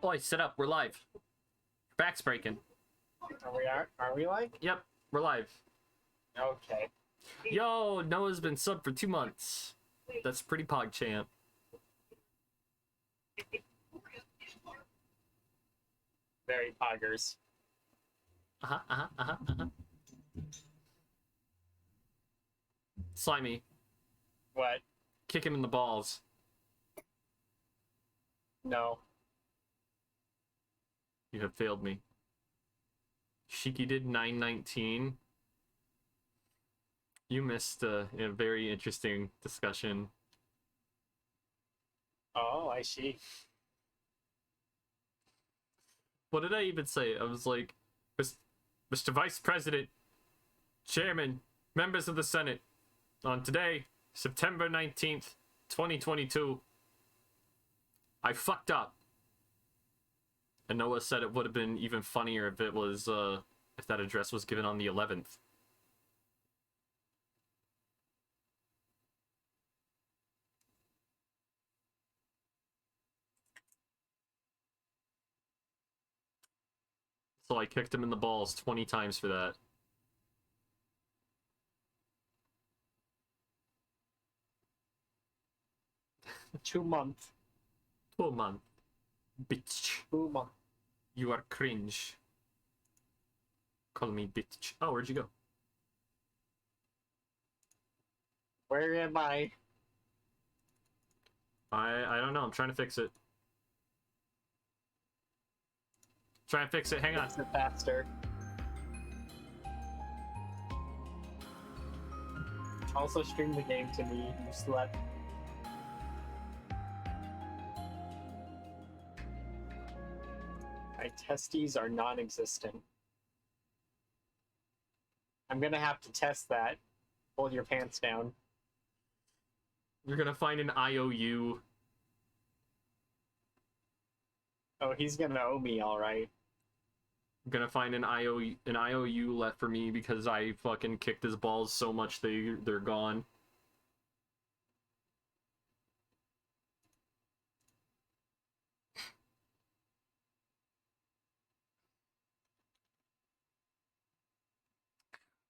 Oi, sit up. We're live. Your back's breaking. Are we like? Yep, we're live. Okay. Yo, Noah's been sub for 2 months. That's pretty pog champ. Very poggers. Slimy. What? Kick him in the balls. No. You have failed me. Shiki did 919. You missed a very interesting discussion. Oh, I see. What did I even say? I was like, Mr. Vice President, Chairman, members of the Senate, on today, September 19th, 2022, I fucked up. And Noah said it would have been even funnier if it was, if that address was given on the 11th. So I kicked him in the balls 20 times for that. $2 months. 2 month. Bitch. 2 months. You are cringe. Call me bitch. Oh, where'd you go? Where am I? I don't know. I'm trying to fix it. Try and fix it. Hang on. Fix it faster. Also stream the game to me, you slut. My testes are non-existent. I'm gonna have to test that. Hold your pants down. You're gonna find an IOU. Oh, he's gonna owe me, alright. I'm gonna find an IOU left for me because I fucking kicked his balls so much they're gone.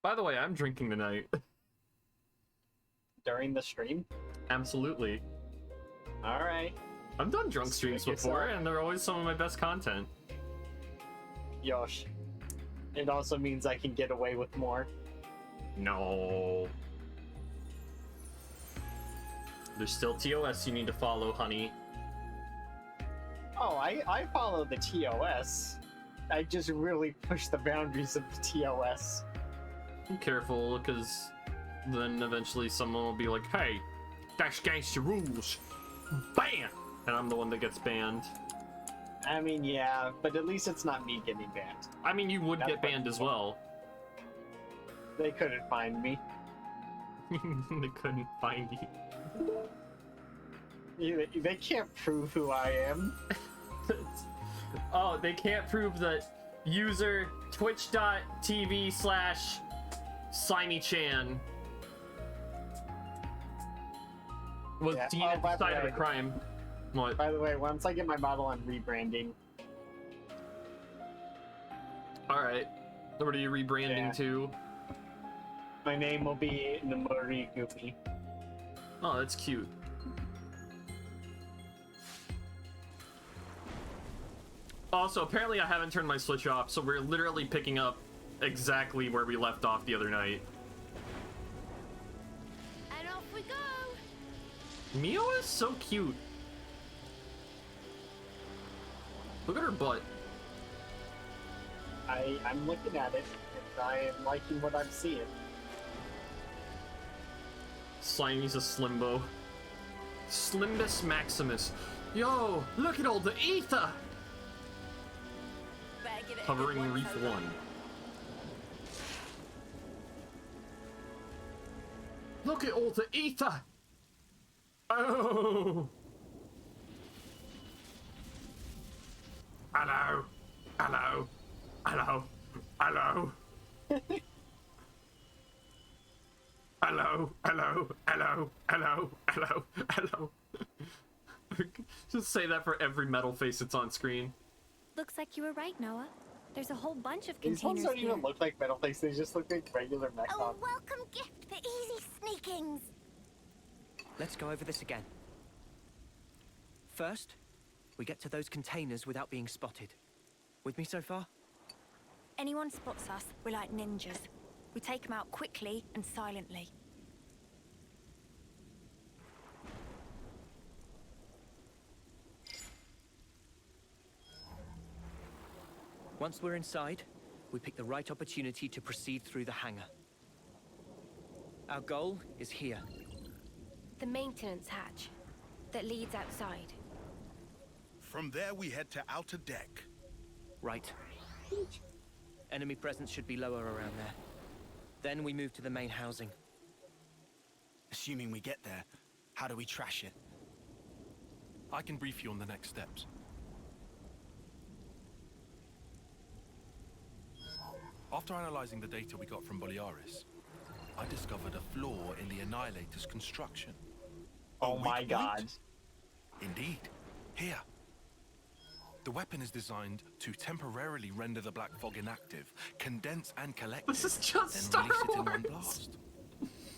By the way, I'm drinking tonight. During the stream? Absolutely. Alright. I've done drunk streams before, and they're always some of my best content. Yosh. It also means I can get away with more. No. There's still TOS you need to follow, honey. Oh, I follow the TOS. I just really push the boundaries of the TOS. Be careful, because then eventually someone will be like, hey, that's against the rules. Bam! And I'm the one that gets banned. I mean, yeah, but at least it's not me getting banned. I mean, you would get banned as well. They couldn't find me. They couldn't find you. They can't prove who I am. Oh, they can't prove that user twitch.tv/SlimyChan was deemed at the site of a crime. What? By the way, once I get my model, I'm rebranding. Alright. What are you rebranding to? My name will be Namori Goopy. Oh, that's cute. Also, apparently I haven't turned my Switch off, so we're literally picking up exactly where we left off the other night. And off we go! Mio is so cute. Look at her butt. I'm looking at it, and I am liking what I'm seeing. Slimy's a Slimbo. Slimbus Maximus. Yo, look at all the ether! Hovering Reef 1. Look at all the ether! Oh! Hello! Hello! Hello! Hello! Hello! Hello! Hello! Hello! Hello! Hello! Just say that for every metal face that's on screen. Looks like you were right, Noah. There's a whole bunch of These ones containers don't here. even look like metal things, they just look like regular mech A bots. welcome gift for easy sneakings. Let's go over this again. First, we get to those containers without being spotted. With me so far? Anyone spots us, we're like ninjas. We take them out quickly and silently. Once we're inside, we pick the right opportunity to proceed through the hangar. Our goal is here. The maintenance hatch that leads outside. From there, we head to outer deck. Right. Enemy presence should be lower around there. Then we move to the main housing. Assuming we get there, how do we trash it? I can brief you on the next steps. After analyzing the data we got from Boliaris, I discovered a flaw in the Annihilator's construction. Oh A my weak god. point? Indeed. Here. The weapon is designed to temporarily render the black fog inactive, condense and collect This it, is just then Star release it in one Wars. blast.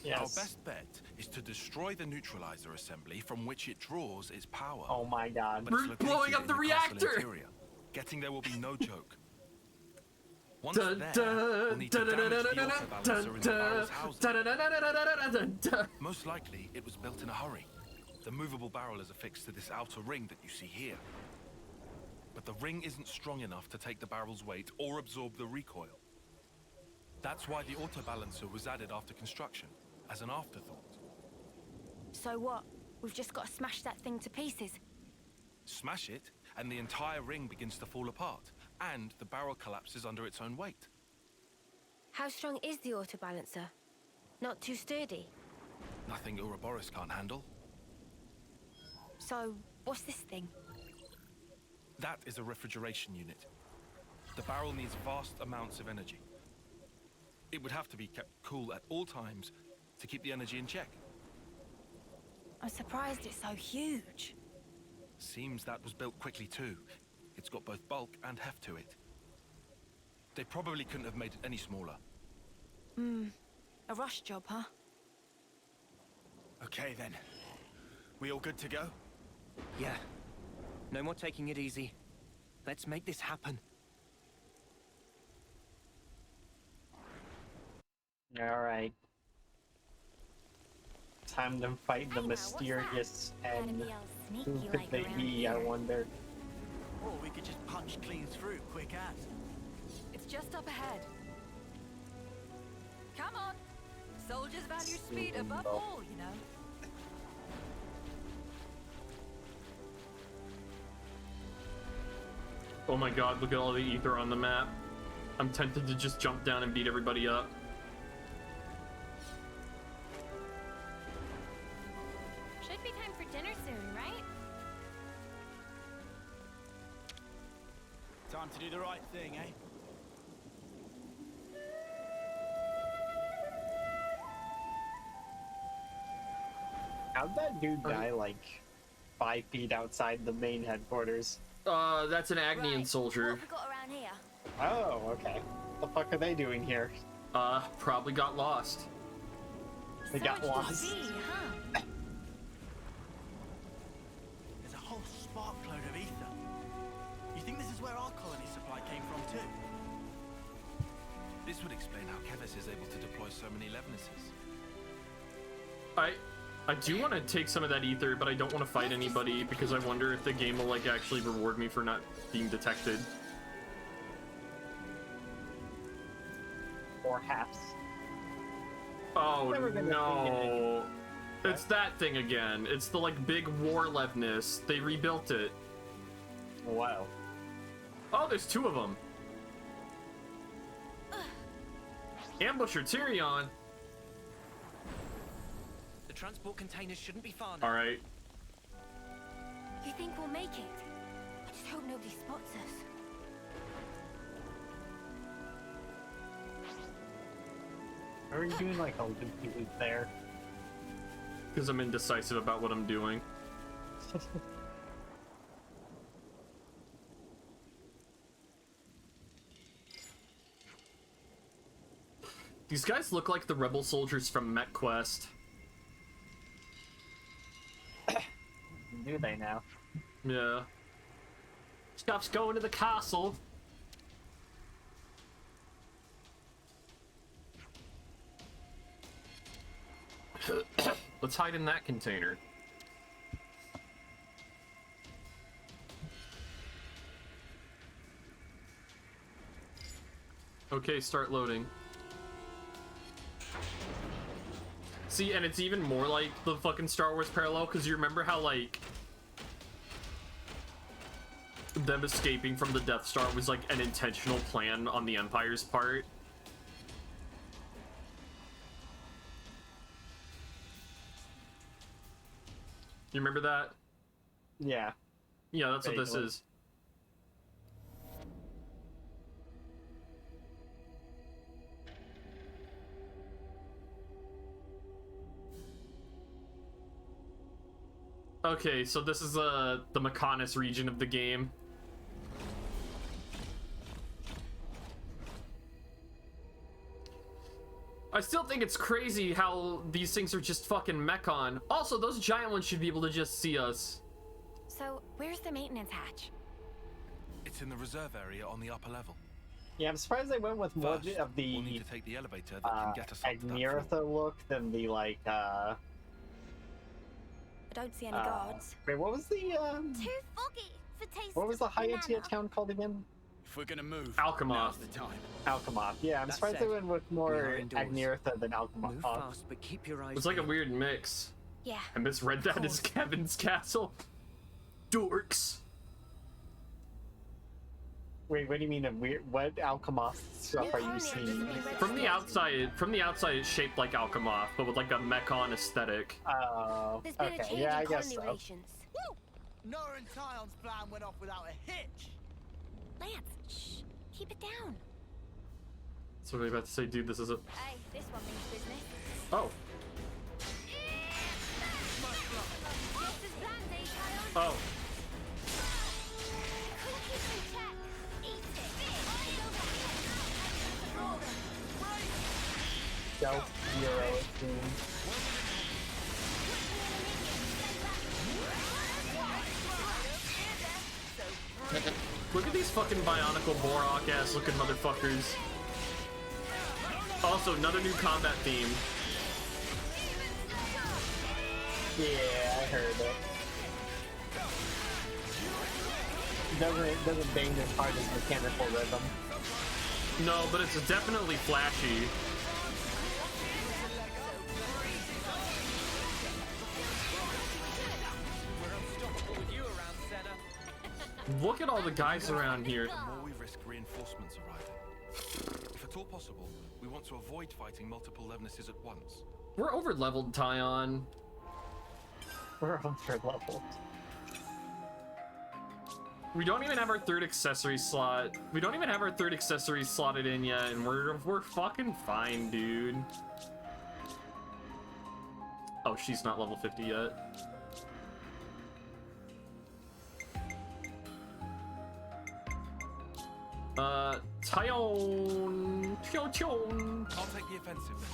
Yes. Our best bet is to destroy the neutralizer assembly from which it draws its power. Oh my god. But it's We're located blowing up in the castle reactor! interior. Getting there will be no joke. Once Dun, there, dun, we'll need to dun, dun, damage dun, the dun, autobalancer in the dun, barrel's dun, housing. dun, dun, dun, dun, dun, dun, dun. Most likely, it was built in a hurry. The movable barrel is affixed to this outer ring that you see here. But the ring isn't strong enough to take the barrel's weight or absorb the recoil. That's why the autobalancer was added after construction, as an afterthought. So what? We've just got to smash that thing to pieces. Smash it, and the entire ring begins to fall apart, and the barrel collapses under its own weight. How strong is the autobalancer? Not too sturdy. Nothing Ouroboros can't handle. So, what's this thing? That is a refrigeration unit. The barrel needs vast amounts of energy. It would have to be kept cool at all times to keep the energy in check. I'm surprised it's so huge. Seems that was built quickly too. It's got both bulk and heft to it. They probably couldn't have made it any smaller. A rush job, huh? Okay then. We all good to go? Yeah. No more taking it easy. Let's make this happen. Alright. Time to fight the Hey, now, what's mysterious Gotta and be all who sneaky could like they around be, I here. wonder. Or we could just punch clean through, quick as. It's just up ahead. Come on. Soldiers value speed above all, you know. Oh my god, look at all the ether on the map. I'm tempted to just jump down and beat everybody up. Should be time for dinner soon, right? Time to do the right thing, eh? How'd that dude die like 5 feet outside the main headquarters? That's an Agnian Right, soldier. What we got around here? Oh, okay. What the fuck are they doing here? Probably got lost. They So got much to lost. see, huh? There's a whole spark load of ether. You think this is where our colony supply came from too? This would explain how Kevis is able to deploy so many Levinuses. I do want to take some of that ether, but I don't want to fight anybody because I wonder if the game will like actually reward me for not being detected. Or halves. Oh Never been a thing no. It's that thing again. It's the like big war Levnus. They rebuilt it. Wow. Oh, there's 2 of them. Ambusher Tyrion. The transport containers shouldn't be far now. Alright. You think we'll make it? I just hope nobody spots us. Are you doing like a loop there? Because I'm indecisive about what I'm doing. These guys look like the rebel soldiers from MechQuest. Do they now? Yeah. Stuff's going to the castle. Let's hide in that container. Okay, start loading. See, and it's even more like the fucking Star Wars parallel, because you remember how, like, them escaping from the Death Star was, like, an intentional plan on the Empire's part? You remember that? Yeah. Yeah, that's what this Vaguely. is. Okay, so this is the Mechonis region of the game. I still think it's crazy how these things are just fucking Mechon. Also, those giant ones should be able to just see us. So, where's the maintenance hatch? It's in the reserve area on the upper level. Yeah, I'm surprised they went with more First, of we'll the need to take the elevator that can get us up to that floor. Agniratha look than the, like, I don't see any guards. Wait, what was the, Too foggy for taste. what was the higher tier banana. town called again? If we're gonna move, Alchemoth. now's the time. Alchemoth. Yeah, I'm That surprised they said, went with we more are indoors. Agniratha than Alchemoth. Move fast, but keep your eyes It's like a peeled. weird mix. Yeah. I misread that as Kevin's castle. Dorks. Wait, what do you mean a weird? What Alchemoth stuff are you seeing? From the outside, it's shaped like Alchemoth, but with like a Mechon aesthetic. Oh, There's been a okay, change yeah, I in guess colony so. rations. Nora and Tyon's plan went off without a hitch. Lance, shh. Keep it down. So what are you about to say, dude? This is a. Hey, this one means business. Oh. Just as planned, eh, Tyon? Oh. Cookies in check. Eat it. Stealth Euro team. Look at these fucking Bionicle Borok ass looking motherfuckers. Also, another new combat theme. Yeah, I heard it. Doesn't bang as hard as mechanical rhythm. No, but it's definitely flashy. We're unstoppable with you around, Senna. Look at all the guys around here. The more we risk reinforcements arriving. If at all possible, we want to avoid fighting multiple Levnesses at once. We're over leveled, Tyon. We're on third level. We don't even have our third accessory slot. We don't even have our third accessory slotted in yet, and we're fucking fine, dude. Oh, she's not level 50 yet. Tyon. I'll take the offensive then.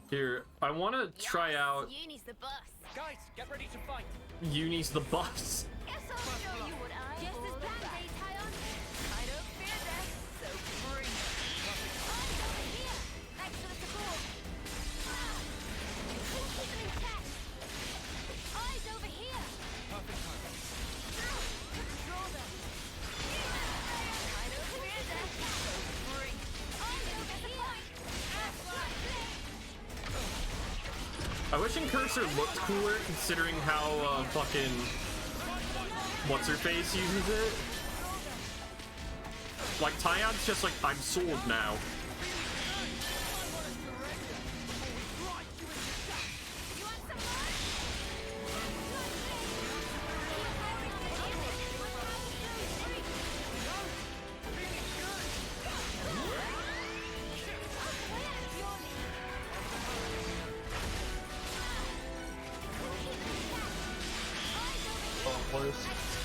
Here, I want to try out Uni's the boss. Guys, get ready to fight. Uni's the bus. Guess I'll show you what I Just as planned, eh, Tyon? I don't fear death, so bring it. Eyes over here. Thanks for the support. Keep them in check. Eyes over here. Control them. I don't fear death, so bring it. Eyes over here. That's right. I wish Incursor looked cooler considering how fucking what's-her-face uses it. Like, Tyon's just like, I'm sold now.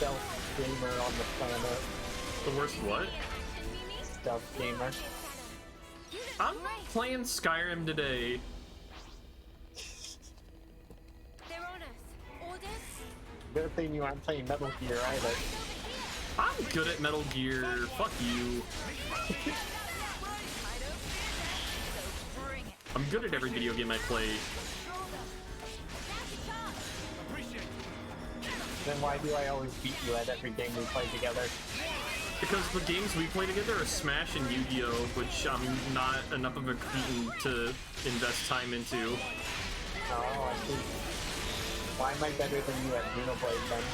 stealth gamer on the planet. The worst what? Stealth gamer. I'm playing Skyrim today. They're on us. Orders? Good thing you aren't playing Metal Gear either. I'm good at Metal Gear. Fuck you. I'm good at every video game I play. Then why do I always beat you at every game we play together? Because the games we play together are Smash and Yu-Gi-Oh, which I'm not enough of a cretin to invest time into. Oh, I see. Why am I better than you at Xenoblade then?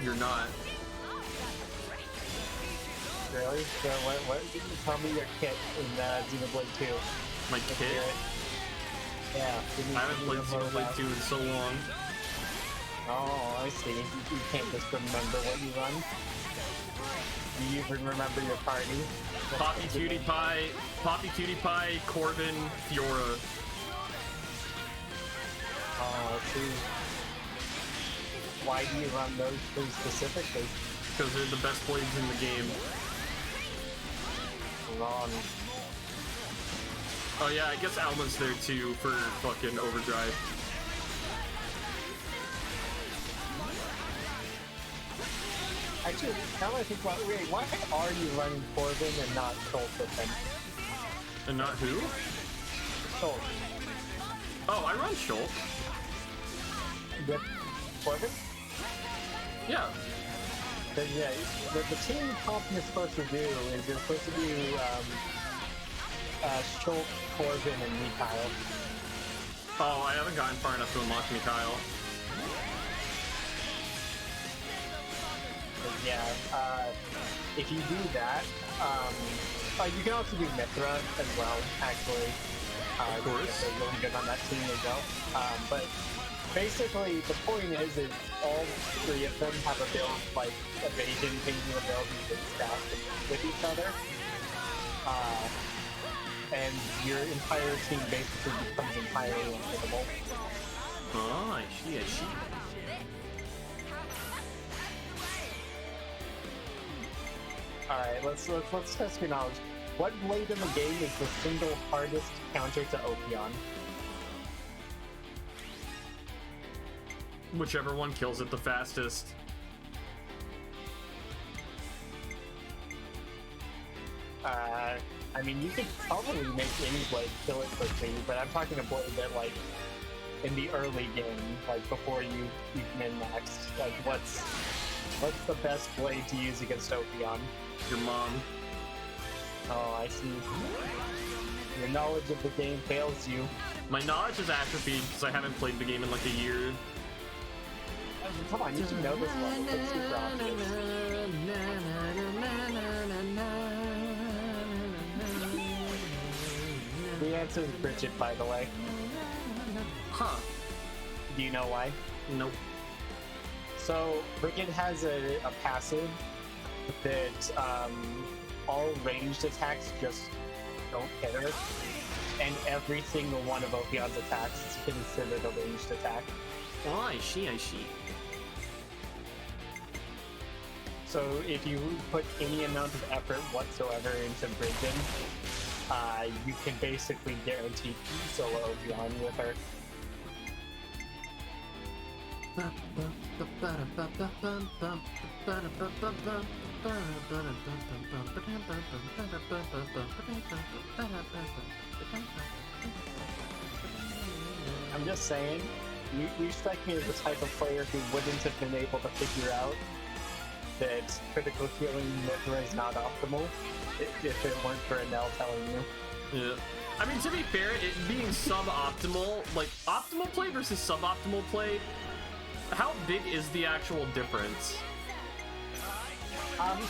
You're not. Really? So what, tell me your kit in Xenoblade 2. My kit? Yeah. I haven't played Xenoblade 2 in so long. Oh, I see. You can't just remember what you run. Do you even remember your party? Poppy Cutie Pie, Corbin, Fiora. Oh, I see. Why do you run those two specifically? Because they're the best blades in the game. Wrong. Oh yeah, I guess Alma's there too for fucking overdrive. Actually, now that I think about wait, why are you running Corbin and not Schultz with him? And not who? Schultz. Oh, I run Schultz. With Corbin? Yeah. Then yeah, the team comp you're supposed to do is you're supposed to do Schultz, Corbin, and Mikhail. Oh, I haven't gotten far enough to unlock Mikhail. But yeah, if you do that, you can also do Mithra as well, actually. Of course. They're really good on that team as well. But basically, the point is all three of them have a build, like, evasion, changing abilities and staff with each other. And your entire team basically becomes entirely unhittable. Oh, I see. Alright, let's test your knowledge. What blade in the game is the single hardest counter to Ophion? Whichever one kills it the fastest. I mean, you could probably make any blade kill it quickly, but I'm talking a blade that, like, in the early game, like, before you've min-maxed, like, what's the best blade to use against Ophion? Your mom. Oh, I see. Your knowledge of the game fails you. My knowledge is atrophied because I haven't played the game in like a year. Come on, you should know this one. It's super obvious. The answer is Bridget, by the way. Huh. Do you know why? Nope. So, Bridget has a passive that all ranged attacks just don't hit her, and every single one of Ophion's attacks is considered a ranged attack. Oh, I see. So if you put any amount of effort whatsoever into Bridget, you can basically guarantee solo Ophion with her. I'm just saying, you strike me as the type of player who wouldn't have been able to figure out that critical healing Mithra is not optimal if it weren't for Enel telling you. Yeah. I mean, to be fair, it being suboptimal, like, optimal play versus suboptimal play, how big is the actual difference?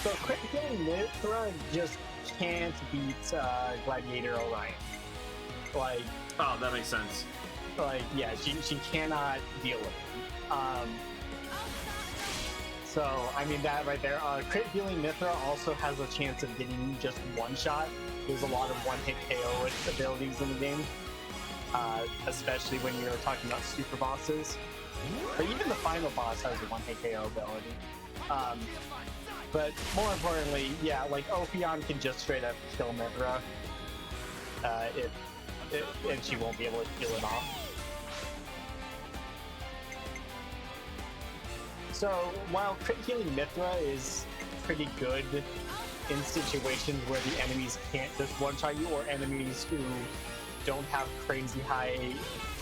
So critical healing Mithra just can't beat Gladiator Orion. Like... Oh, that makes sense. Like, yeah, she cannot deal with it. So, I mean, that right there. Crit healing Mithra also has a chance of getting just one shot. There's a lot of one-hit KO abilities in the game, especially when you're talking about super bosses. But even the final boss has a one-hit KO ability. But more importantly, yeah, like Ophion can just straight up kill Mithra. And she won't be able to kill it off. So while crit healing Mithra is pretty good in situations where the enemies can't just one-shot you, or enemies who don't have crazy high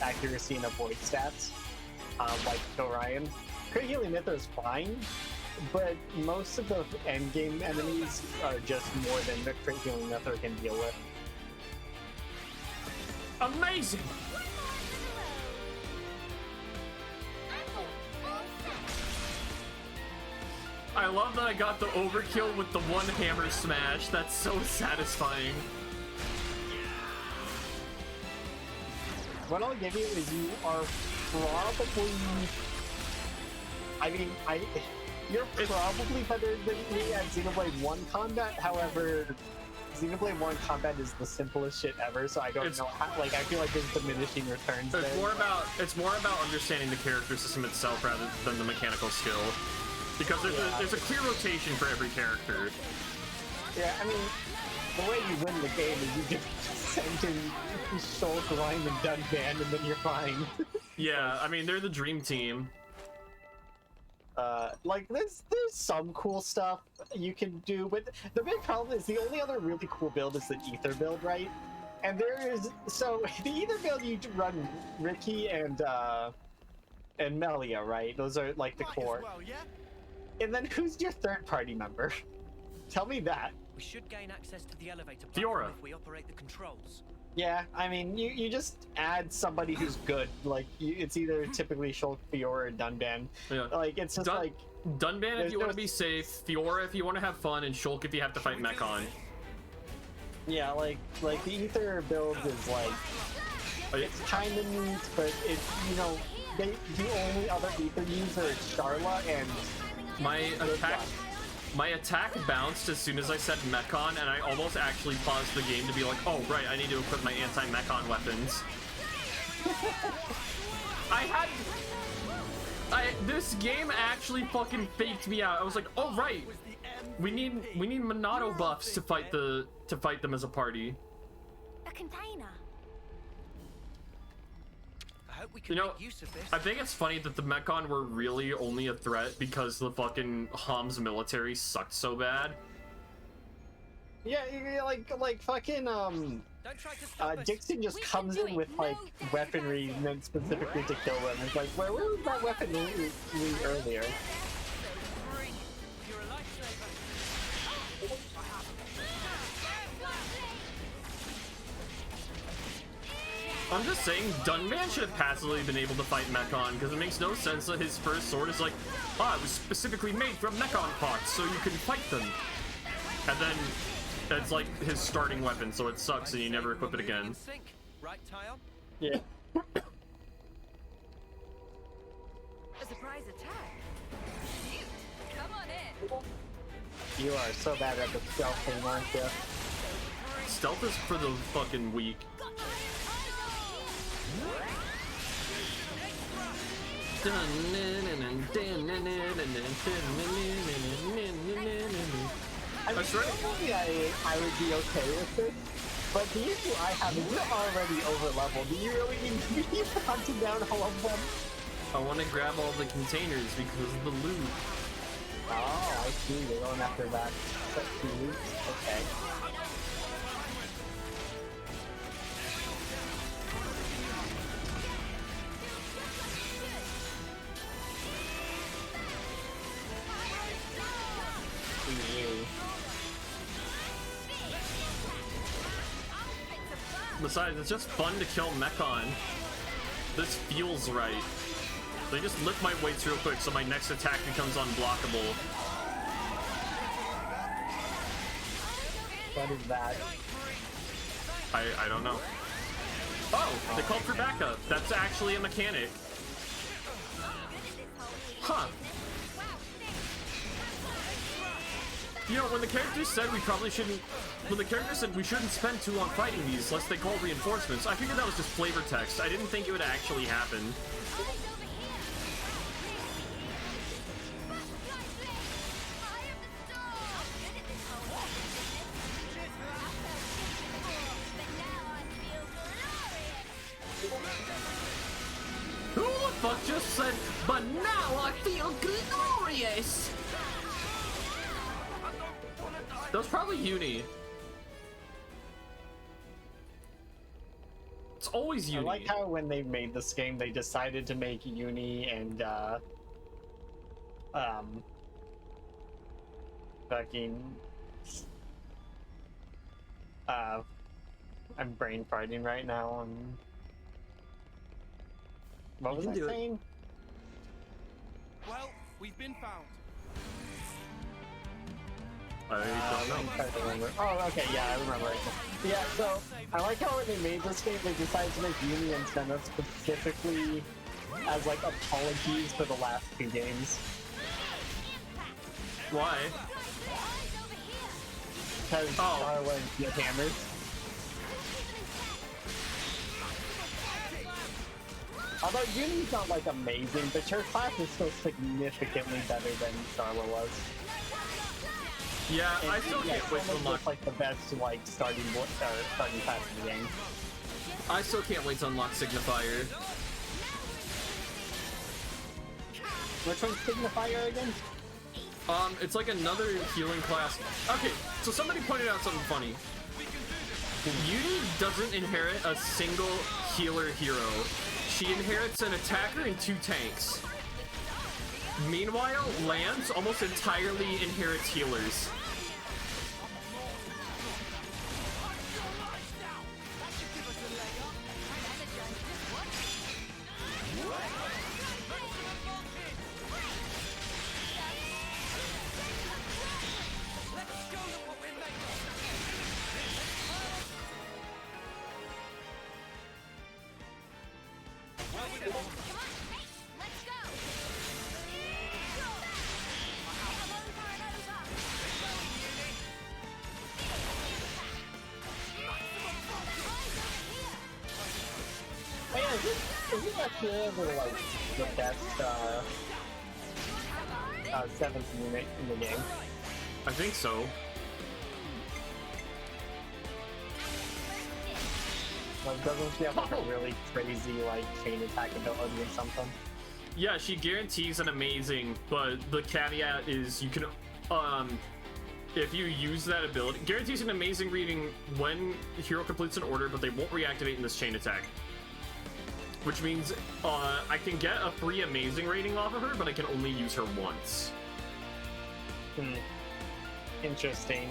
accuracy and avoid stats, like Orion, crit healing Mithra is fine, but most of the endgame enemies are just more than the crit healing Mithra can deal with. Amazing! I love that I got the overkill with the one hammer smash. That's so satisfying. What I'll give you is you are probably... I mean, you're probably better than me at Xenoblade 1 combat, however, Xenoblade 1 combat is the simplest shit ever, so I don't know how, like, I feel like there's diminishing returns there. It's more about understanding the character system itself rather than the mechanical skill. Because there's a clear rotation for every character. Yeah, I mean, the way you win the game is you just send in Shulk, Rhyme, and Dunban, and then you're fine. Yeah, I mean, they're the dream team. Like, there's some cool stuff you can do, but the big problem is the only other really cool build is the Ether build, right? And so the Ether build you run Ricky and Melia, right? Those are like the core. Well, yeah? And then who's your third party member? Tell me that. We should gain access to the elevator Fiora. platform if we operate the controls. Yeah, I mean, you just add somebody who's good. Like, it's either typically Shulk, Fiora, or Dunban. Yeah. Like, it's just like... Dunban if you want to be safe, Fiora if you want to have fun, and Shulk if you have to fight Mechon. Yeah, like the Ether build is like... It's kind of neat, but it's, you know, the only other Ether user is Sharla, and... My attack bounced as soon as I said Mechon, and I almost actually paused the game to be like, oh, right, I need to equip my anti-Mechon weapons. This game actually fucking faked me out. I was like, oh, right, we need Monado buffs to fight them as a party. A container. I hope we can make use of this. I think it's funny that the Mechon were really only a threat because the fucking Hom's military sucked so bad. Yeah, like fucking Dixon just comes in with like weaponry meant specifically to kill them. It's like, where was that weaponry earlier? I'm just saying, Dunban should have passively been able to fight Mechon, because it makes no sense that his first sword is like, it was specifically made from Mechon parts, so you can fight them. And then, it's like his starting weapon, so it sucks and you never equip it again. Right, Tyon? Yeah. A surprise attack. Shoot. Come on in. You are so bad at the stealth thing, aren't you? Stealth is for the fucking weak. I mean, normally I would be okay with it, but the issue I have is you're already over leveled. Do you really need to be hunting down all of them? I want to grab all the containers because of the loot. Oh, I see. You're going after that sexy loot. Okay. Besides, it's just fun to kill Mechon. This feels right. They just lift my weights real quick so my next attack becomes unblockable. What is that? I don't know. Oh, they called for backup. That's actually a mechanic. Huh. You know, when the characters said we probably shouldn't... When the characters said we shouldn't spend too long fighting these lest they call reinforcements, I figured that was just flavor text. I didn't think it would actually happen. Locke just said, but now I feel glorious. That was probably Uni. It's always Uni. I like how when they made this game, they decided to make Uni and fucking I'm brain farting right now. And what was I saying? Well, we've been found. I don't know. I'm trying to remember. Oh, okay, yeah, I remember it. Yeah, so I like how when they made this game, they decided to make Uni and Senna specifically as like apologies for the last two games. Why? Because Darla get hammered. Although Uni's not like amazing, but your class is still significantly better than Darla was. Yeah, And I still can't wait to unlock. like the best like starting class in the game. I still can't wait to unlock Signifier. Which one's Signifier again? It's like another healing class. Okay, so somebody pointed out something funny. Uni doesn't inherit a single healer hero. She inherits an attacker and 2 tanks. Meanwhile, Lance almost entirely inherits healers. Oh yeah, isn't that the like the best 7th unit in the game? I think so. Like, doesn't she have like a really crazy like chain attack ability or something? Yeah, she guarantees an amazing, but the caveat is you can, if you use that ability, guarantees an amazing reading when the hero completes an order, but they won't reactivate in this chain attack. Which means, I can get a free amazing rating off of her, but I can only use her once. Interesting.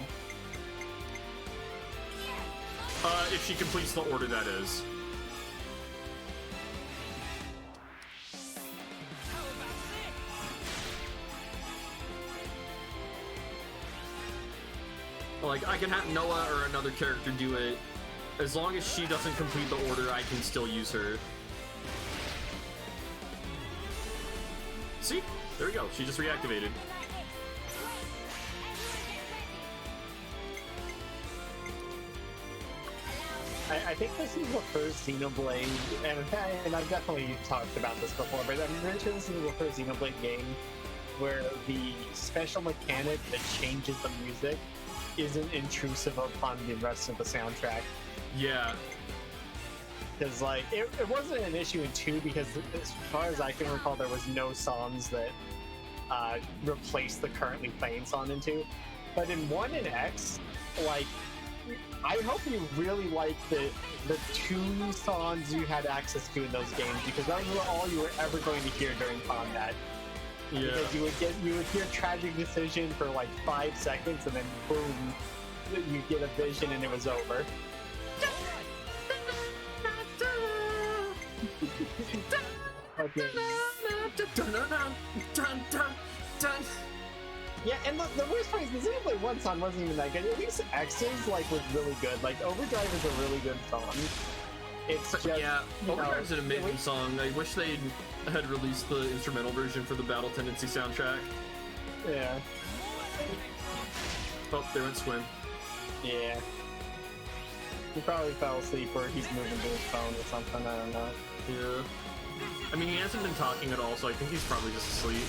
If she completes the order, that is. Like, I can have Noah or another character do it. As long as she doesn't complete the order, I can still use her. See? There we go. She just reactivated. I think this is the first Xenoblade, and I've definitely talked about this before, but I'm pretty sure this is the first Xenoblade game where the special mechanic that changes the music isn't intrusive upon the rest of the soundtrack. Yeah. Because, like, it wasn't an issue in 2 because, as far as I can recall, there was no songs that replaced the currently playing song in 2. But in 1 and X, like, I hope you really like the 2 songs you had access to in those games, because those were all you were ever going to hear during combat. Yeah. Because you would hear Tragic Decision for like 5 seconds, and then boom, you get a vision and it was over. Okay. Yeah, and the worst part is the Xenoblade 1 song wasn't even that good. At least X's like was really good. Like Overdrive is a really good song. It's just, yeah, Overdrive's an amazing really... song. I wish they had released the instrumental version for the Battle Tendency soundtrack. Yeah. Oh, they went swim. Yeah. He probably fell asleep or he's moving to his phone or something, I don't know. Yeah. I mean, he hasn't been talking at all, so I think he's probably just asleep.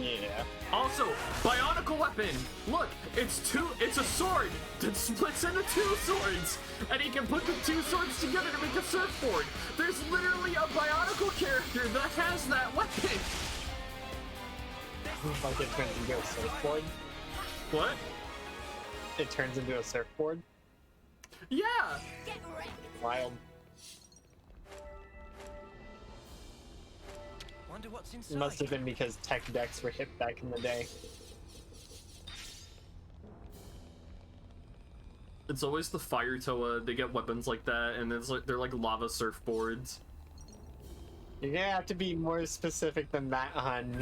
Yeah. Also, bionicle weapon. Look, it's a sword that splits into two swords, and he can put the two swords together to make a surfboard. There's literally a bionicle character that has that weapon. Like it turns into a surfboard. What? It turns into a surfboard. Yeah. Wild. Wonder what's It inside. must have been because tech decks were hip back in the day. It's always the Fire Toa. They get weapons like that, and it's like they're like lava surfboards. You're gonna have to be more specific than that, hon.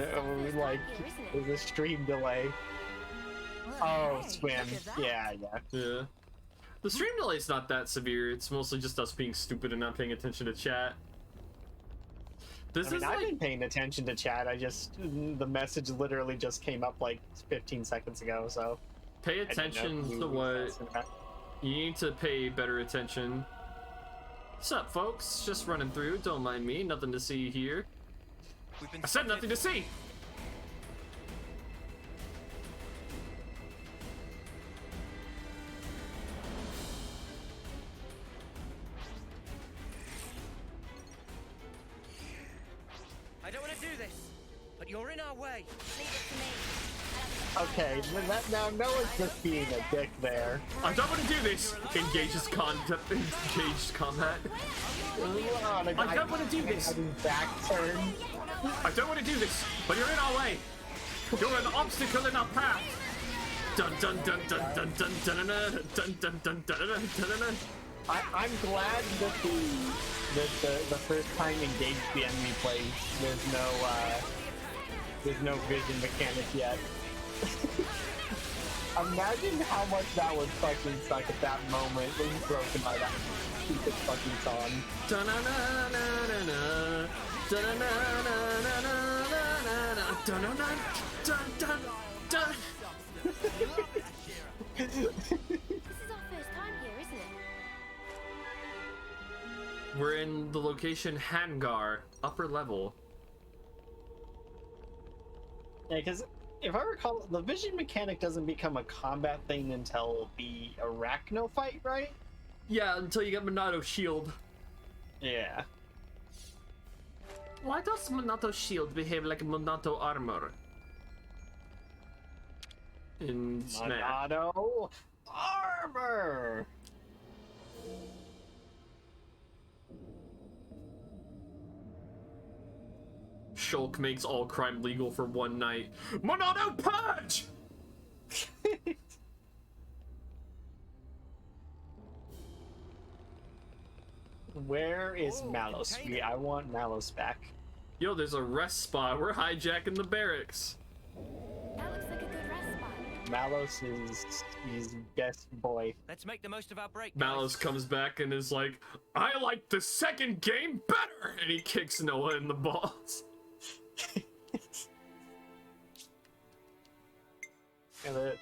Like, there's a stream delay. Oh, swim. Yeah. Yeah. The stream delay's not that severe. It's mostly just us being stupid and not paying attention to chat. This is I've like been paying attention to chat. The message literally just came up like 15 seconds ago, so. pay attention to what you need to pay better attention. What's up, folks? Just running through. Don't mind me. Nothing to see here. I said nothing to see. I don't want to do this, but you're in our way. Leave it to me. Okay, now Noah's just being a dick there. I don't want to do this. Engaged combat. I don't want to do this. Back turn. I don't want to do this, but you're in our way. You're an obstacle in our path. Dun dun dun dun dun dun dun dun dun dun dun dun dun dun. I'm glad that the first time engaged the enemy plays, there's no vision mechanic yet. Imagine how much that would fucking suck at that moment when you're broken by that stupid fucking song. This is our first time here, isn't it? We're in the location Hangar, upper level. Yeah, because if I recall, the vision mechanic doesn't become a combat thing until the Arachno fight, right? Yeah, until you get Monato's shield. Yeah. Why does Monato's shield behave like Monato armor? In Smash. Monato armor! Shulk makes all crime legal for one night. Monato Purge! Where is Malos? I want Malos back. Yo, there's a rest spot. We're hijacking the barracks. That looks like a good rest spot. Malos is his best boy. Let's make the most of our break. guys. Malos comes back and is like, I like the second game better! And he kicks Noah in the balls.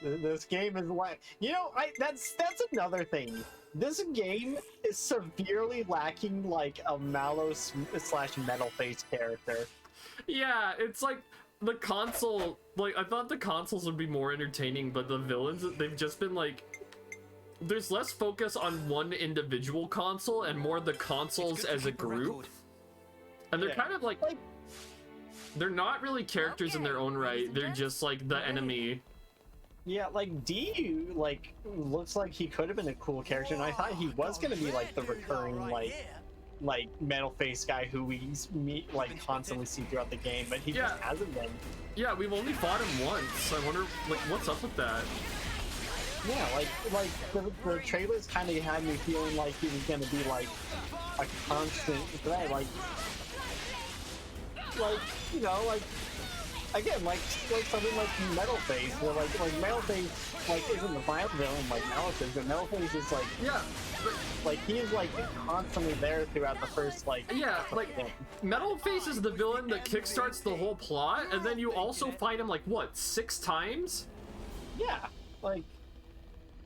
This game is like, that's another thing. This game is severely lacking like a Malos / Metal Face character. Yeah, it's like the console, like I thought the consoles would be more entertaining, but the villains, they've just been like, there's less focus on one individual console and more the consoles as a group. And they're kind of like, they're not really characters in their own right, they're just like the enemy. Yeah, like D, like looks like he could have been a cool character, and I thought he was gonna be like the recurring like metal face guy who we constantly see throughout the game, but he just hasn't been. Yeah, we've only fought him once. I wonder like what's up with that. Yeah, like the trailers kind of had me feeling like he was gonna be like a constant threat, like again, like something like Metal Face, where like Metal Face isn't the final villain like Malice is, but Metal Face is like he is like constantly there throughout the first Metal Face is the villain that kickstarts the whole plot, and then you also fight him like what, 6 times? Yeah, like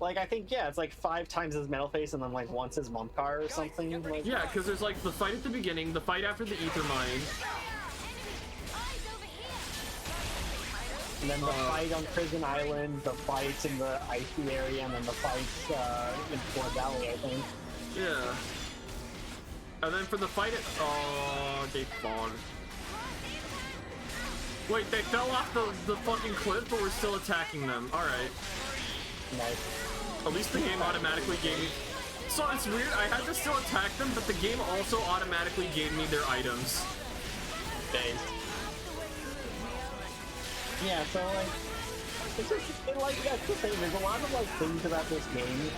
I think it's like 5 times as Metal Face and then like once as Mumkar or something. Yeah, because there's like the fight at the beginning, the fight after the Ether Mine. And then the fight on Prison Island, the fights in the icy area, and then the fights in Fort Valley, I think. Yeah. And then for the fight at... Oh, they spawned. Wait, they fell off the fucking cliff, but we're still attacking them. Alright. Nice. At least the game automatically gave me... So it's weird, I had to still attack them, but the game also automatically gave me their items. Days. Yeah, so like, it's just, like, that's the thing, there's a lot of like things about this game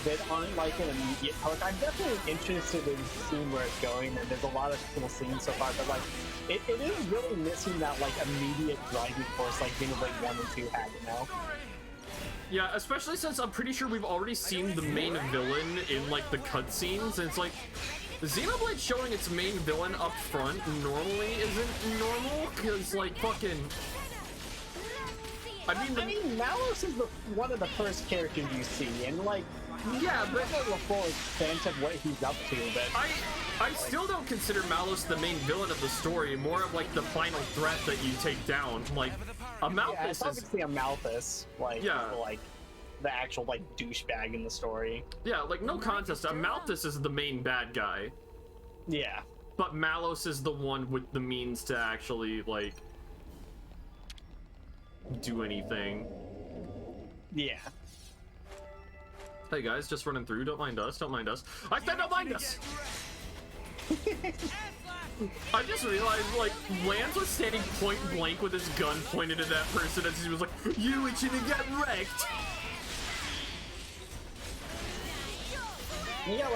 that aren't like an immediate hook. I'm definitely interested in seeing where it's going, and there's a lot of cool scenes so far, but like, it is really missing that like immediate driving force like Xenoblade 1 and 2 had, you know? Yeah, especially since I'm pretty sure we've already seen the main villain in like the cutscenes, and it's like, Xenoblade showing its main villain up front normally isn't normal, because like fucking... I mean, Malos is one of the first characters you see, and like, yeah, but not a full extent of what he's up to, but I still don't consider Malos the main villain of the story, more of like the final threat that you take down. Like, a Malthus yeah, it's obviously a Malthus, like, yeah, like the actual like douchebag in the story. Yeah, like no contest, a Malthus is the main bad guy. Yeah. But Malos is the one with the means to actually like do anything. Yeah. Hey guys, just running through. Don't mind us. Don't mind us. I said don't mind us. I just realized, like, Lance was standing point blank with his gun pointed at that person as he was like, "You itching to get wrecked." Yeah,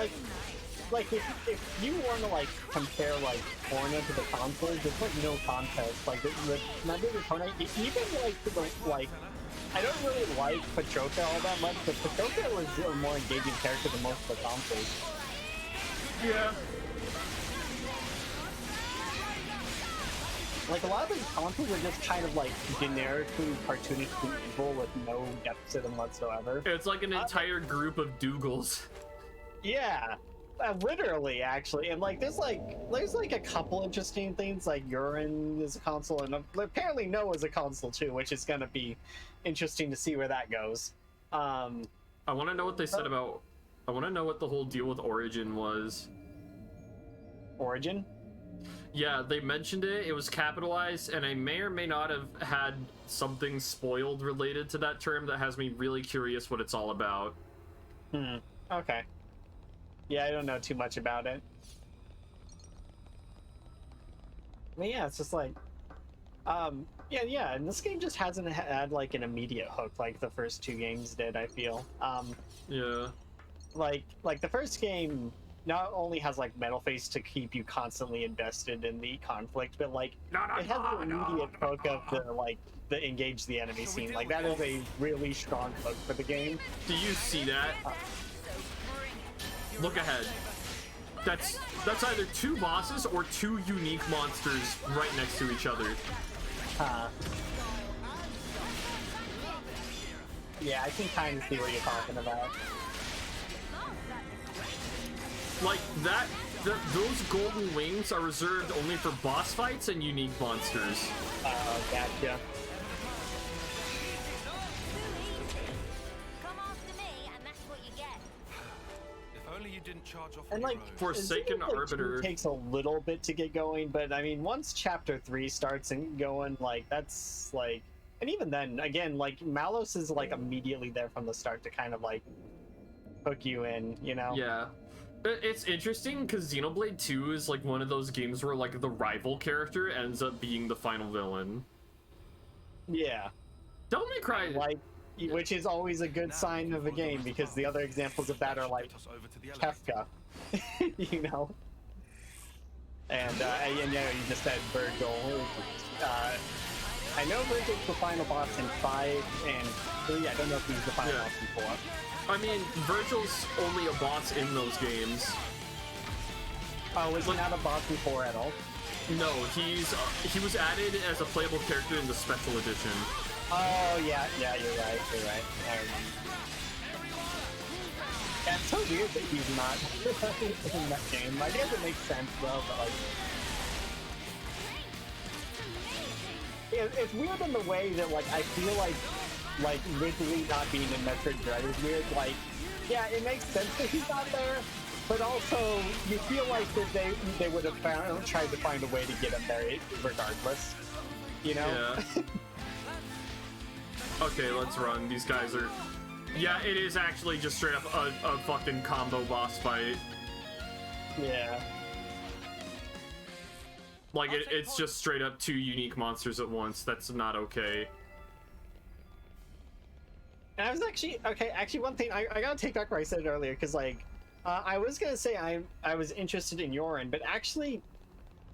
like if you want to like compare like Torna to the consoles, there's like no contest. Like the neither the Torna, even like the like. I don't really like Patroka all that much, but Patroka was a more engaging character than most of the consoles. Yeah. Like, a lot of the consoles are just kind of like generically cartoonishly evil with no depth to them whatsoever. It's like an entire group of Dougals. Yeah. Literally, actually, and like there's like a couple interesting things, like Urine is a console, and apparently No is a console too, which is gonna be interesting to see where that goes. I want to know what they said about. I want to know what the whole deal with Origin was. Origin? Yeah, they mentioned it. It was capitalized, and I may or may not have had something spoiled related to that term that has me really curious what it's all about. Okay. Yeah, I don't know too much about it. But yeah, it's just like, yeah, and this game just hasn't had like an immediate hook like the first two games did, I feel. Yeah. Like the first game not only has like Metal Face to keep you constantly invested in the conflict, but like it has an immediate hook of the engage the enemy scene. Like that is a really strong hook for the game. Do you see that? Look ahead. That's either two bosses or two unique monsters right next to each other. Yeah, I can kind of see what you're talking about. Like that, those golden wings are reserved only for boss fights and unique monsters. Oh, gotcha. You didn't charge off and like Forsaken Arbiter takes a little bit to get going, but I mean once chapter 3 starts and going, like that's like, and even then again, like Malos is like immediately there from the start to kind of like hook you in, you know? Yeah. It's interesting because Xenoblade 2 is like one of those games where like the rival character ends up being the final villain. Yeah. Don't May Cry, like, which is always a good sign of a game, because the other examples of that are like Kefka, you know. And you know, you just said Virgil. I know Virgil's the final boss in 5 and 3. I don't know if he's the final boss in 4. I mean, Virgil's only a boss in those games. Oh, is he not a boss in 4 at all? No, he was added as a playable character in the special edition. Oh, yeah, you're right. I remember. Yeah, it's so weird that he's not in that game. I guess it makes sense, though, but like... it's weird in the way that like I feel like Ridley not being in Metroid Dread is weird. Like, yeah, it makes sense that he's not there, but also you feel like that they would have tried to find a way to get him there regardless. You know? Yeah. Okay, let's run. These guys are... Yeah, it is actually just straight up a fucking combo boss fight. Yeah. Like, it's just straight up 2 unique monsters at once. That's not okay. And I was actually... Okay, actually one thing, I gotta take back what I said earlier, because, like, I was gonna say I was interested in Yorin, but actually...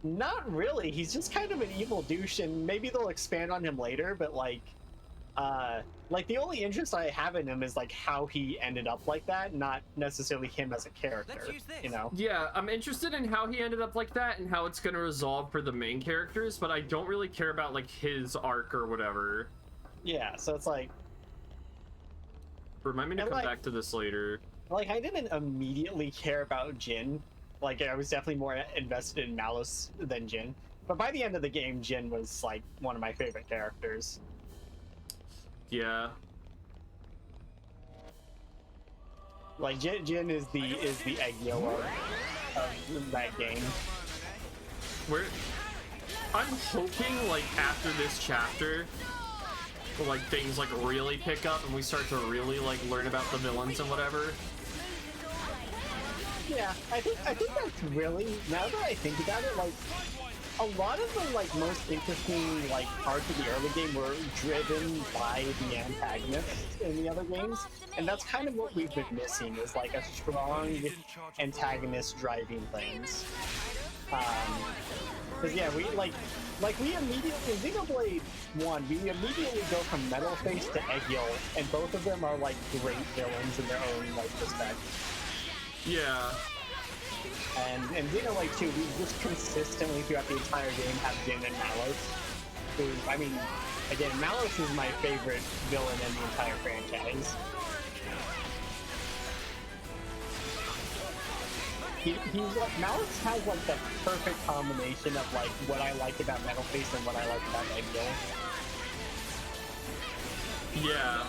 Not really. He's just kind of an evil douche, and maybe they'll expand on him later, but, like the only interest I have in him is like how he ended up like that, not necessarily him as a character, you know? Yeah, I'm interested in how he ended up like that and how it's gonna resolve for the main characters, but I don't really care about like his arc or whatever. Yeah, so it's like... Remind me to come back to this later. Like, I didn't immediately care about Jin. Like, I was definitely more invested in Malus than Jin. But by the end of the game, Jin was like one of my favorite characters. Yeah. Like Jin is the egg yellow of that game. I'm hoping like after this chapter, like things like really pick up and we start to really like learn about the villains and whatever. Yeah, I think that's really, now that I think about it, like a lot of the like most interesting like parts of the early game were driven by the antagonists in the other games, and that's kind of what we've been missing, is like a strong antagonist driving things. Because yeah, we we immediately in Xenoblade 1, we immediately go from Metal Face to Egil, and both of them are like great villains in their own like respect. Yeah. And in Xenoblade 2, we just consistently throughout the entire game have Jin and Malus. Who, I mean, again, Malus is my favorite villain in the entire franchise. Malus has like the perfect combination of like what I like about Metal Face and what I like about Egil. Yeah.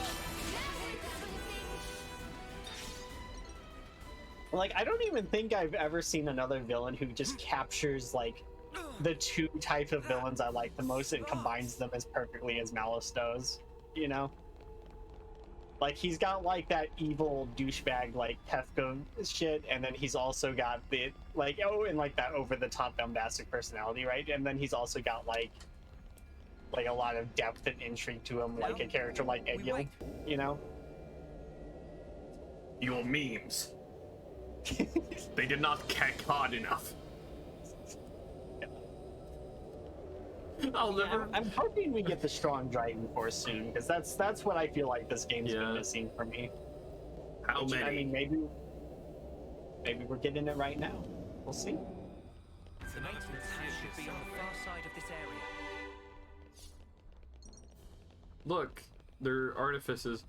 Like, I don't even think I've ever seen another villain who just captures, like, the 2 types of villains I like the most and combines them as perfectly as Malus does, you know? Like, he's got, like, that evil douchebag, like, Tefko shit, and then he's also got the, like, and, like, that over-the-top bombastic personality, right? And then he's also got, like a lot of depth and intrigue to him, like a character like Egil, you know? Your memes. They did not kick hard enough. I'm hoping we get the strong Dragon Force soon, because that's what I feel like this game's been missing for me. How many? I mean, maybe we're getting it right now. We'll see. The maintenance should be on the far side of this area. Look, they're artifices.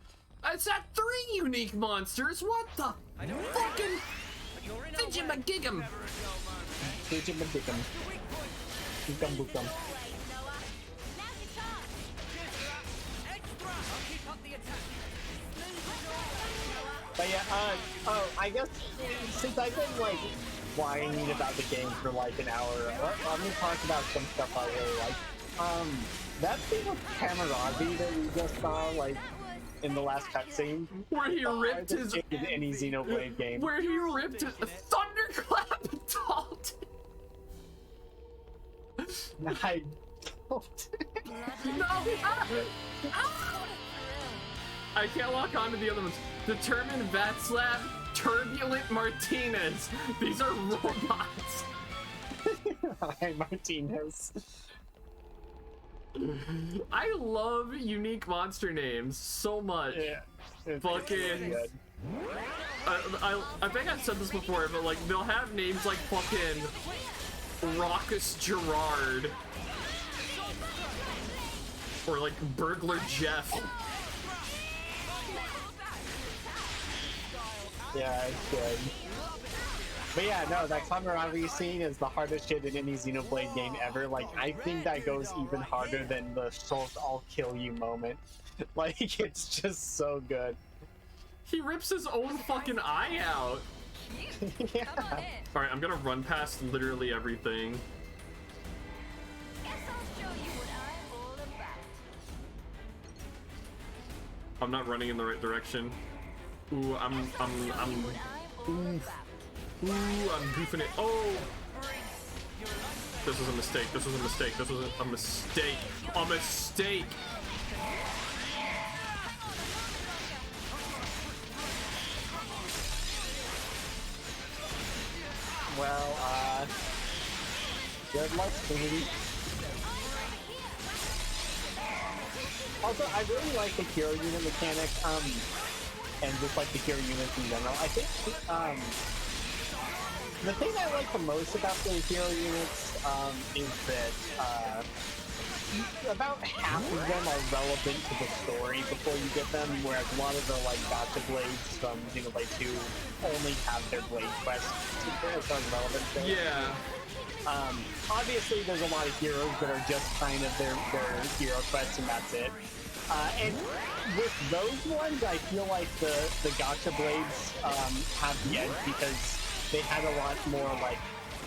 It's at 3 unique monsters. What the fucking Fidget-magigum? Fidget-magigum. Bookum. But yeah, I guess since I've been like whining about the game for like an hour, let me talk about some stuff I really like. That thing with Camaraderie that we just saw, like, in the last cutscene, where he ripped his in any Xenoblade game, where he ripped his thunderclap Dalton. I don't. No! I can't lock onto the other ones. Determined Vatslav, Turbulent Martinez. These are robots. Hi, Martinez. I love unique monster names so much. Yeah. Fucking. I think I've said this before, but like they'll have names like fucking Raucous Gerard or like Burglar Jeff. Yeah, it's good. But yeah, no, that Kamaravi scene is the hardest shit in any Xenoblade game ever. Like, I think that goes even harder than the Shulk I'll kill you moment. Like, it's just so good. He rips his own fucking eye out. Yeah. Come on in. Alright, I'm gonna run past literally everything. Guess I'll show you what I'm all about. I'm not running in the right direction. Ooh, I'm What I'm all Ooh, I'm goofing it. Oh! This was a mistake. This was a mistake. This was a mistake. A mistake! Well, good luck, sweetie. Also, I really like the hero unit mechanic, and just like the hero units in general. I think, the thing I like the most about the hero units, is that, about half of them are relevant to the story before you get them, whereas a lot of the, like, gotcha blades from Xenoblade 2 only have their blade quests as relevant to it. Yeah. Obviously, there's a lot of heroes that are just kind of their hero quests and that's it. And with those ones, I feel like the gotcha blades have the edge because they had a lot more like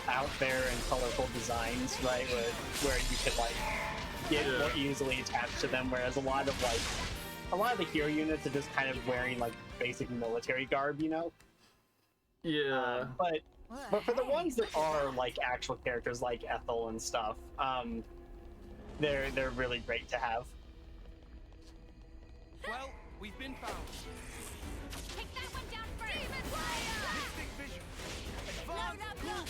out there and colorful designs, right? Where you could like get more easily attached to them, whereas a lot of the hero units are just kind of wearing like basic military garb, you know? Yeah. But for the ones that are like actual characters like Ethel and stuff, they're really great to have. Well, we've been found. Take that one down first. Demon Slayer! Mystic vision. No, Advanced no, no.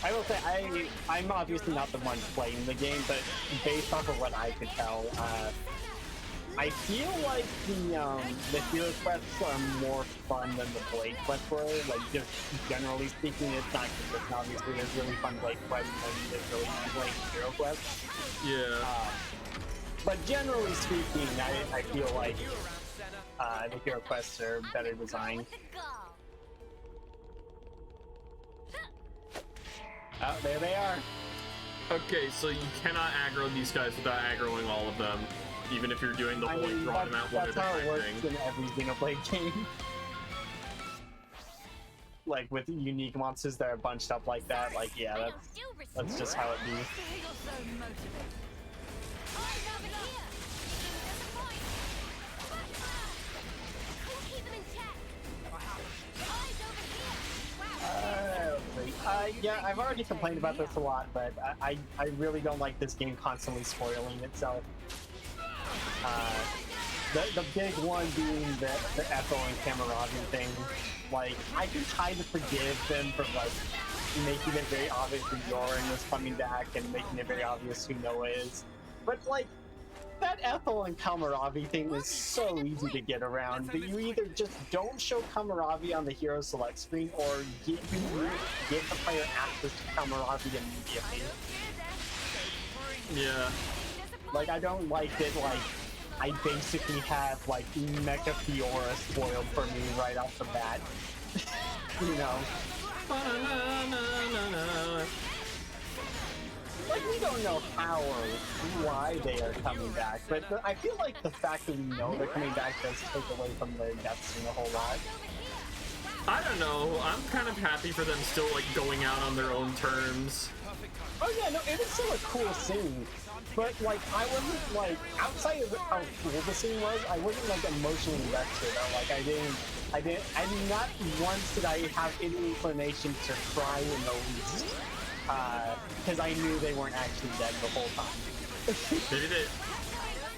I will say, I'm obviously not the one playing the game, but based off of what I could tell, I feel like the hero quests are more fun than the blade quests were. Like, just generally speaking, it's not consistent. Obviously, there's really fun blade quests and there's really fun hero quests. Yeah. But generally speaking, I feel like the hero quests are better designed. With the gall. Oh, there they are. Okay, so you cannot aggro these guys without aggroing all of them, even if you're doing the whole like, draw them out one at a that's how it time works thing. in every Xenoblade game. Like with unique monsters that are bunched up like that, like yeah, that's just how it be. You're so motivated. Eyes over here. Disappoint. Keep them in check. Eyes over here. Wow. Yeah, I've already complained about this a lot, but I really don't like this game constantly spoiling itself. The big one being the Ethel and Camaraderie thing. Like, I can kind of forgive them for like making it very obvious who Yorin is coming back and making it very obvious who Noah is. But like, that Ethel and Kamaravi thing is so easy to get around that you either just don't show Kamaravi on the hero select screen or give the player access to Kamaravi immediately. Yeah. Like, I don't like that, like, I basically have, like, Mecha Fiora spoiled for me right off the bat. You know? Like, we don't know how or why they are coming back, but I feel like the fact that we know they're coming back does take away from their deaths in a whole lot. I don't know. I'm kind of happy for them still like going out on their own terms. Oh yeah, no, it was still a cool scene. But like, I wasn't like, outside of how cool the scene was, I wasn't like emotionally invested. Like, not once did I have any inclination to cry in the least. Because I knew they weren't actually dead the whole time. Maybe they,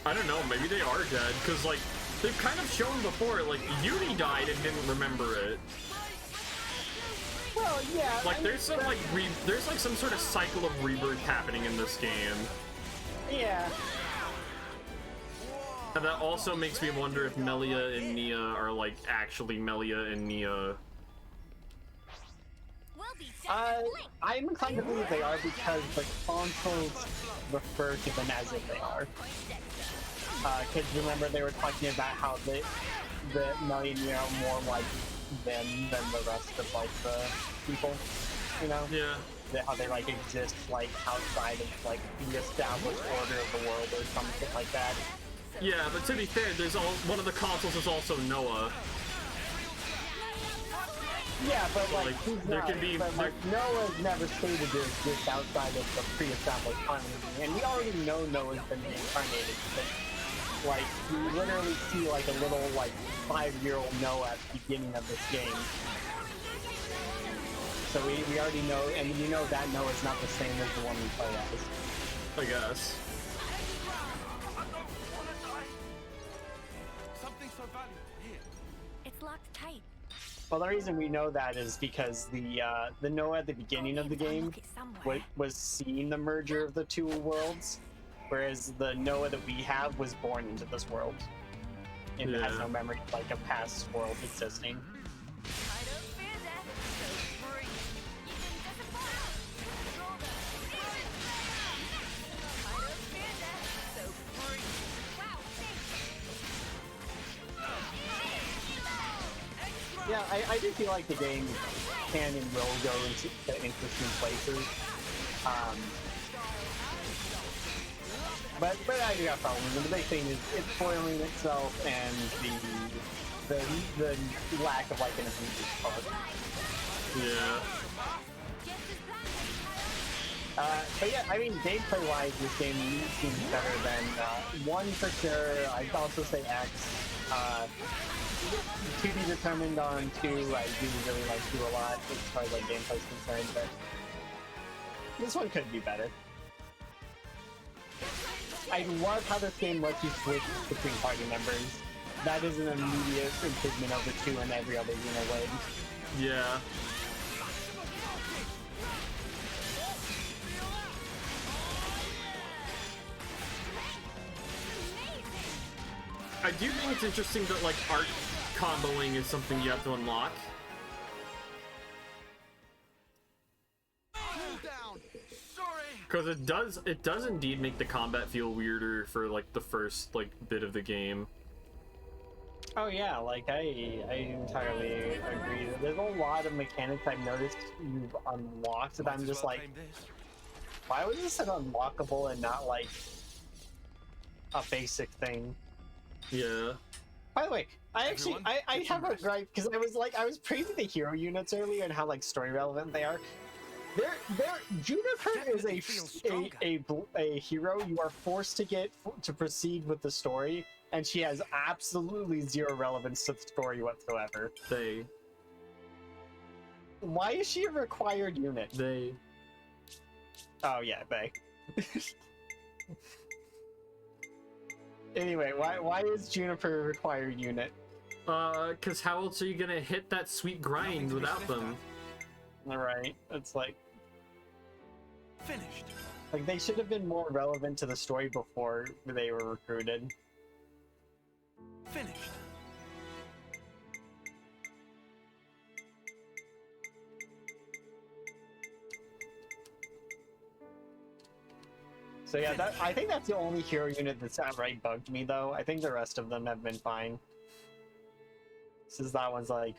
I don't know, maybe they are dead, because like, they've kind of shown before, like, Yuri died and didn't remember it. Well, yeah. Like, there's some like, there's like some sort of cycle of rebirth happening in this game. Yeah. And that also makes me wonder if Melia and Nia are like actually Melia and Nia. I'm inclined to believe they are because the consoles refer to them as if they are. Because remember they were talking about how the Melia and Nia are more like than the rest of like the people, you know? Yeah. How they like exist like outside of like the established order of the world or something like that. Yeah, but to be fair, one of the consoles is also Noah. Yeah, but So, like, he's there not, can be but like Noah's never stated to exist outside of the pre-established timeline, and we already know Noah's been reincarnated. But, like, you literally see like a little like 5-year-old Noah at the beginning of this game. So we already know, and you know that Noah's not the same as the one we play as. I guess. Something so valuable here. It's locked tight. Well, the reason we know that is because the Noah at the beginning of the game was seeing the merger of the two worlds, whereas the Noah that we have was born into this world and has no memory of like a past world existing. I don't fear death, so bring it. You can disappoint. Draw them. I don't fear death, so bring it. Wow, Yeah, I do feel like the game can and will go into interesting places. But I do have problems. And the big thing is it's spoiling itself and the lack of like an immediate part. Yeah. But yeah, I mean, gameplay-wise, this game seems better than 1 for sure. I'd also say X. To be determined on 2. I do really like 2 a lot as far as like gameplay's concerned, but this one could be better. I love how this game lets you switch between party members. That is an immediate improvement over 2 and every other Xenoblade. Yeah. I do think it's interesting that like art comboing is something you have to unlock. Because it does indeed make the combat feel weirder for like the first like bit of the game. Oh yeah, like I entirely agree. There's a lot of mechanics I've noticed you've unlocked that I'm just like, why was this an unlockable and not like a basic thing? Yeah. By the way, I have a gripe because I was praising the hero units earlier and how like story relevant they are. Juniper is a hero you are forced to get to proceed with the story, and she has absolutely zero relevance to the story whatsoever. Why is she a required unit? Oh yeah, they. Anyway, why is Juniper a required unit? Cause how else are you gonna hit that sweet grind without them? Alright, it's like... Finished. Like, they should have been more relevant to the story before they were recruited. Finished. So yeah, I think that's the only hero unit that's outright bugged me, though. I think the rest of them have been fine. Since that one's like,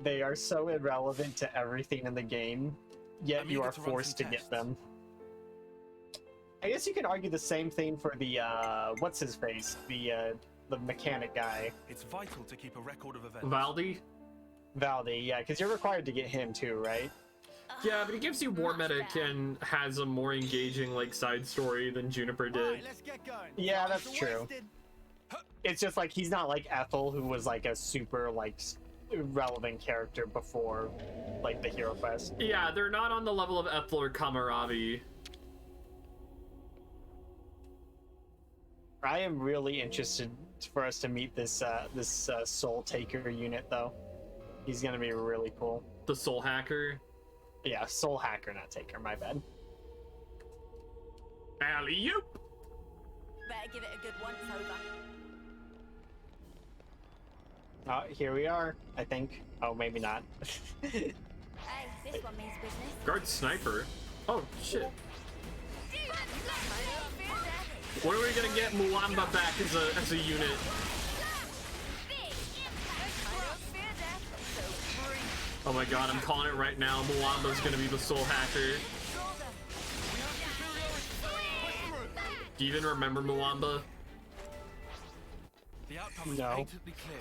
they are so irrelevant to everything in the game, yet you are forced to get them. I guess you can argue the same thing for the, what's his face? The mechanic guy. It's vital to keep a record of events. Valdi, yeah, because you're required to get him too, right? Yeah, but he gives you War Medic and has a more engaging like side story than Juniper did. Right, let's get going. Yeah, that's true. It's just like he's not like Ethel, who was like a super like relevant character before like the Hero Quest. Yeah, they're not on the level of Ethel or Kamaravi. I am really interested for us to meet this Soul Taker unit, though. He's gonna be really cool. The Soul Hacker. Yeah, Soul Hacker, not Taker, my bad. Alley-oop! Better give it a good once over. Here we are, I think. Oh, maybe not. Hey, this one means business. Guard Sniper? Oh, shit. When are we gonna get Muamba back as a unit? Oh my god, I'm calling it right now. Mwamba's gonna be the soul hacker. Do you even remember Mwamba? The outcome is No. patently clear.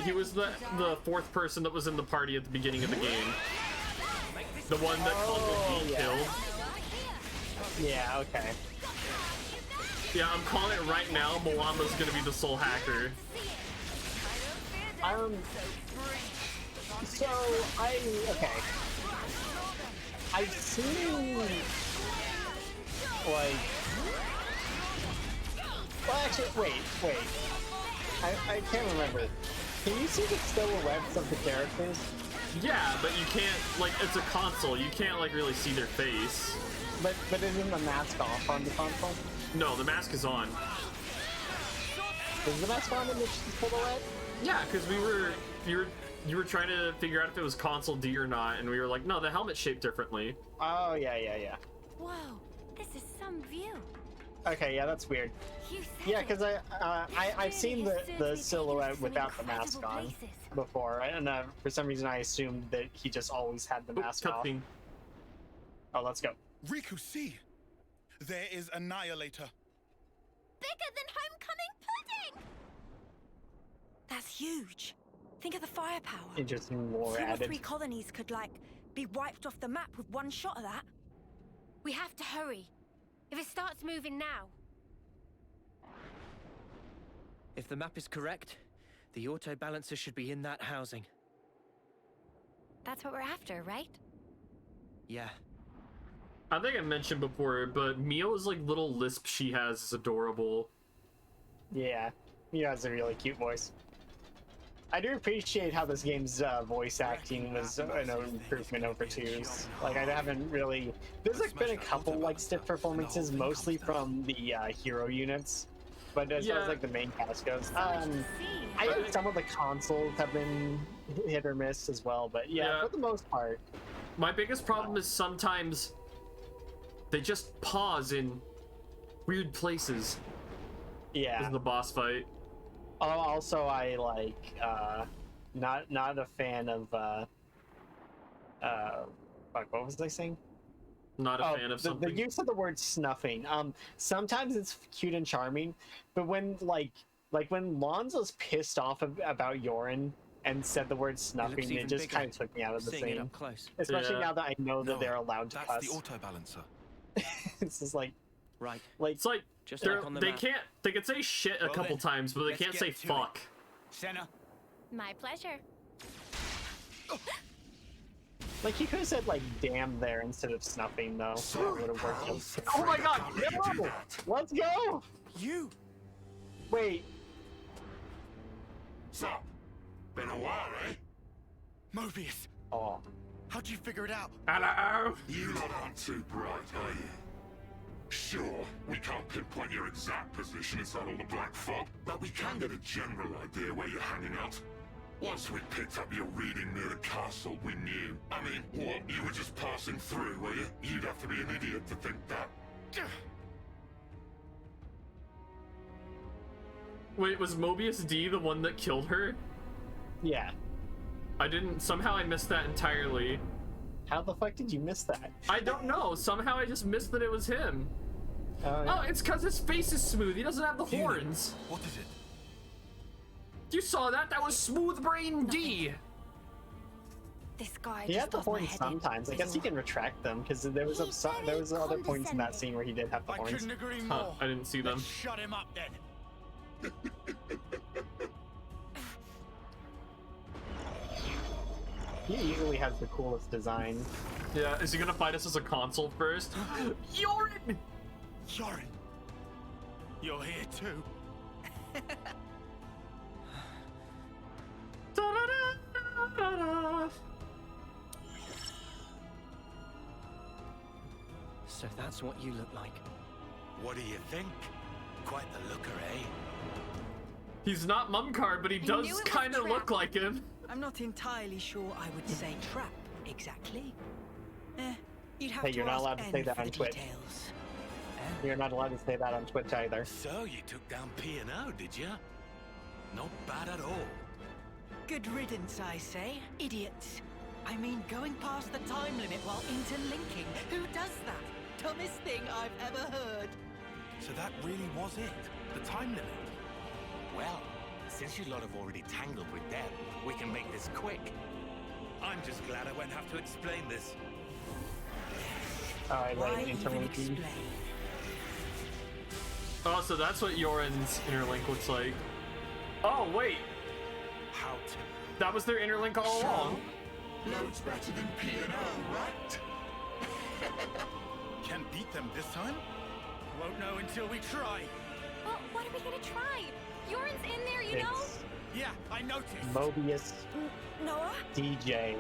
He was the fourth person that was in the party at the beginning of the game. The one that Uncle Pete yeah. killed. Yeah, okay. Yeah, I'm calling it right now. Mwamba's gonna be the soul hacker. So okay. I've seen like. Well, actually, wait. I can't remember. Can you see the silhouettes of the characters? Yeah, but you can't, like, it's a console. You can't, like, really see their face. But isn't the mask off on the console? No, the mask is on. Is the mask on in the silhouette? Yeah, because you were trying to figure out if it was console D or not, and we were like, no, the helmet's shaped differently. Oh, yeah. Whoa, this is some view. Okay, yeah, that's weird. You said Yeah, it. because I've seen the silhouette without the mask on before, and for some reason I assumed that he just always had the mask off. Cutscene. Oh, let's go. Riku, see! There is Annihilator. Bigger than homecoming pudding! That's huge. Think of the firepower. Interesting lore 2 or added. 3 colonies could, like, be wiped off the map with one shot of that. We have to hurry. If it starts moving now, If the map is correct, the auto balancer should be in that housing. that's what we're after, right? Yeah. I think I mentioned before, but Mio's, like, little lisp she has is adorable. Yeah, he has a really cute voice. I do appreciate how this game's voice acting was an improvement over 2's. Like, I haven't really... There's like been a couple like stiff performances, mostly from the hero units, but as far as like the main cast goes, I think some of the consoles have been hit or miss as well. But yeah, for the most part. My biggest problem is sometimes they just pause in weird places. Yeah. In the boss fight. Oh, also, I like not a fan of fuck, what was I saying? Not a fan of something. The use of the word snuffing. Sometimes it's cute and charming, but when like when Lonzo's pissed off about Yorin and said the word snuffing, it just kind of took me out of the Seeing it scene. up close. Especially now that I know that they're allowed to That's cuss. the auto balancer. It's just like right. It's like Just like on the they map. can't. They can say shit a couple times, but they let's can't get say to fuck. Senna, My pleasure. Like he could have said like damn there instead of snuffing though. That would have worked. Oh my god! No! Let's go! you! Wait. So, been a while, eh? Mobius, Oh. how'd you figure it out? Hello. You lot aren't too bright, are you? Sure, we can't pinpoint your exact position inside all the black fog, but we can get a general idea where you're hanging out. Once we picked up your reading near the castle, we knew. I mean, what, you were just passing through, were you? You'd have to be an idiot to think that. Wait, was Mobius D the one that killed her? Yeah. I didn't. Somehow I missed that entirely. How the fuck did you miss that? I don't know. Somehow I just missed that it was him. Oh, it's because his face is smooth. He doesn't have the horns. What is it? You saw that? That was Smooth Brain D. This guy He just had the does my horns head in. sometimes. I guess he can retract them because there was other points in that scene where he did have the I horns. couldn't agree Huh, more. I didn't see them. Let's shut him up then. He usually has the coolest design. Yeah, is he gonna fight us as a console first? Yorin! Yorin, you're here too. Da-da-da-da-da. So that's what you look like. What do you think? Quite the looker, eh? He's not Mumcard, but he knew does it was kind of trap. look like him. I'm not entirely sure I would say trap, exactly. You'd have Hey, to you're not ask allowed to N say that for on the Twitch. details. You're not allowed to say that on Twitch either. So you took down P&O, did you? Not bad at all. Good riddance, I say. Idiots. I mean, going past the time limit while interlinking. Who does that? Dumbest thing I've ever heard. So that really was it? The time limit? Well, since you lot have already tangled with them, we can make this quick. I'm just glad I won't have to explain this. Alright, Why right, even interlinking. explain? Oh, so that's what Yoren's interlink looks like. Oh, wait. How to? That was their interlink all along. Loads better than P&O, right? Can beat them this time? Won't know until we try. Well, what are we gonna try? Yoren's in there, you know? It's Yeah, I noticed. Mobius Noah? DJ.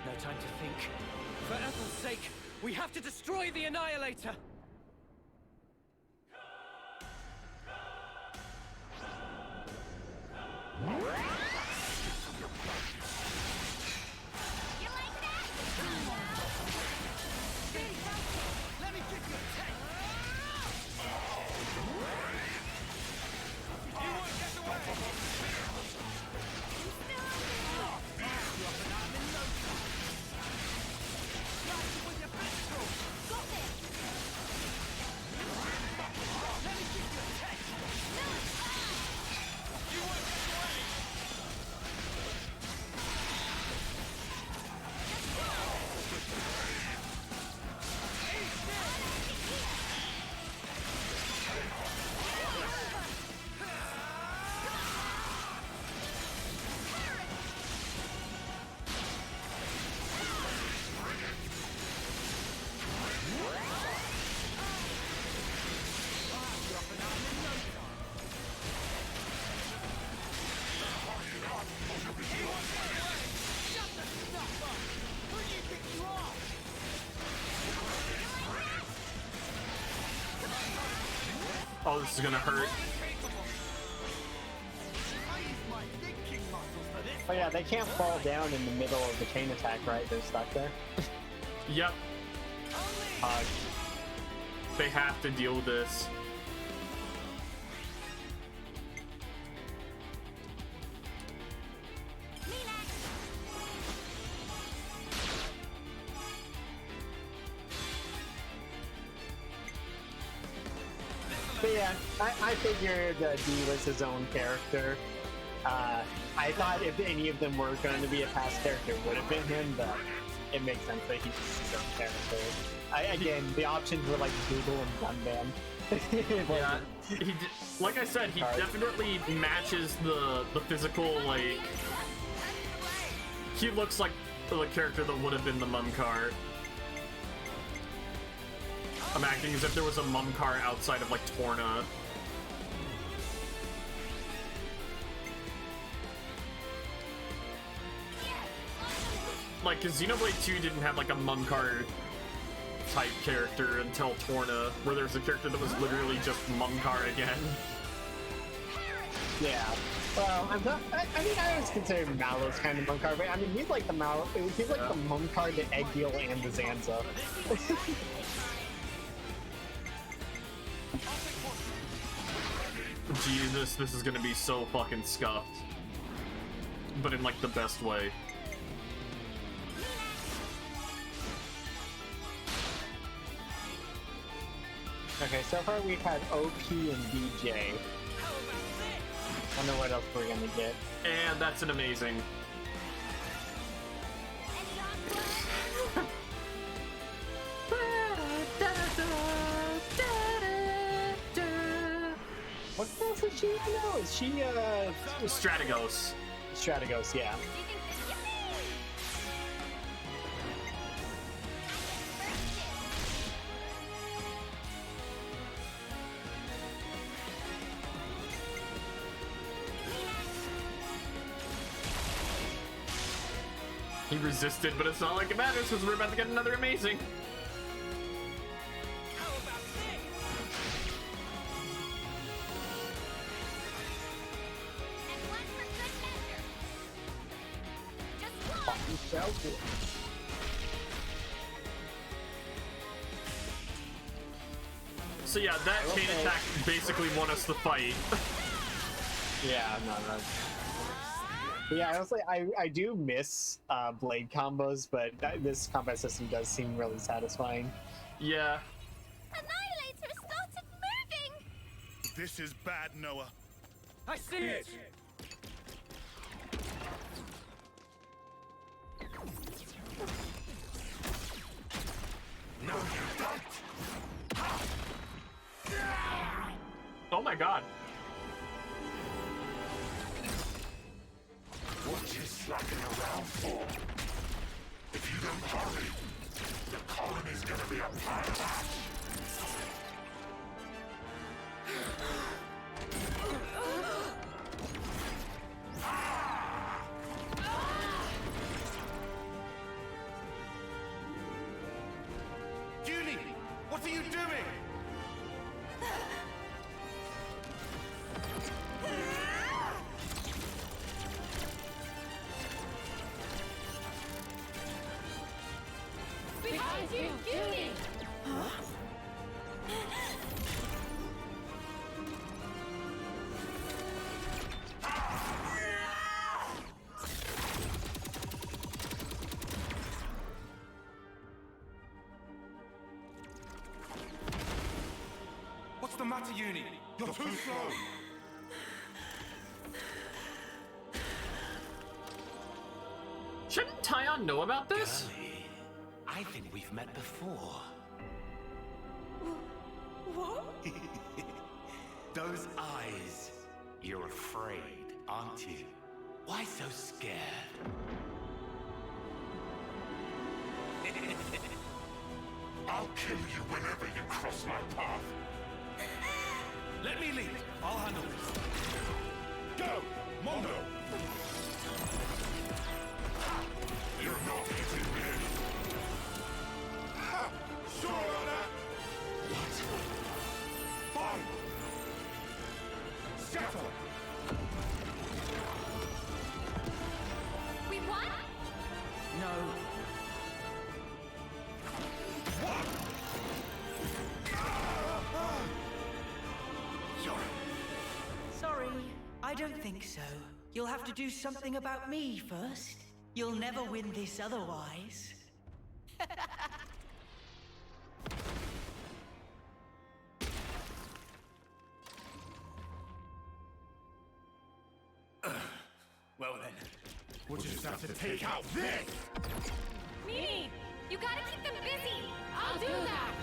No time to think. For Ethel's sake, we have to destroy the Annihilator! You like that? Let me give you a taste. You won't get away. Dropping out in no time. Blast it with your pistol. Got this! Let me give you a taste. You won't get away. Oh, this is gonna hurt. I use my thinking muscles for this. Oh yeah, they can't fall down in the middle of the chain attack, right? They're stuck there. Yep, Pog. they have to deal with this. But yeah, I figured D was his own character. I thought if any of them were going to be a past character, it would have been him, but it makes sense that he's his own character. Again, the options were like Google and Gunman. Yeah, like I said, he definitely matches the physical, like, he looks like the character that would have been the Mumkar. I'm acting as if there was a Mumkar outside of, like, Torna. Like, cause Xenoblade 2 didn't have, like, a Mumkar type character until Torna, where there's a character that was literally just Mumkar again. Yeah. Well, I mean, I always consider Mallow's kind of Mumkar, but I mean, he's like the Mallow, he's like the Mumkar, the Egdeal, and the Zanza. Jesus, this is gonna be so fucking scuffed. But in, like, the best way. Okay, so far we've had OP and DJ. I wonder what else we're gonna get. And that's an amazing. What class is she now? Is she, Strategos. Strategos, yeah. He resisted, but it's not like it matters because we're about to get another amazing. So yeah, that chain attack basically won us the fight. Yeah, no. Yeah, honestly, I do miss blade combos, but this combat system does seem really satisfying. Yeah. Annihilator started moving! This is bad, Noah. I see it! No, you don't! Oh my god. What you slacking around for? If you don't hurry, the colony's gonna be a pile of ash. Chuuni, what are you doing? Behind you, Judy! What's the matter, Chuuni? You're too slow. Shouldn't Tyon know about this? Girlie, I think we've met before. What? Those eyes. You're afraid, aren't you? Why so scared? I'll kill you whenever you cross my path. Let me lead. I'll handle this. Go, Mondo. You're not hitting me. Sure on that. What? Fine. Scatter. We won? No. Sorry, I don't think so. You'll have to do something about me first. You'll never win this otherwise. Well then, we'll just have to take out this! Mimi, you gotta keep them busy! I'll do that!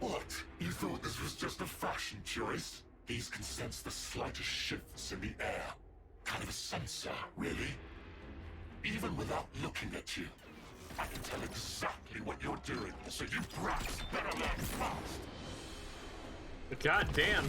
What? You thought this was just a fashion choice? These can sense the slightest shifts in the air. Kind of a sensor, really. Even without looking at you, I can tell exactly what you're doing, so you brats better learn fast. God damn.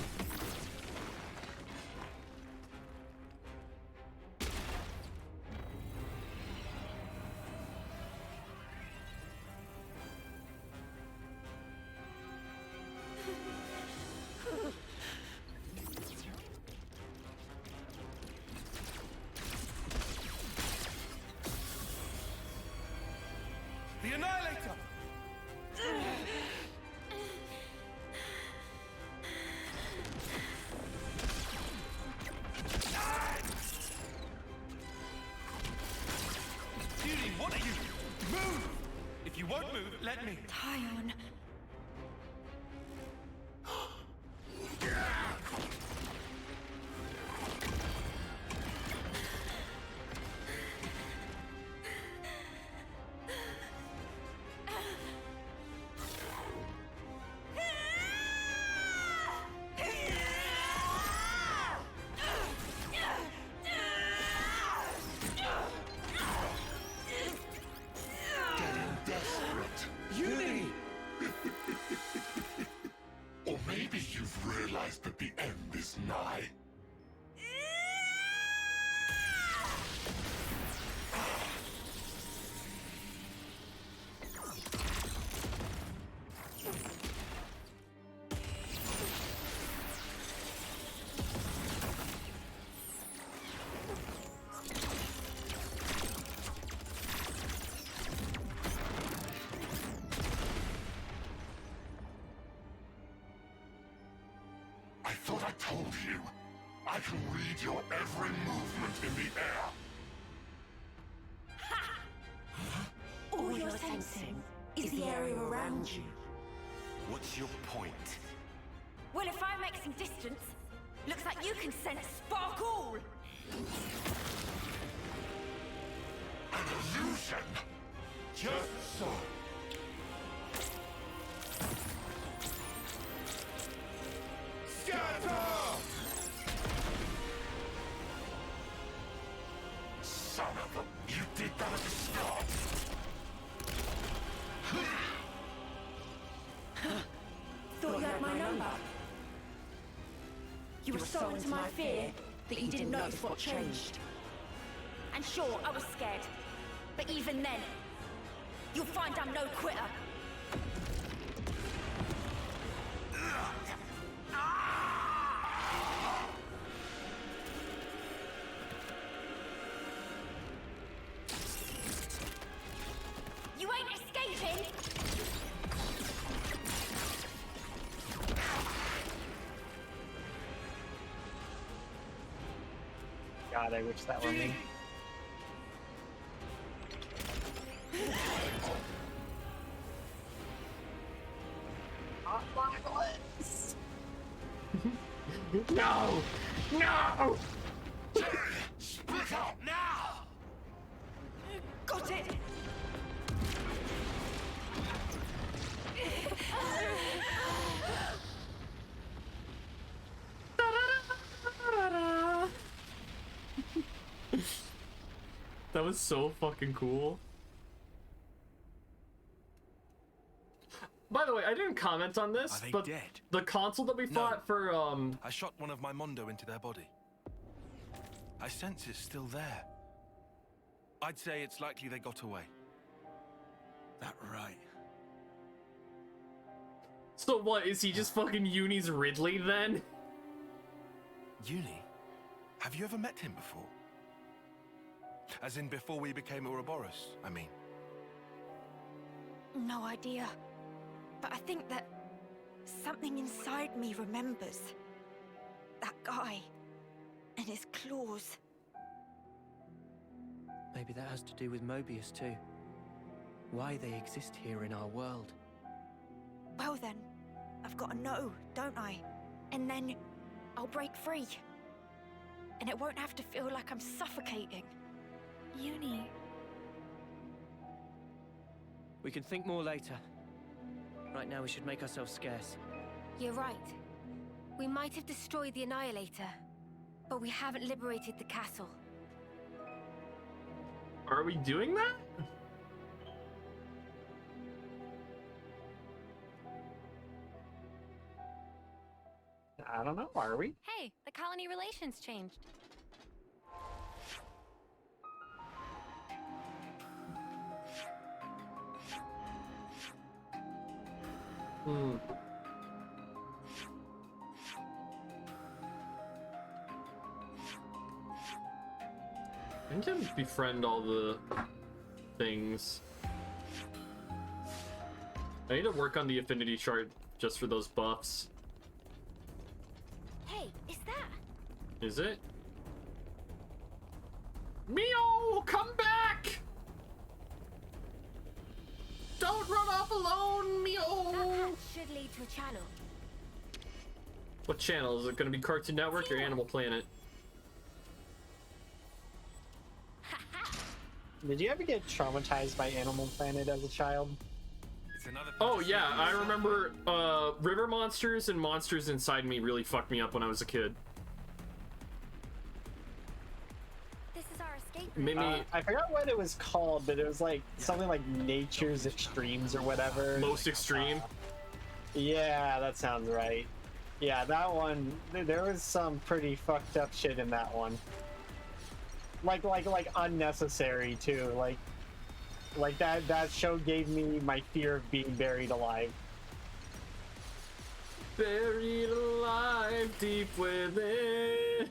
The Annihilator! Chuuni, what are you? Move! If you won't move, let me. Tyon. Or maybe you've realized that the end is nigh. I thought I told you. I can read your every movement in the air. All you're sensing is the area around you. What's your point? Well, if I make some distance, looks like you can sense sparkle! An illusion? Just so. Scatter! Son of a... You did that at the start! Thought you had my number. You were so into my fear that you didn't notice what changed. And sure, I was scared. But even then, you'll find I'm no quitter. You ain't escaping! God, I wish that were me. No! No! Split up now! Got it! That was so fucking cool. By the way, I didn't comment on this, Are they but dead? the console that we fought for, I shot one of my Mondo into their body. I sense it's still there. I'd say it's likely they got away. That right. So what, is he just fucking Uni's Ridley then? Uni? Have you ever met him before? As in before we became Ouroboros, I mean. No idea. But I think that something inside me remembers. That guy. And his claws. Maybe that has to do with Mobius too. Why they exist here in our world. Well then, I've got to know, don't I? And then I'll break free. And it won't have to feel like I'm suffocating. Uni. We can think more later. Right now we should make ourselves scarce. You're right. We might have destroyed the Annihilator, but we haven't liberated the castle. Are we doing that? I don't know, are we? Hey, the colony relations changed. Hmm. I can befriend all the things. I need to work on the affinity chart just for those buffs. Hey, is that? Is it? Mio, come back! Don't run off alone, Mio! That path should lead to a channel. What channel? Is it going to be Cartoon Network or Animal Planet? Did you ever get traumatized by Animal Planet as a child? Oh yeah, I remember river monsters and monsters inside me really fucked me up when I was a kid. This is our escape route. Mimi, I forgot what it was called, but it was like something like Nature's Extremes or whatever. Most Extreme? Yeah, that sounds right. Yeah, that one, there was some pretty fucked up shit in that one. Like unnecessary too. Like that show gave me my fear of being buried alive. buried alive deep within.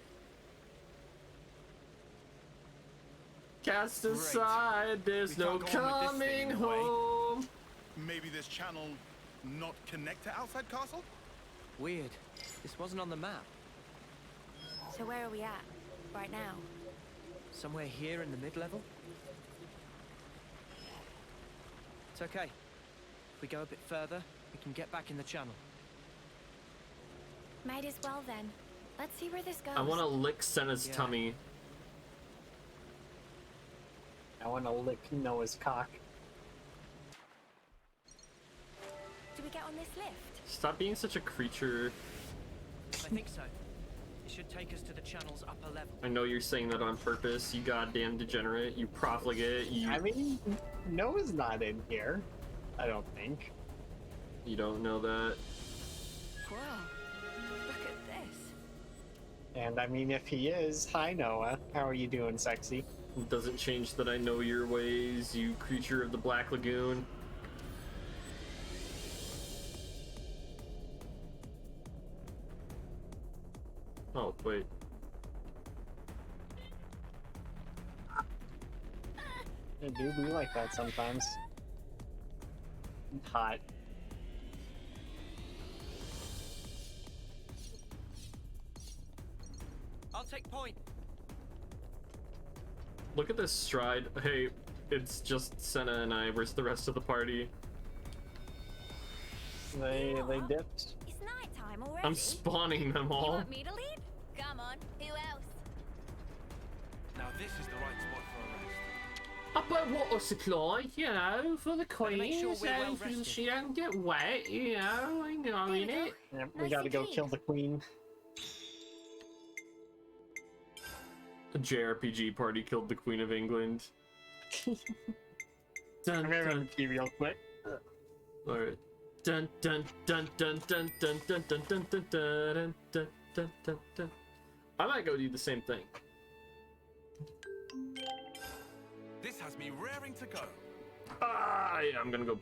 Cast aside, there's no coming home. Maybe this channel not connect to outside castle? Weird. This wasn't on the map. So where are we at right now? Somewhere here in the mid-level? It's okay. If we go a bit further, we can get back in the channel. Might as well then. Let's see where this goes. I want to lick Senna's tummy. I want to lick Noah's cock. Do we get on this lift? Stop being such a creature. I think so. It should take us to the channel's upper level. I know you're saying that on purpose, you goddamn degenerate, you profligate, you... I mean, Noah's not in here. I don't think. You don't know that. Whoa. Look at this. And I mean, if he is, hi Noah. How are you doing, sexy? It doesn't change that I know your ways, you creature of the Black Lagoon. Oh, wait. It do be like that sometimes. Hot. I'll take point. Look at this stride. Hey, it's just Senna and I. Where's the rest of the party? They dipped. It's nighttime already. I'm spawning them You all. want me to lead? Come on, who else? Now this is the right spot for a rest. Up a water supply, you know, for the Better make queen, sure so we're well rested. she don't get wet, you know, I know in it. Yep, we Nice gotta and go clean. kill the queen. A JRPG party killed the Queen of England. Dun, I'm gonna run dun. the key real quick. Alright. Dun dun dun dun dun dun dun dun dun dun dun dun dun dun dun. I might go do the same thing. This has me raring to go. Ah, yeah, I'm gonna go.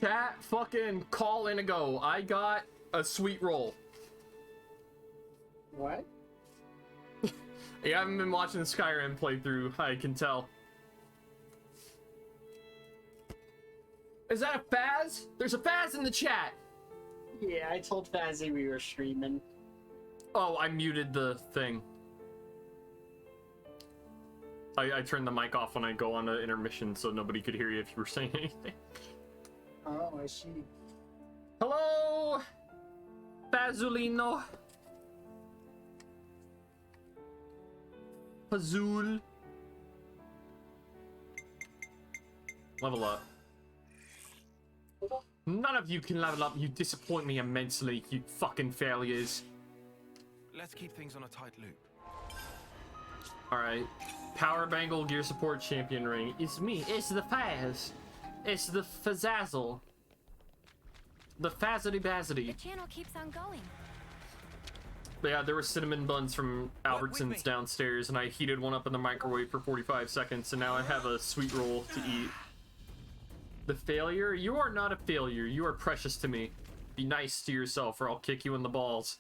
Chat, fucking call in a go. I got a sweet roll. What? You haven't been watching the Skyrim playthrough, I can tell. Is that a Faz? There's a Faz in the chat! Yeah, I told Fazzy we were streaming. Oh, I muted the thing. I turned the mic off when I go on an intermission so nobody could hear you if you were saying anything. Oh, I see. Hello, Fazulino. Fazul. Level up. None of you can level up. You disappoint me immensely, you fucking failures. Let's keep things on a tight loop. Alright. Power Bangle Gear Support Champion Ring. It's me. It's the Faz. It's the Fazazzle. The Fazity Bazity. The channel keeps on going. Yeah, there were cinnamon buns from Albertsons downstairs, and I heated one up in the microwave for 45 seconds, and now I have a sweet roll to eat. The failure? You are not a failure. You are precious to me. Be nice to yourself, or I'll kick you in the balls.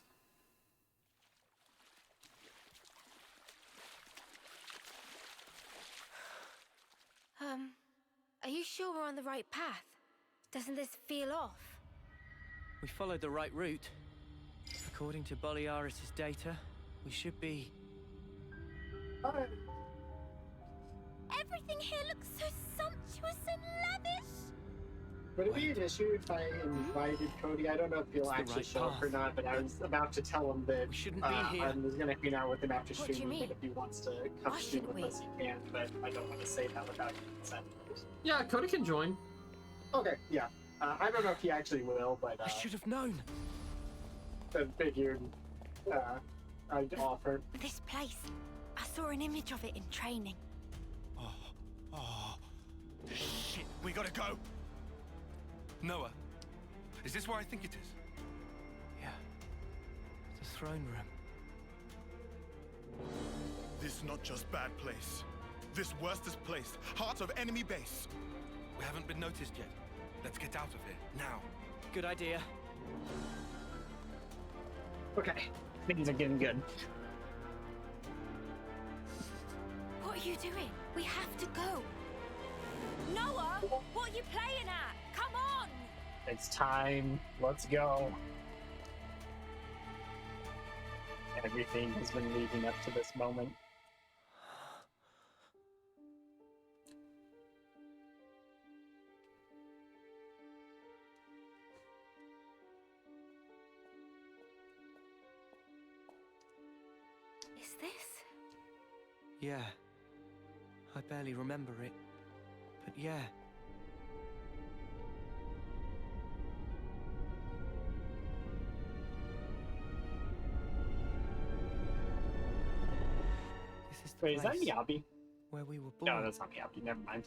Are you sure we're on the right path? Doesn't this feel off? We followed the right route. According to Boliaris' data, we should be... Everything here looks so sumptuous and lavish. Would it be an issue if I invited Cody? I don't know if he'll actually show up or not, but I was about to tell him that I was going to hang out with him after streaming, but if he wants to come stream with us, he can, but I don't want to say that without consent. Yeah, Cody can join. Okay, yeah. I don't know if he actually will, but I should have known. I figured I'd offer. This place, I saw an image of it in training. Oh, shit, we gotta go. Noah, is this where I think it is? Yeah. The throne room. This is not just bad place. This worstest place, heart of enemy base. We haven't been noticed yet. Let's get out of here, now. Good idea. Okay, things are getting good. What are you doing? We have to go. Noah, what are you playing at? Come on! It's time. Let's go. Everything has been leading up to this moment. Is this? Yeah. I barely remember it. But yeah. This is the Wait, is that place Miyabi? where we were born. No, that's not Miyabi. Never mind.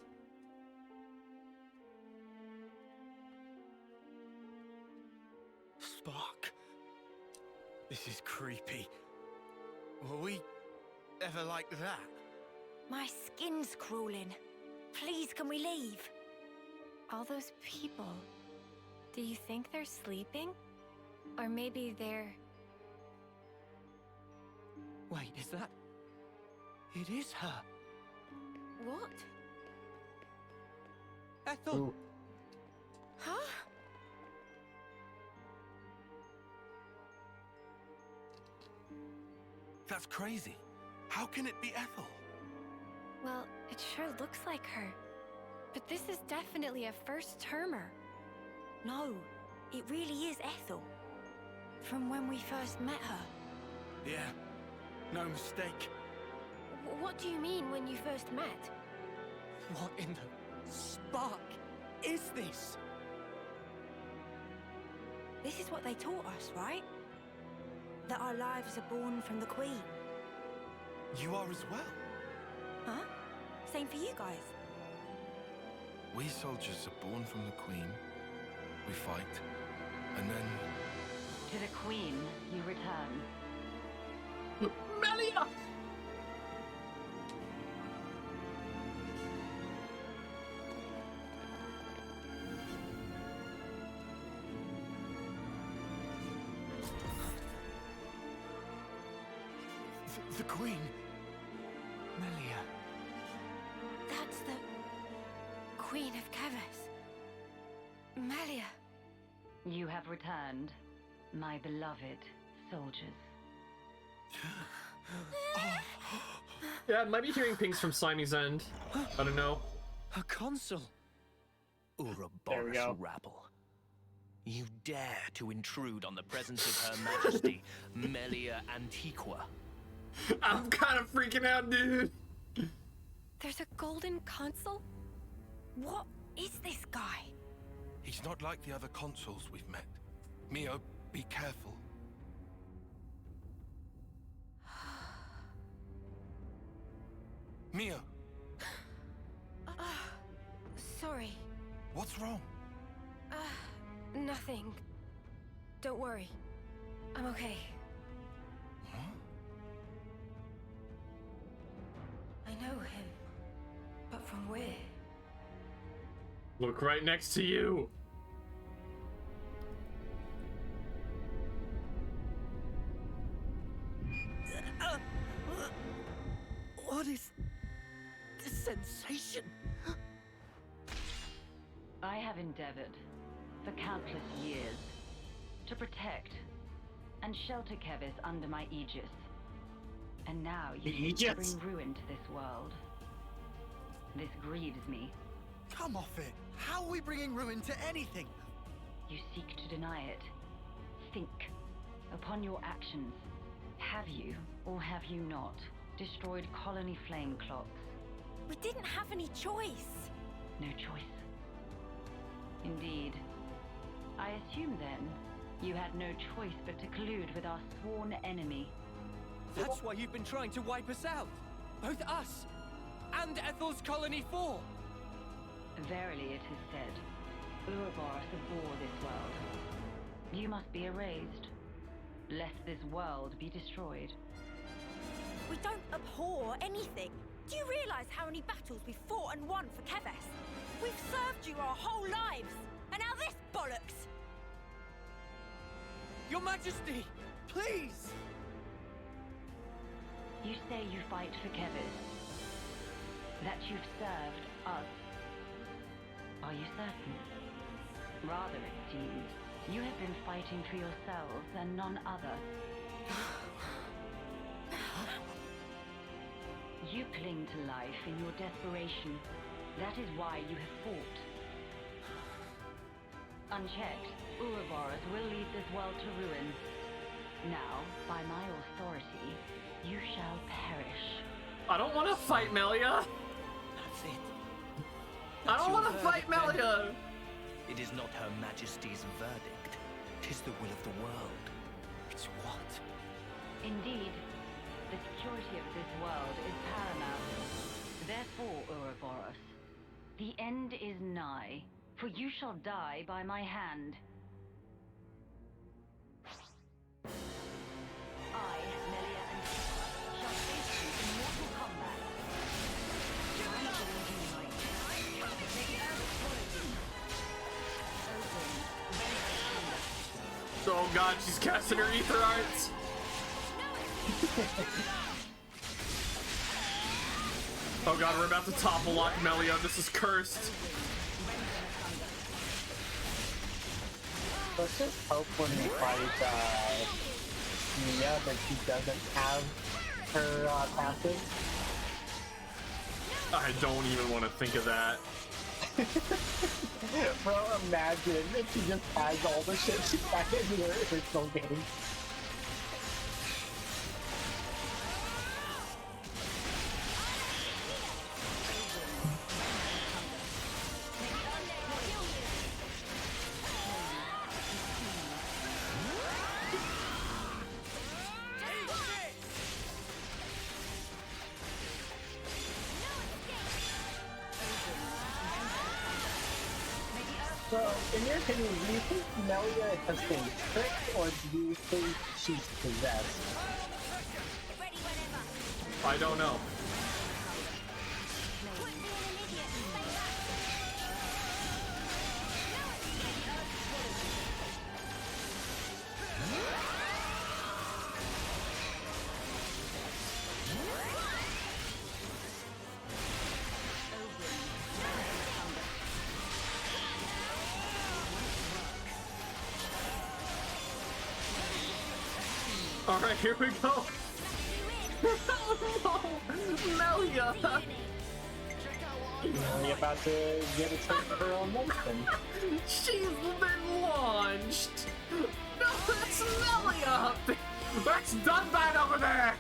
Spark. This is creepy. Were we ever like that? My skin's crawling. Please, can we leave? All those people. Do you think they're sleeping? Or maybe they're... Wait, is that... It is her. What? Ethel! Ooh. That's crazy. How can it be Ethel? Well, it sure looks like her. But this is definitely a first-termer. No, it really is Ethel. From when we first met her. Yeah, no mistake. What do you mean when you first met? What in the spark is this? This is what they taught us, right? That our lives are born from the Queen. You are as well. Huh? Same for you guys. We soldiers are born from the Queen. We fight, and then... To the Queen you return. Melia! The Queen. Melia. That's the Queen of Kevas. Melia. You have returned, my beloved soldiers. Yeah, might be hearing pings from Siamese End. I don't know. A consul. There we Ouroboros go. rabble. You dare to intrude on the presence of Her Majesty, Melia Antiqua. I'm kind of freaking out, dude. There's a golden consul? What is this guy? He's not like the other consuls we've met. Mio, be careful. Mio, Sorry. what's wrong? Nothing. Don't worry. I'm okay. Huh? I know him. But from where? Look right next to you. What is this sensation? I have endeavored, for countless years, to protect and shelter Kevis under my aegis. And now you seek to bring ruin to this world. This grieves me. Come off it. How are we bringing ruin to anything? You seek to deny it. Think upon your actions. Have you, or have you not, destroyed colony flame clocks? We didn't have any choice. No choice. Indeed. I assume then, you had no choice but to collude with our sworn enemy. That's why you've been trying to wipe us out. Both us and Ethel's Colony 4. Verily it is said, Ouroboros abhor this world. You must be erased, lest this world be destroyed. We don't abhor anything. Do you realize how many battles we've fought and won for Keves? We've served you our whole lives, and now this bollocks! Your Majesty, please! You say you fight for Kevis, that you've served us. Are you certain? Rather, it seems, you have been fighting for yourselves and none other. You cling to life in your desperation. That is why you have fought. Unchecked, Ouroboros will lead this world to ruin. Now, by my authority, you shall perish. I don't want to fight Melia. That's it. I don't want to fight Melia. It is not Her Majesty's verdict. 'Tis the will of the world. It's what? Indeed, the security of this world is paramount. Therefore, Ouroboros, the end is nigh, for you shall die by my hand. I, Melia Antiqua, shall face you in mortal combat. I will unite. The earth quality. Open. Oh god, she's casting her ether arts. Oh god, we're about to topple lock Melia. This is cursed. Let's just hope when we fight Mia that she doesn't have her passive? I don't even want to think of that. Bro, imagine if she just has all the shit she had in her original game. So, in your opinion, do you think Melia has been tricked, or do you think she's possessed? I don't know. Alright, here we go. Oh no! Melia! Melia about to get a turn for her own medicine. She's been launched! No, that's Melia! That's Dunbad over there!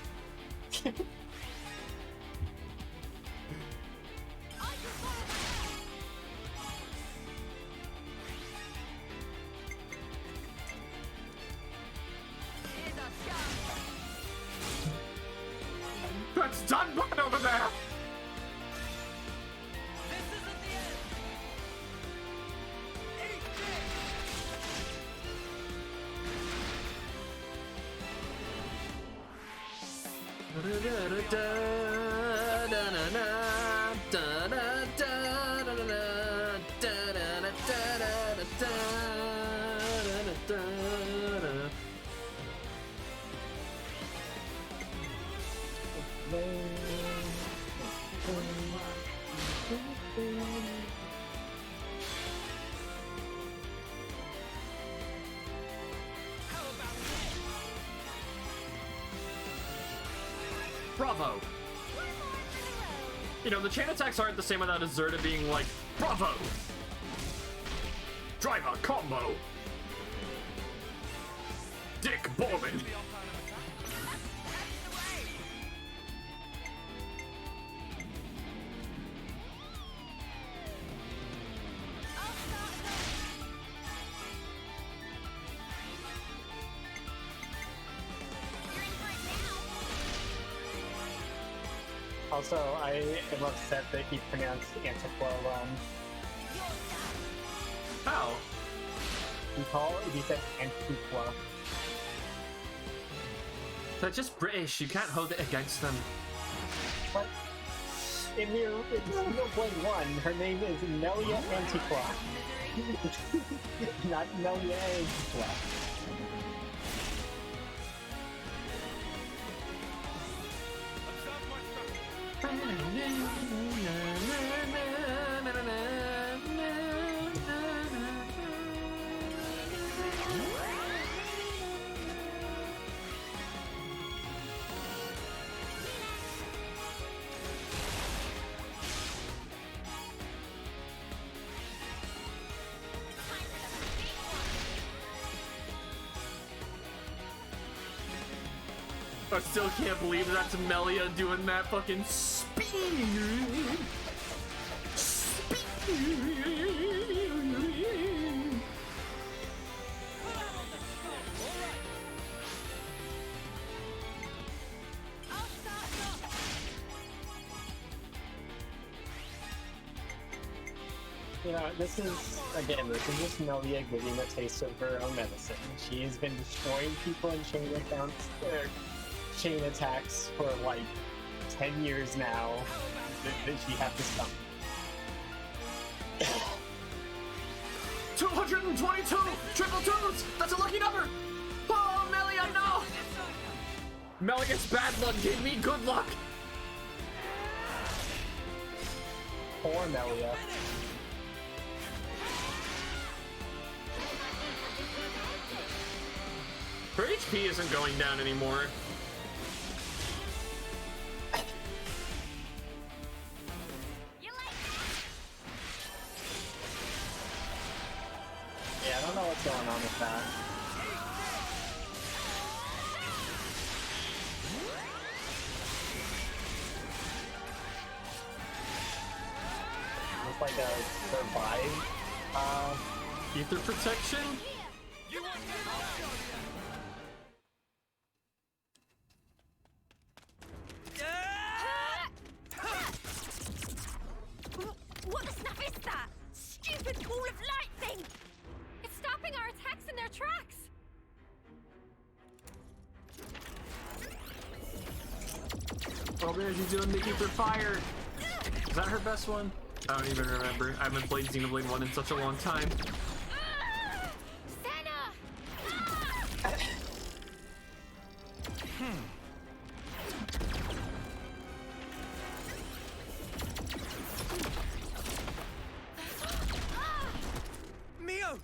That's Dunbad over there! Bravo! You know, the chain attacks aren't the same without Azurta being like, bravo! Driver combo! Dick Borman! Also, I am upset that he pronounced Antiqua wrong. How? He said Antiqua. They're just British, you can't hold it against them. But in Xenoblade 1, her name is Melia Antiqua. Not Melia Antiqua. I still can't believe that's Melia doing that fucking speed. You know, this is just Melia getting a taste of her own medicine. She's been destroying people in chain attacks for like 10 years now. That she had to stop. 222 triple twos. That's a lucky number. Oh, Melia, I know. Melia's bad luck gave me good luck. Poor Melia. Her HP isn't going down anymore. what's going on with that. Looks like a survive. Ether protection? What the snuff is that? Stupid ball of light thing! It's stopping our attacks in their tracks! Oh man, she's doing the Ether Fire! Is that her best one? I don't even remember. I haven't played Xenoblade 1 in such a long time. Mio!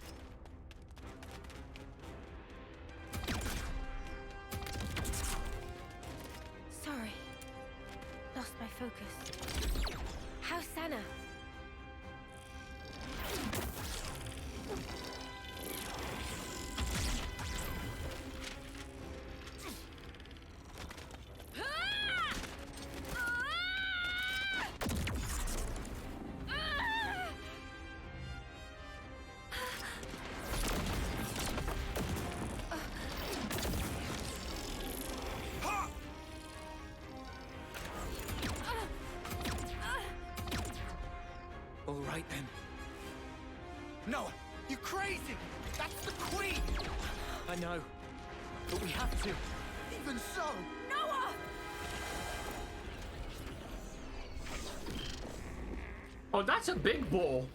Sorry. Lost my focus. How's Sana? All right then. Noah, you crazy? That's the queen! I know, but we have to. Even so! Noah! Oh, that's a big bowl.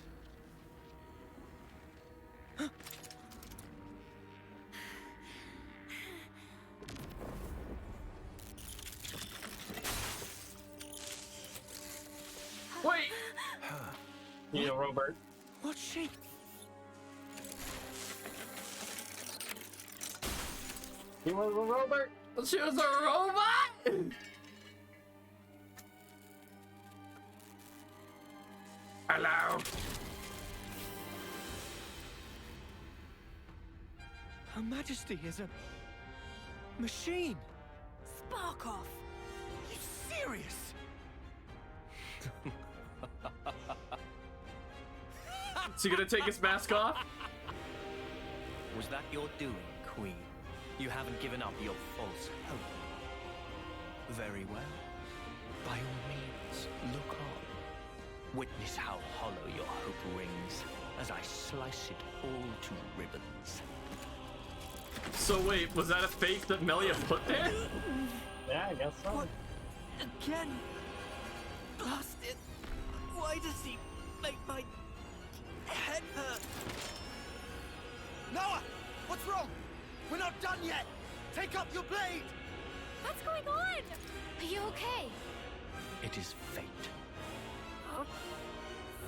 Wait! You know, Robert. What's she? You was a Robert? She was a robot? Hello? Her Majesty is a machine. Spark off! You serious? Is he gonna take his mask off? Was that your doing, Queen? You haven't given up your false hope. Very well. By all means, look on. Witness how hollow your hope rings as I slice it all to ribbons. So wait, was that a fake that Melia put there? Yeah, I guess so. What? Again? Blasted. Why does he make my head hurt? Noah! What's wrong? We're not done yet! Take up your blade! What's going on? Are you okay? It is fate.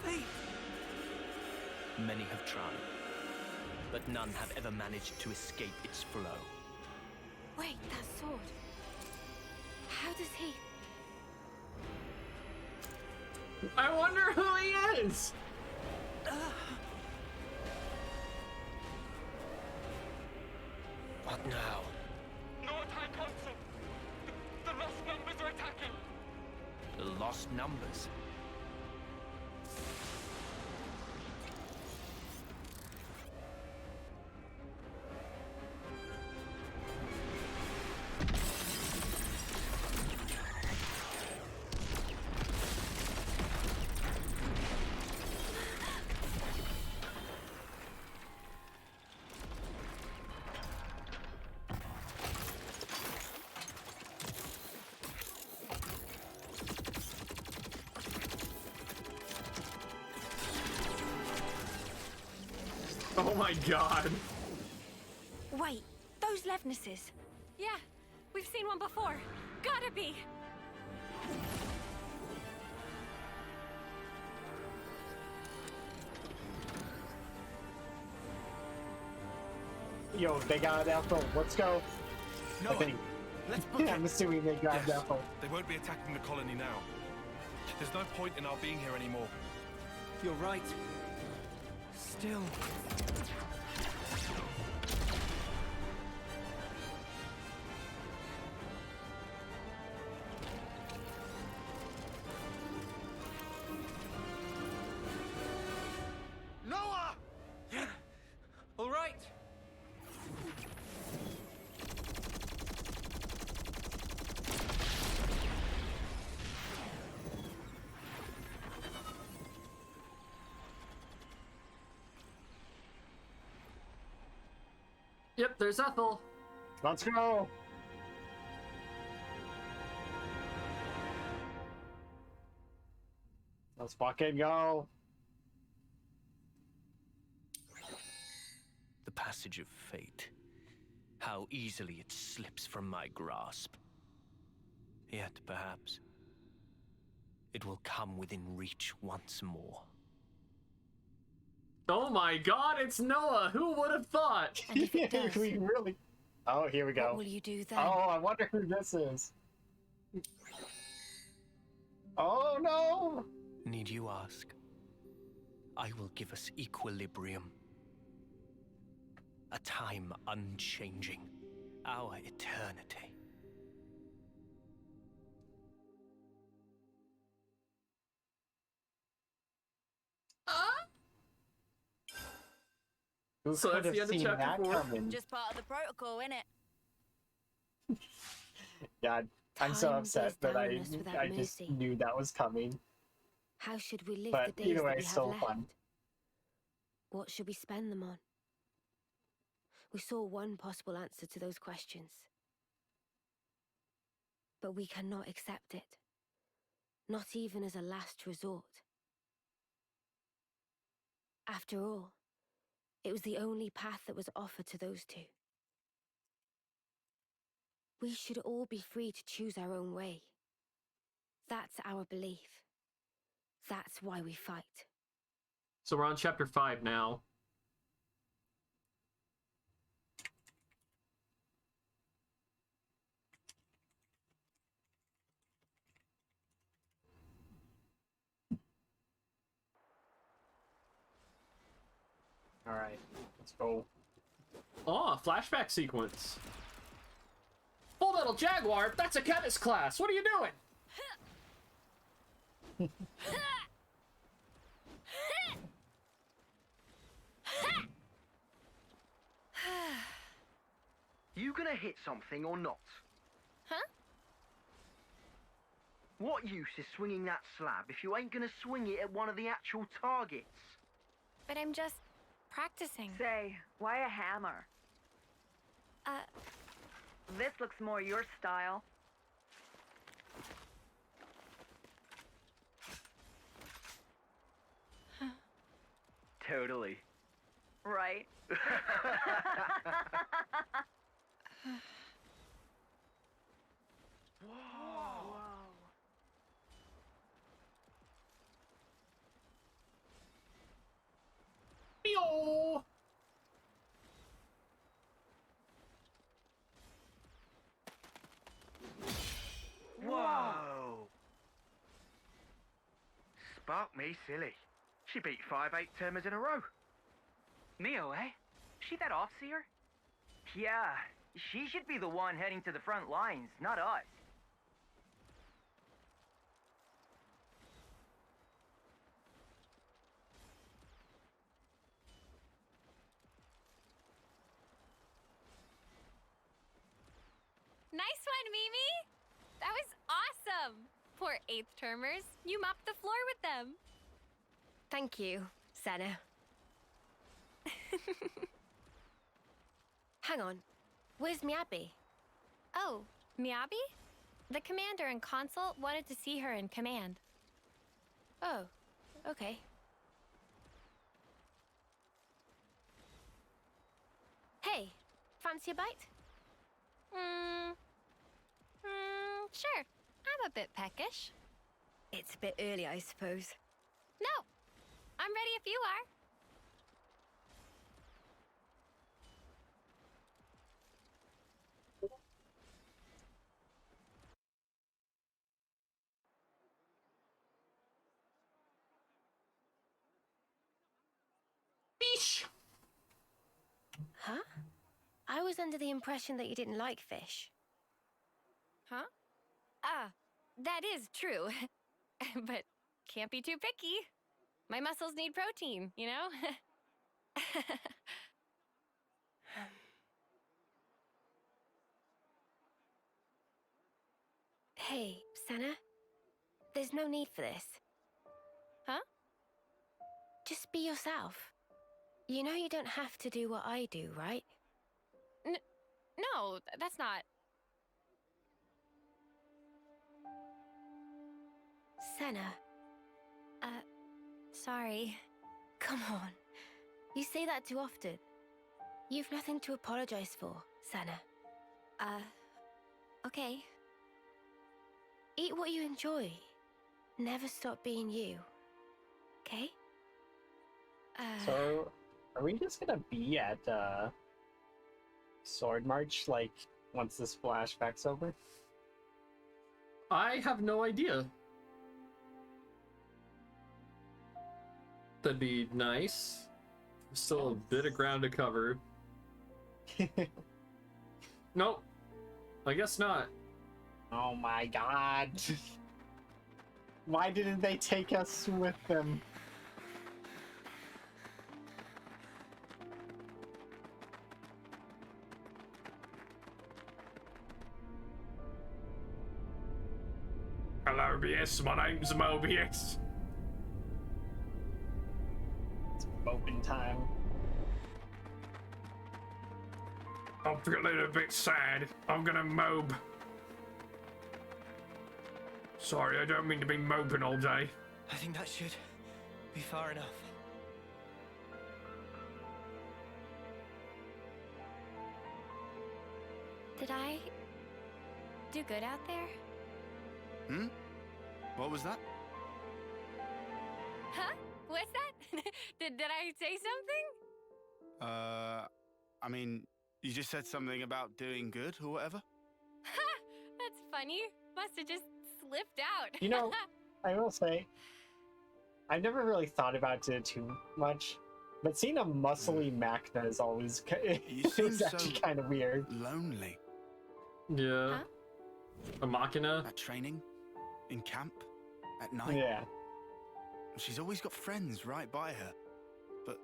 Fate. Many have tried, but none have ever managed to escape its flow. Wait, that sword. How does he... I wonder who he is! What now? North High Council! The lost numbers are attacking! The lost numbers. Oh my god. Wait, those Levnesses. Yeah, we've seen one before. Gotta be. Yo, they got Ethel. Let's go. No, I think. let's book I'm assuming they got Yes, Ethel. they won't be attacking the colony now. There's no point in our being here anymore. You're right. Still. Yep, there's Ethel. Let's go. Let's fucking go. The passage of fate. How easily it slips from my grasp. Yet, perhaps, it will come within reach once more. Oh my god, it's Noah! Who would have thought? And if it does, We really... Oh, here we go. what will you do then? Oh, I wonder who this is. Oh, no! Need you ask? I will give us equilibrium. A time unchanging. Our eternity. Who So could that's the have end of seen chapter that 4. coming? Just part of the protocol, innit? God, I'm so Time upset bears that down on us without I just mercy. knew that was coming. How should we live But the days either way, that we it's have still left? fun. What should we spend them on? We saw one possible answer to those questions. But we cannot accept it. Not even as a last resort. After all, it was the only path that was offered to those two. We should all be free to choose our own way. That's our belief. That's why we fight. So we're on chapter 5 now. Alright, let's go. Oh, flashback sequence. Full Metal Jaguar, that's a chemist class. What are you doing? You gonna hit something or not? Huh? What use is swinging that slab if you ain't gonna swing it at one of the actual targets? But I'm just practicing. Say, why a hammer? This looks more your style. Totally. Right. Whoa. Yo! Whoa. Spark me silly. She beat 5 8-termers in a row. Mio, eh? She that off-seer? Yeah, she should be the one heading to the front lines, not us. Nice one, Mimi! That was awesome! Poor 8th termers. You mopped the floor with them. Thank you, Senna. Hang on. Where's Miyabi? Oh, Miyabi? The commander and consult wanted to see her in command. Oh, okay. Hey, fancy a bite? Sure. I'm a bit peckish. It's a bit early, I suppose. No, I'm ready if you are. Fish! Huh? I was under the impression that you didn't like fish. Huh? Ah, that is true. But can't be too picky. My muscles need protein, you know? Hey, Senna. There's no need for this. Huh? Just be yourself. You know you don't have to do what I do, right? No, that's not. Senna. Sorry. Come on. You say that too often. You've nothing to apologize for, Senna. Okay. Eat what you enjoy. Never stop being you. Okay? So, are we just gonna be at, Sword March, like, once this flashback's over? I have no idea. That'd be nice. Still a bit of ground to cover. Nope. I guess not. Oh my god. Why didn't they take us with them? Hello, BS. My name's Mobius. It's moping time. I'm feeling a bit sad. I'm gonna mobe. Sorry, I don't mean to be moping all day. I think that should be far enough. Did I do good out there? Hmm? What was that? Huh? What's that? did I say something? I mean, you just said something about doing good or whatever? Ha! That's funny. Must have just slipped out. You know, I will say, I've never really thought about it too much, but seeing a muscly Machna is always it's actually kind of weird. Lonely. Yeah. Huh? A Machina? At training? In camp? At night? Yeah. She's always got friends right by her. But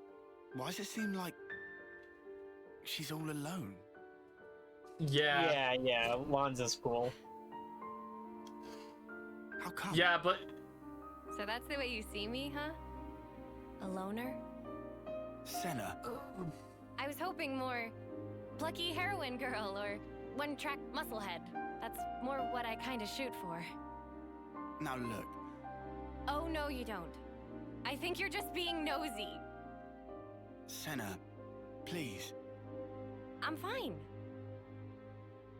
why does it seem like she's all alone? Yeah. Yeah, Wanza's cool. How come? Yeah, but... So that's the way you see me, huh? A loner? Senna. I was hoping more plucky heroine girl or one-track musclehead. That's more what I kind of shoot for. Now look. Oh, no, you don't. I think you're just being nosy. Senna, please. I'm fine.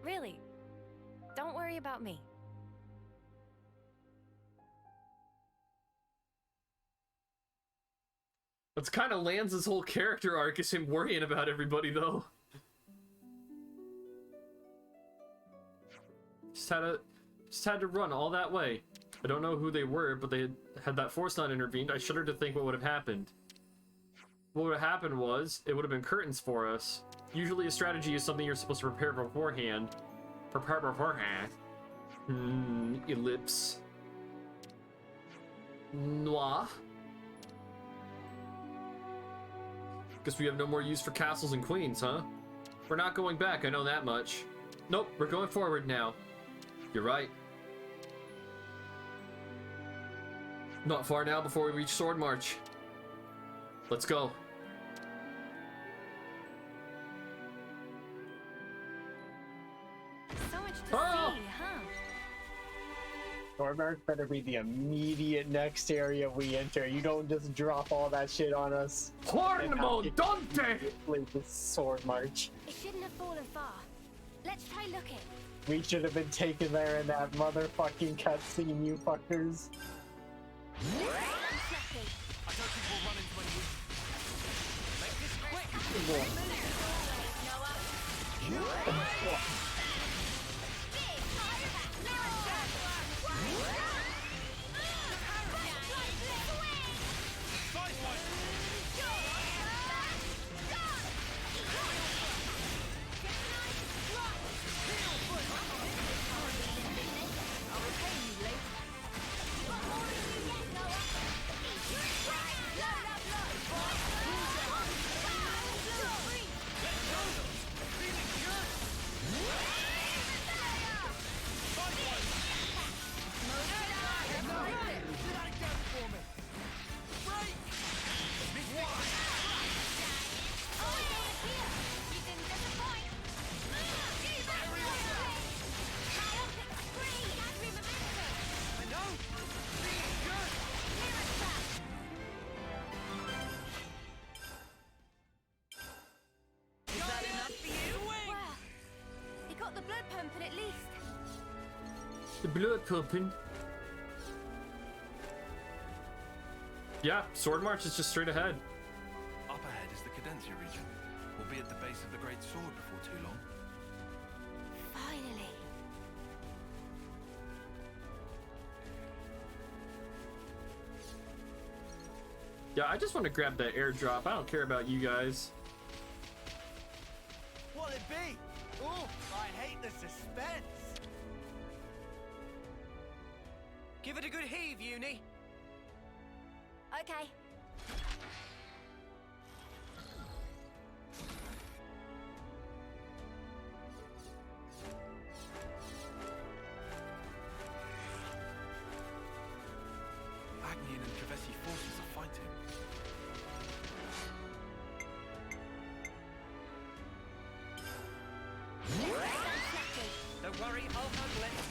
Really. Don't worry about me. That's kind of Lanza's whole character arc, is him worrying about everybody, though. Just had to run all that way. I don't know who they were, but they had that force not intervened. I shudder to think what would have happened. What would have happened was, it would have been curtains for us. Usually a strategy is something you're supposed to prepare beforehand. Prepare beforehand. Ellipse. Noir. Guess we have no more use for castles and queens, huh? We're not going back, I know that much. Nope, we're going forward now. You're right. Not far now before we reach Sword March. Let's go. So much to see, huh? Sword March better be the immediate next area we enter. You don't just drop all that shit on us. Hornmondante! This Sword March. It shouldn't have fallen far. Let's try looking. We should have been taken there in that motherfucking cutscene, you fuckers. I don't think we'll run into any weakness. Make this quick! the blood pumping at least. The blood pumping. Yeah, Sword March is just straight ahead. Up ahead is the Cadencia region. We'll be at the base of the Great Sword before too long. Finally. Yeah, I just want to grab that airdrop. I don't care about you guys. What'll it be? Oh, I hate the suspense. Give it a good heave, Uni. Okay. Agnian and Kavesi forces are fighting. Don't worry, I'll handle it.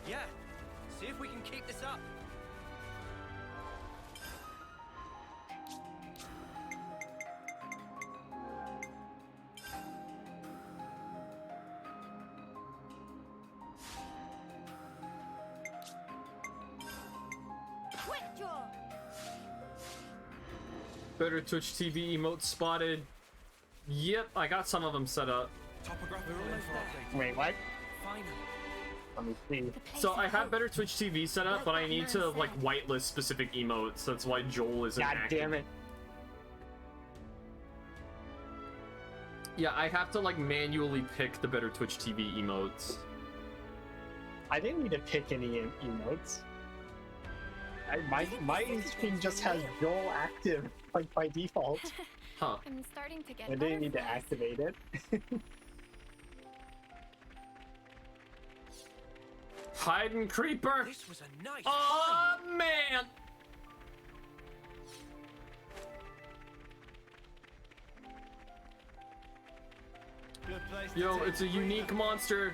Yeah. See if we can keep this up. Quick draw. Better Twitch TV emotes spotted. Yep, I got some of them set up. Wait, what? Finally. Let me see. So I have better Twitch TV set up, but I need to like whitelist specific emotes. That's why Joel isn't God active. damn it. Yeah, I have to like manually pick the better Twitch TV emotes. I didn't need to pick any emotes. My screen just has Joel active, like by default. Huh. I'm starting to get I didn't need to activate it. Hiding creeper. This was a nice Oh man. Good place to Yo, take it's a a unique monster.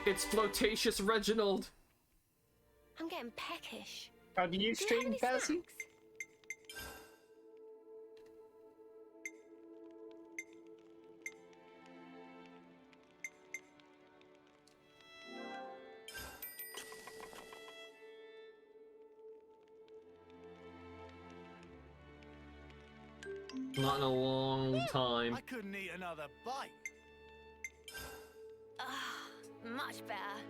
It's Flotatious Reginald. I'm getting peckish. Oh, do you stream, Cassie? Not in a long time. I couldn't eat another bite. Much better.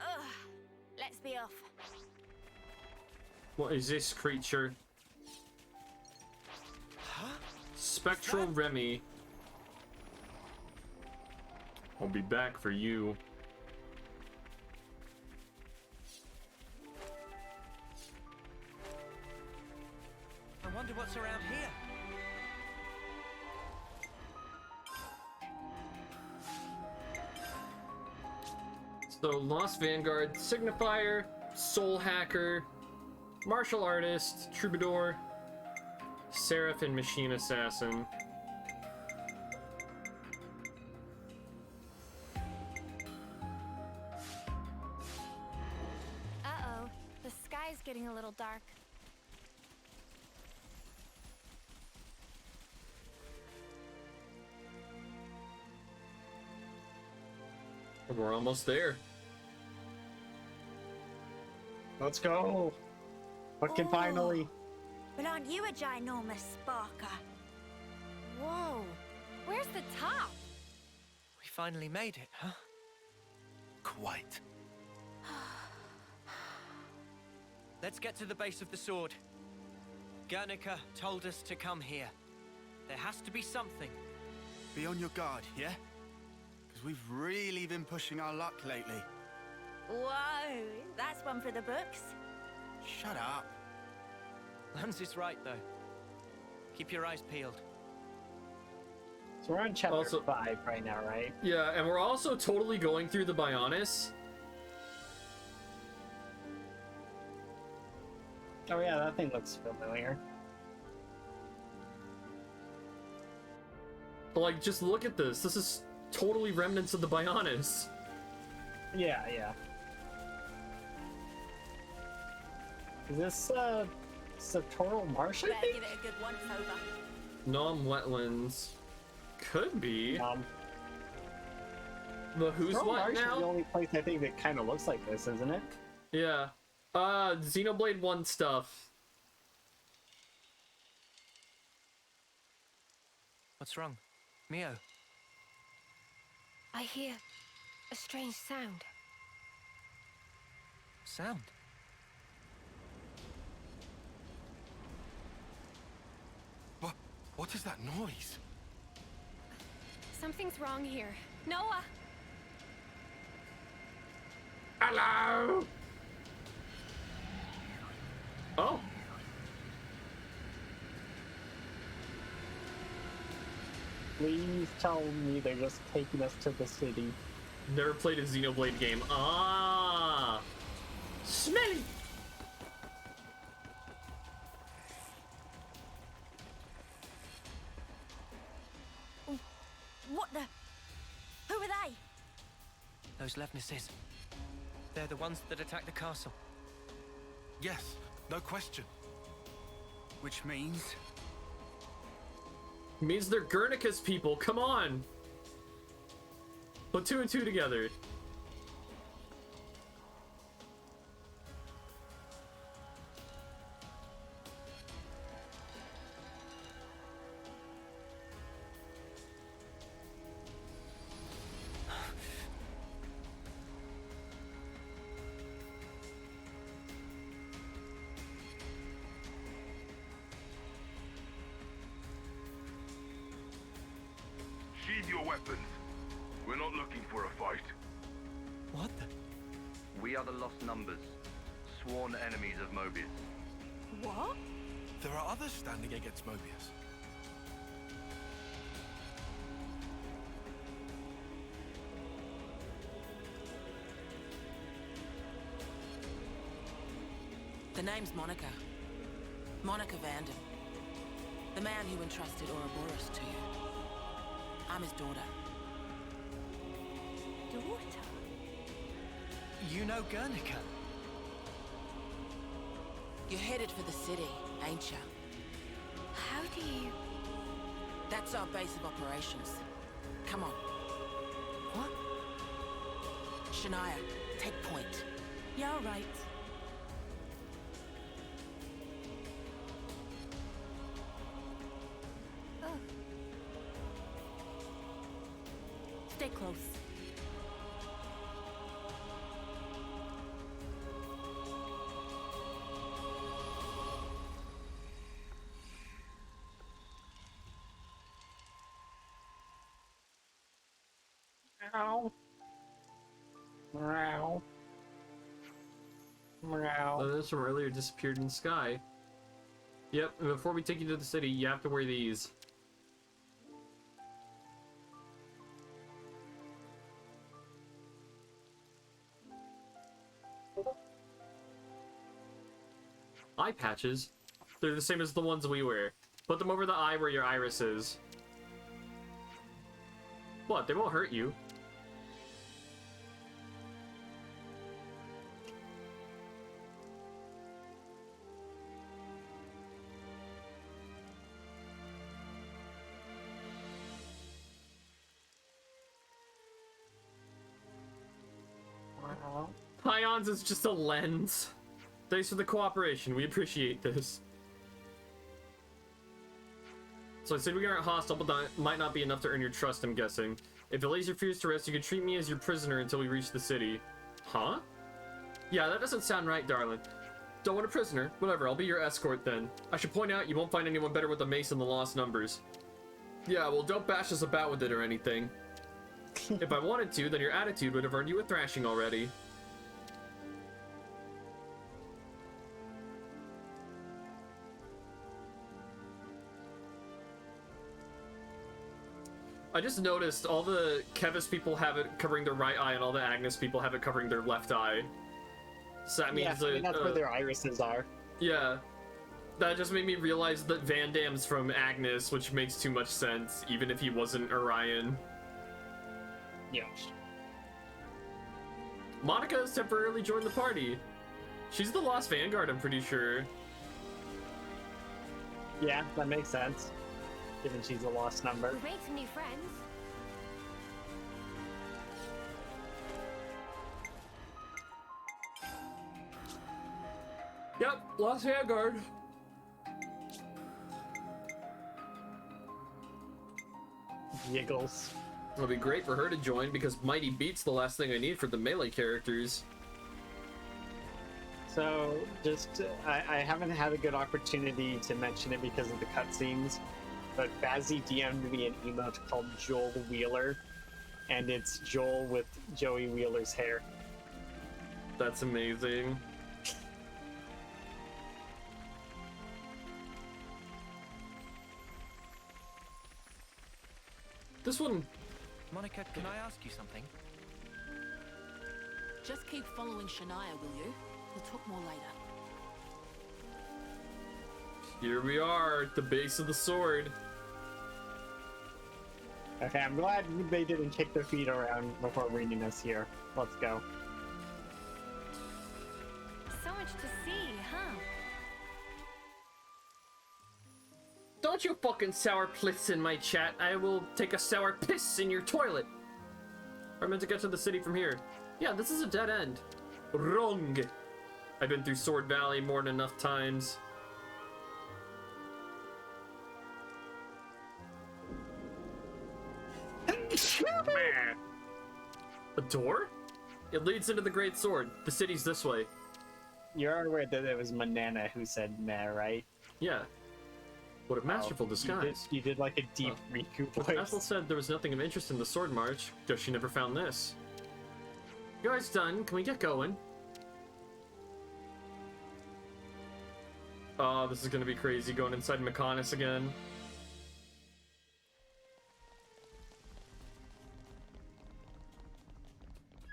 Ugh. Let's be off. What is this creature? Huh? Spectral Remy. I'll be back for you. I wonder what's around here. So, Lost Vanguard, Signifier, Soul Hacker, Martial Artist, Troubadour, Seraph, and Machine Assassin. Uh-oh. The sky's getting a little dark. We're almost there. Let's go. Fucking finally. But aren't you a ginormous sparker? Whoa. Where's the top? We finally made it, huh? Quite. Let's get to the base of the sword. Guernica told us to come here. There has to be something. Be on your guard, yeah? Because we've really been pushing our luck lately. Whoa, that's one for the books. Shut up. Lance is right, though. Keep your eyes peeled. So we're on chapter 5 right now, right? Yeah, and we're also totally going through the Bionis. Oh yeah, that thing looks familiar. But like, just look at this. This is totally remnants of the Bionis. Yeah, yeah. Is this Sartorial Marsh, I Better think? give it a good once over. Non-wetlands. Could be. The who's Sartorial what Marsh now? is the only place I think that kind of looks like this, isn't it? Yeah. Xenoblade 1 stuff. What's wrong? Mio? I hear a strange sound. Sound? What is that noise? Something's wrong here. Noah! Hello! Oh. Please tell me they're just taking us to the city. Never played a Xenoblade game. Ah! Smelly! What the? Who are they? Those Levnesses. They're the ones that attacked the castle. Yes, no question. Which means... Means they're Guernica's people. Come on! Put 2 and 2 together. Sheathe your weapons. We're not looking for a fight. What the? We are the Lost Numbers, sworn enemies of Mobius. What? There are others standing against Mobius. The name's Monica. Monica Vanden. The man who entrusted Ouroboros to you. I'm his daughter. Daughter? You know Guernica? You're headed for the city, ain't ya? How do you... That's our base of operations. Come on. What? Shania, take point. Yeah, all right. Oh. Stay close. Meow. Meow. Meow. Oh, this from earlier disappeared in the sky. Yep, and before we take you to the city, you have to wear these. Eye patches. They're the same as the ones we wear. Put them over the eye where your iris is. What? They won't hurt you. Hans is just a lens. Thanks for the cooperation. We appreciate this. So I said we aren't hostile, but that might not be enough to earn your trust, I'm guessing. If the laser fears to rest, you could treat me as your prisoner until we reach the city. Huh? Yeah, that doesn't sound right, darling. Don't want a prisoner? Whatever, I'll be your escort then. I should point out, you won't find anyone better with a mace than the Lost Numbers. Yeah, well, don't bash us about with it or anything. If I wanted to, then your attitude would have earned you a thrashing already. I just noticed all the Kevis people have it covering their right eye and all the Agnes people have it covering their left eye. So that means yeah, I mean, that's where their irises are. Yeah. That just made me realize that Van Damme's from Agnes, which makes too much sense, even if he wasn't Orion. Yeah. Monica has temporarily joined the party. She's the Lost Vanguard, I'm pretty sure. Yeah, that makes sense. Given she's a lost number. We've made some new friends. Yep, Lost Vanguard. Giggles. It'll be great for her to join because Mighty Beat's the last thing I need for the melee characters. So, just, I haven't had a good opportunity to mention it because of the cutscenes, but Bazzy DM'd me an emote called Joel Wheeler, and it's Joel with Joey Wheeler's hair. That's amazing. This one... Monica, can I ask you something? Just keep following Shania, will you? We'll talk more later. Here we are, at the base of the sword. Okay, I'm glad they didn't kick their feet around before reading us here. Let's go. So much to see, huh? Don't you fucking sour plits in my chat. I will take a sour piss in your toilet. I'm meant to get to the city from here. Yeah, this is a dead end. Wrong. I've been through Sword Valley more than enough times. A door? It leads into the Great Sword. The city's this way. You're aware that it was Manana who said meh, right? Yeah. What a masterful disguise. You did like a deep Riku voice. Ethel said there was nothing of interest in the Sword March, because she never found this. You guys done? Can we get going? Oh, this is gonna be crazy going inside Mechonis again.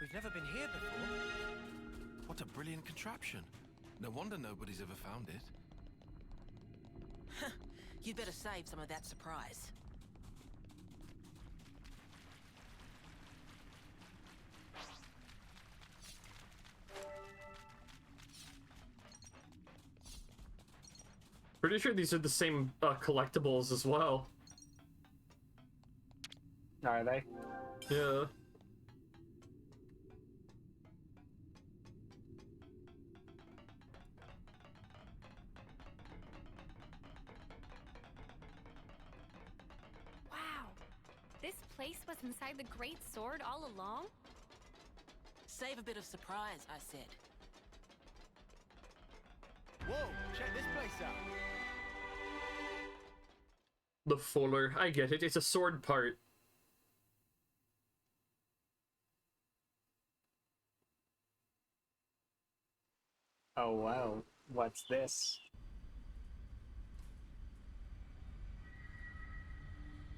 We've never been here before. What a brilliant contraption. No wonder nobody's ever found it. You'd better save some of that surprise. Pretty sure these are the same collectibles as well. Are they? Yeah. This place was inside the Great Sword all along? Save a bit of surprise, I said. Whoa, check this place out. The fuller. I get it. It's a sword part. Oh wow. What's this?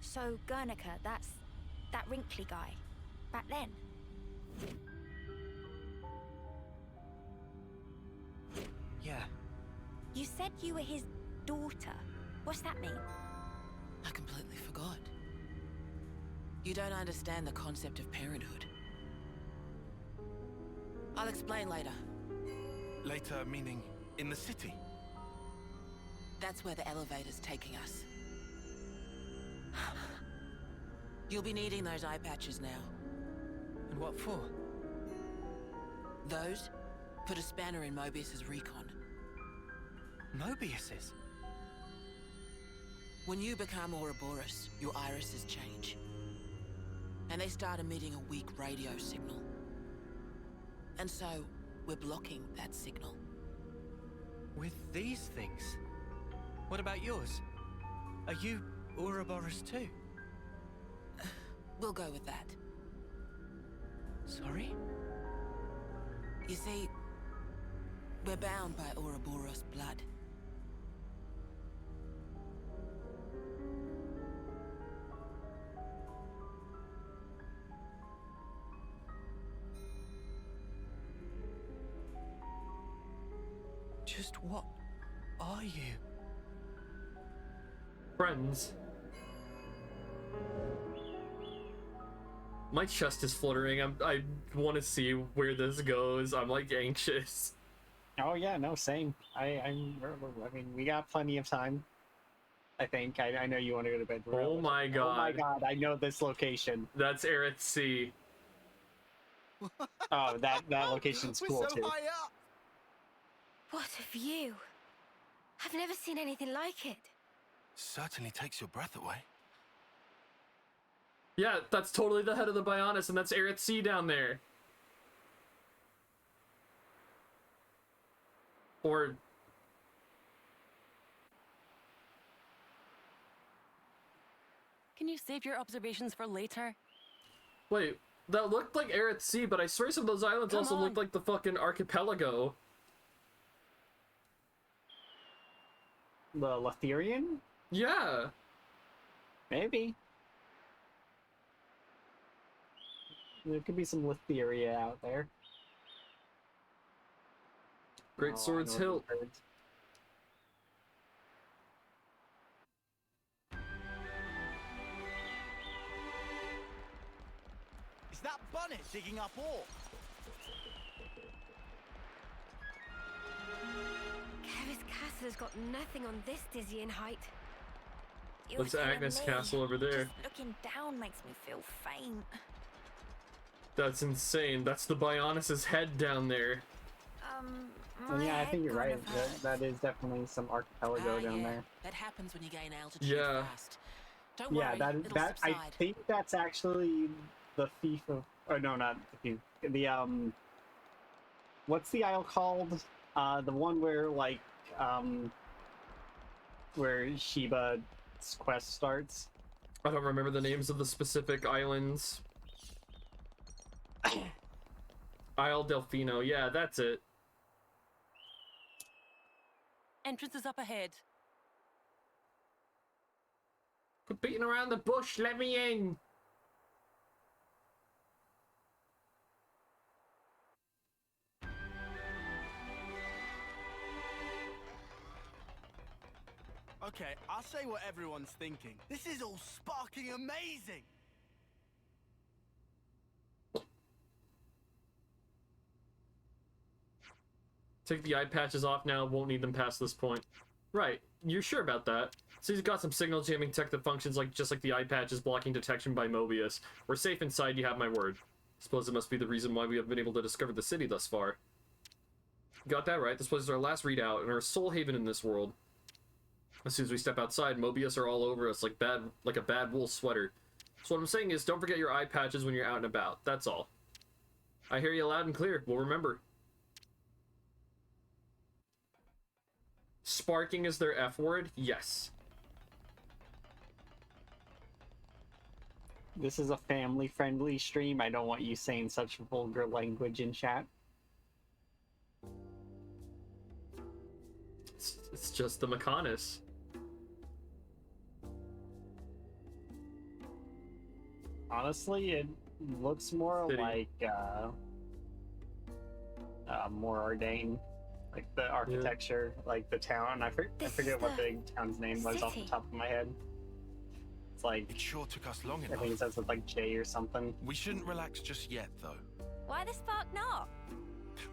So, Guernica, that's that wrinkly guy. Back then. Yeah. You said you were his daughter. What's that mean? I completely forgot. You don't understand the concept of parenthood. I'll explain later. Later, meaning in the city? That's where the elevator's taking us. You'll be needing those eye patches now. And what for? Those Put a spanner in Mobius's recon. Mobius's? When you become Ouroboros, your irises change. And they start emitting a weak radio signal. And so, we're blocking that signal. With these things? What about yours? Are you Ouroboros too? We'll go with that. Sorry? You see, we're bound by Ouroboros blood. Just what are you? Friends. My chest is fluttering. I want to see where this goes. I'm like anxious. Oh yeah, no, same. I mean, we got plenty of time. I think. I know you want to go to bed. Oh my god. Oh my god, I know this location. That's Aerith C. Oh, that location's cool We're so too. high up. What a view! I've never seen anything like it. Certainly takes your breath away. Yeah, that's totally the head of the Bionis, and that's Aerith C down there. Or... Can you save your observations for later? Wait, that looked like Aerith C, but I swear some of those islands also looked like the fucking archipelago. The Letherian? Yeah. Maybe. There could be some Letheria out there. Great Swords Hilt. Is that Bunny digging up ore? Kevis Castle has got nothing on this dizzying height. What's Agnes Castle over there? Just looking down makes me feel faint. That's insane. That's the Bionis' head down there. Yeah, I think you're right. That is definitely some archipelago down there. That happens when you gain altitude Yeah. fast. Don't worry, Yeah, it'll that I subside. think that's actually the thief of. Oh no, not the thief. The what's the isle called? The one where like where Sheba's quest starts. I don't remember the names of the specific islands. Isle Delfino, yeah, that's it. Entrance is up ahead. Quit beating around the bush, let me in! Okay, I'll say what everyone's thinking. This is all sparking amazing! Take the eye patches off now, won't need them past this point. Right, you're sure about that? So he's got some signal jamming tech that functions just like the eye patches blocking detection by Mobius. We're safe inside, you have my word. Suppose it must be the reason why we have been able to discover the city thus far. Got that right, this place is our last redoubt and our sole haven in this world. As soon as we step outside, Mobius are all over us like a bad wool sweater. So what I'm saying is, don't forget your eye patches when you're out and about, that's all. I hear you loud and clear, we'll remember. Sparking is their F word? Yes. This is a family-friendly stream. I don't want you saying such vulgar language in chat. It's just the Mechanis. Honestly, it looks more City. like more Ardain, like the architecture, like the town. I forget what the town's name was off the top of my head. It's like it sure took us long I enough. think it says with like J or something. We shouldn't relax just yet, though. Why the spark not?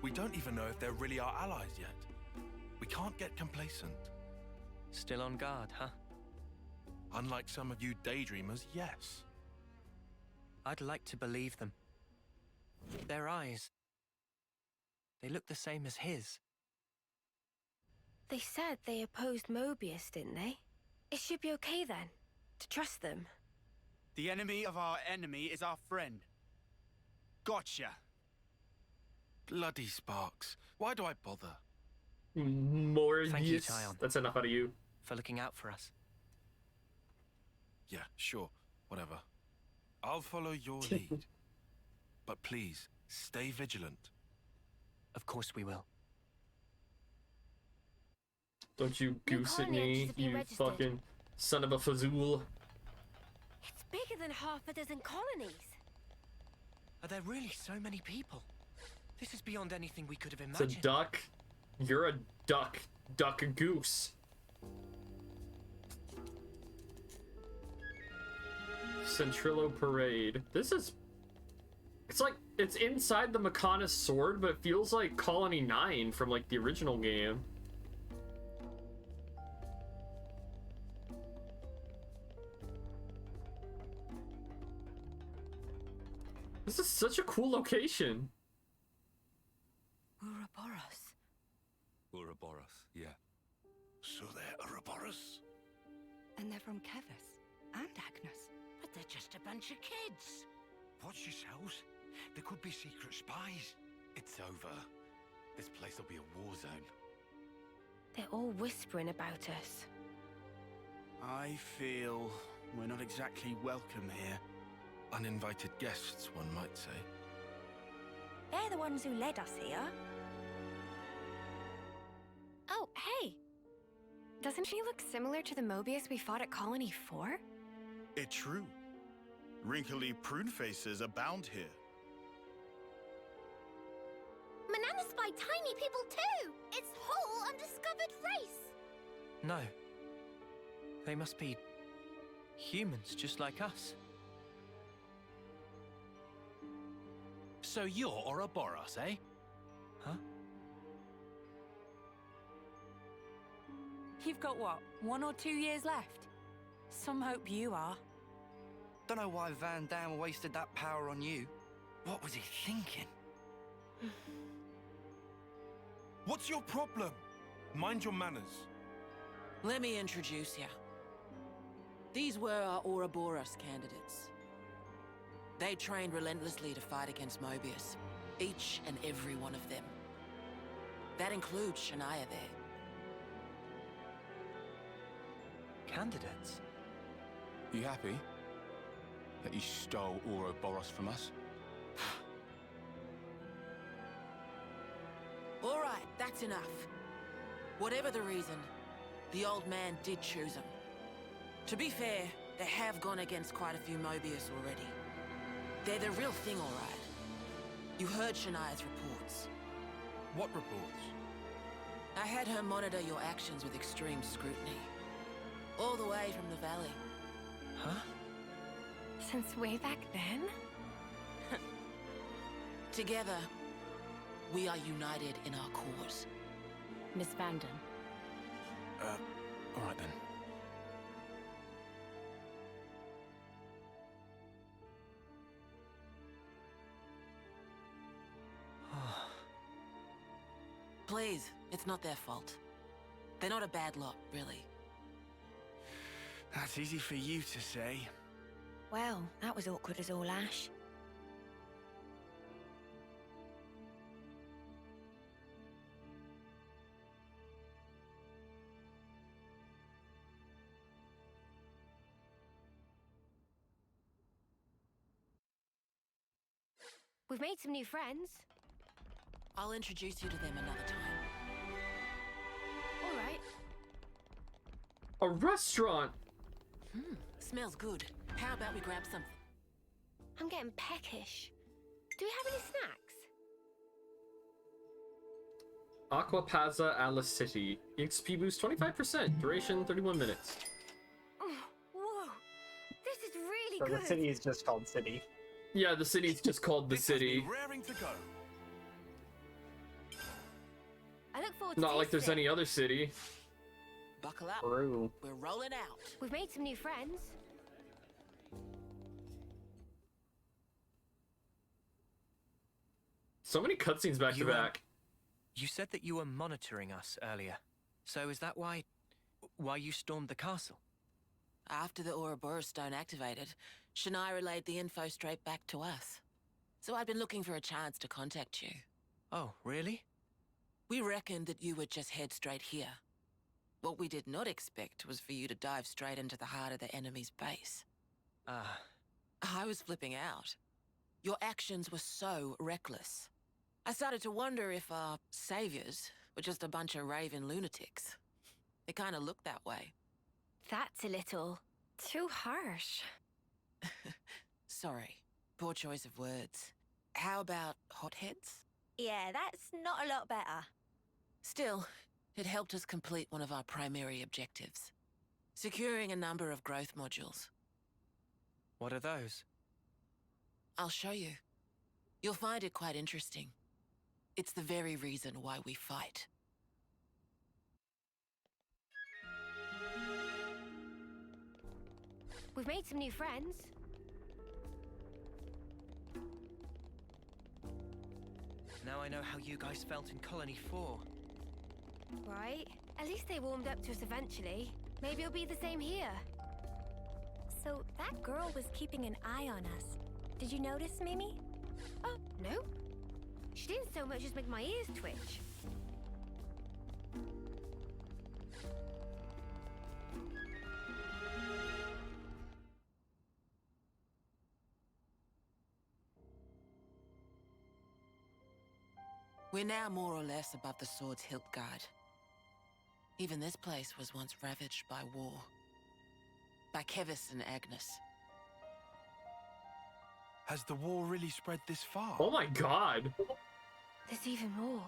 We don't even know if they're really our allies yet. We can't get complacent. Still on guard, huh? Unlike some of you daydreamers, yes. I'd like to believe them. Their eyes. They look the same as his. They said they opposed Mobius, didn't they? It should be okay then, to trust them. The enemy of our enemy is our friend. Gotcha. Bloody Sparks. Why do I bother? More Thank you, yes. Tyon. That's enough out of you. For looking out for us. Yeah, sure. Whatever. I'll follow your lead. But please, stay vigilant. Of course we will. Don't you goose at colony me, entries have been you registered. fucking son of a fazool. It's bigger than half a dozen colonies. Are there really so many people? This is beyond anything we could have It's a imagined. duck. You're a duck. Duck a goose. Centrillo Parade. This is... It's like, it's inside the Mechonis Sword, but it feels like Colony 9 from like the original game. This is such a cool location. Ouroboros. Ouroboros, yeah. So they're Ouroboros? And they're from Kevis and Agnes. But they're just a bunch of kids. Watch yourselves. There could be secret spies. It's over. This place will be a war zone. They're all whispering about us. I feel we're not exactly welcome here. Uninvited guests, one might say. They're the ones who led us here. Oh, hey! Doesn't she look similar to the Mobius we fought at Colony 4? It's true. Wrinkly prune faces abound here. Manana's by tiny people too! It's whole undiscovered race! No. They must be humans just like us. So you're Ouroboros, eh? Huh? You've got what, 1 or 2 years left? Some hope you are. Don't know why Van Dam wasted that power on you. What was he thinking? What's your problem? Mind your manners. Let me introduce you. These were our Ouroboros candidates. They trained relentlessly to fight against Mobius. Each and every one of them. That includes Shania there. Candidates? You happy that you stole Ouroboros from us? All right, that's enough. Whatever the reason, the old man did choose them. To be fair, they have gone against quite a few Mobius already. They're the real thing, all right. You heard Shania's reports. What reports? I had her monitor your actions with extreme scrutiny. All the way from the valley. Huh? Since way back then? Together, we are united in our cause. Miss Vanden. All right then. Please, it's not their fault. They're not a bad lot, really. That's easy for you to say. Well, that was awkward as all ash. We've made some new friends. I'll introduce you to them another time. All right. A restaurant. Smells good. How about we grab something? I'm getting peckish. Do we have any snacks? Aquapazza Alice City. XP boost 25%. Duration 31 minutes. Whoa! This is really So good. the city is just called City. Yeah, the city's just called the city. Raring to go. I look forward to Not like there's tasting it. any other city. Buckle up. True. We're rolling out. We've made some new friends. So many cutscenes back to back. You said that you were monitoring us earlier. So is that why you stormed the castle? After the Ouroboros stone activated, Shania relayed the info straight back to us. So I'd been looking for a chance to contact you. Oh, really? We reckoned that you would just head straight here. What we did not expect was for you to dive straight into the heart of the enemy's base. I was flipping out. Your actions were so reckless. I started to wonder if our saviors were just a bunch of raving lunatics. It kind of looked that way. That's a little too harsh. Sorry. Poor choice of words. How about hotheads? Yeah, that's not a lot better. Still, it helped us complete one of our primary objectives. Securing a number of growth modules. What are those? I'll show you. You'll find it quite interesting. It's the very reason why we fight. We've made some new friends. Now I know how you guys felt in Colony 4. Right. At least they warmed up to us eventually. Maybe it'll be the same here. So that girl was keeping an eye on us. Did you notice, Mimi? Oh, no. She didn't so much as make my ears twitch. We're now more or less above the sword's hilt guard. Even this place was once ravaged by war. By Kevis and Agnes. Has the war really spread this far? Oh my god! There's even more.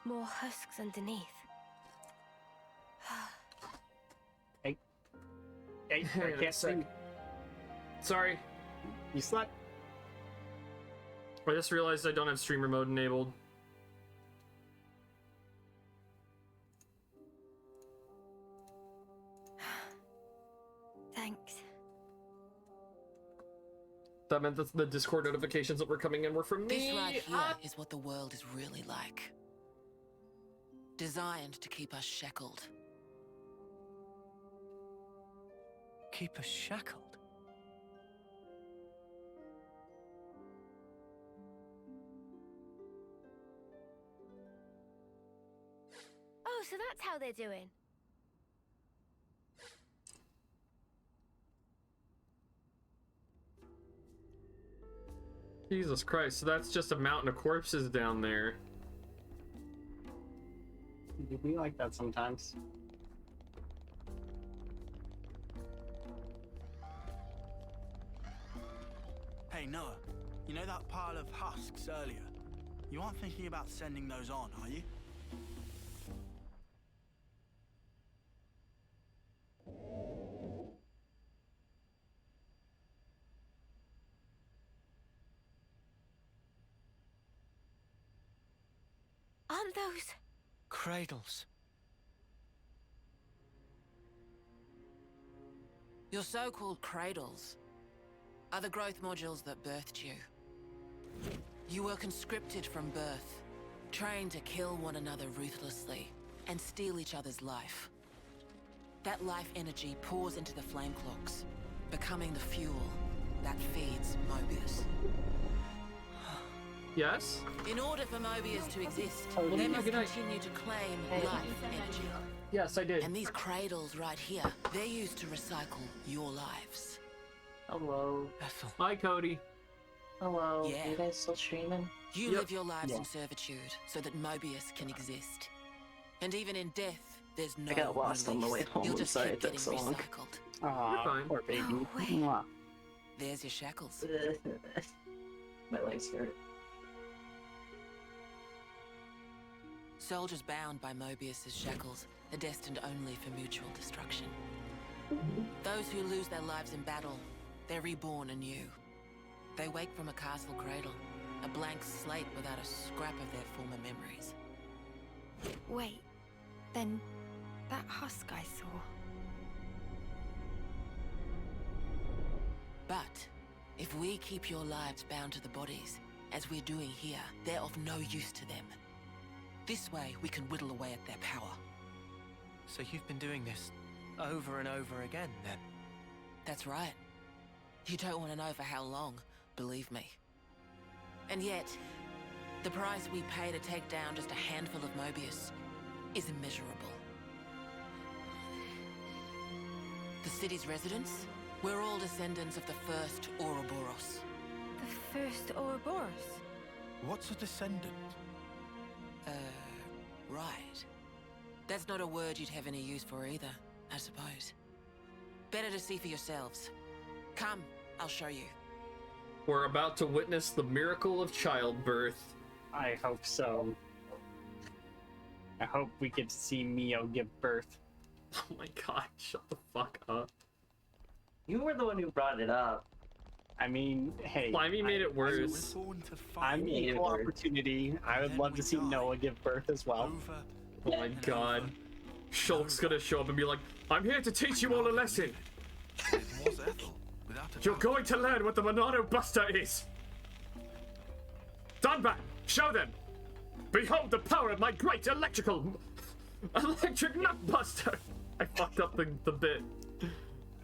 More husks underneath. Hey, I can't see. Sorry. You slept? I just realized I don't have streamer mode enabled. Thanks. That meant that the Discord notifications that were coming in were from me. This right here is what the world is really like. Designed to keep us shackled. Keep us shackled? Oh, so that's how they're doing. Jesus Christ, so that's just a mountain of corpses down there. You be like that sometimes. Hey, Noah. You know that pile of husks earlier? You aren't thinking about sending those on, are you? Aren't those... Cradles. Your so-called cradles are the growth modules that birthed you. You were conscripted from birth, trained to kill one another ruthlessly and steal each other's life. That life energy pours into the flame clocks, becoming the fuel that feeds Mobius. Yes? In order for Mobius to exist, Oh, they yeah, must good night. continue to claim life energy. Yes, I did. And these cradles right here, they're used to recycle your lives. Hello. Ethel. Hi, Cody. Hello. Yeah. You guys still streaming? You Yep. live your lives Yeah. in servitude so that Mobius can exist. And even in death, there's no I got lost on the way release. home. You'll I'm just sorry keep it took getting so long. recycled. Aw, fine. poor baby. No way. Mwah. There's your shackles. My legs hurt. Soldiers bound by Mobius's shackles are destined only for mutual destruction. Those who lose their lives in battle, they're reborn anew. They wake from a castle cradle, a blank slate without a scrap of their former memories. Wait, then that husk I saw. But if we keep your lives bound to the bodies, as we're doing here, they're of no use to them. This way, we can whittle away at their power. So you've been doing this over and over again, then? That's right. You don't want to know for how long, believe me. And yet, the price we pay to take down just a handful of Mobius is immeasurable. The city's residents, we're all descendants of the first Ouroboros. The first Ouroboros? What's a descendant? Right. That's not a word you'd have any use for either, I suppose. Better to see for yourselves. Come, I'll show you. We're about to witness the miracle of childbirth. I hope so. I hope we get to see Mio give birth. Oh my god, shut the fuck up. You were the one who brought it up. I mean, hey. Slimy made it worse. I'm equal opportunity. I would love to see Noah give birth as well. Oh my god. Shulk's gonna show up and be like, I'm here to teach you all a lesson. You're going to learn what the Monado Buster is. Dunbat, show them. Behold the power of my great electric nut buster. I fucked up the bit.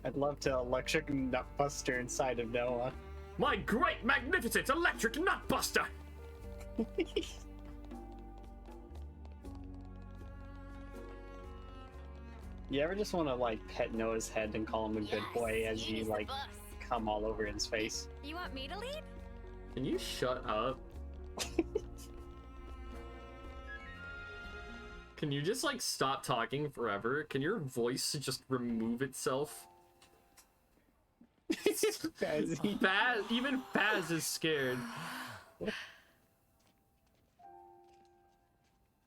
I'd love to electric nut buster inside of Noah. My great magnificent electric nut buster. You ever just want to like pet Noah's head and call him a good boy as you like come all over his face? You want me to lead? Can you shut up? Can you just like stop talking forever? Can your voice just remove itself? Faz, even Faz is scared.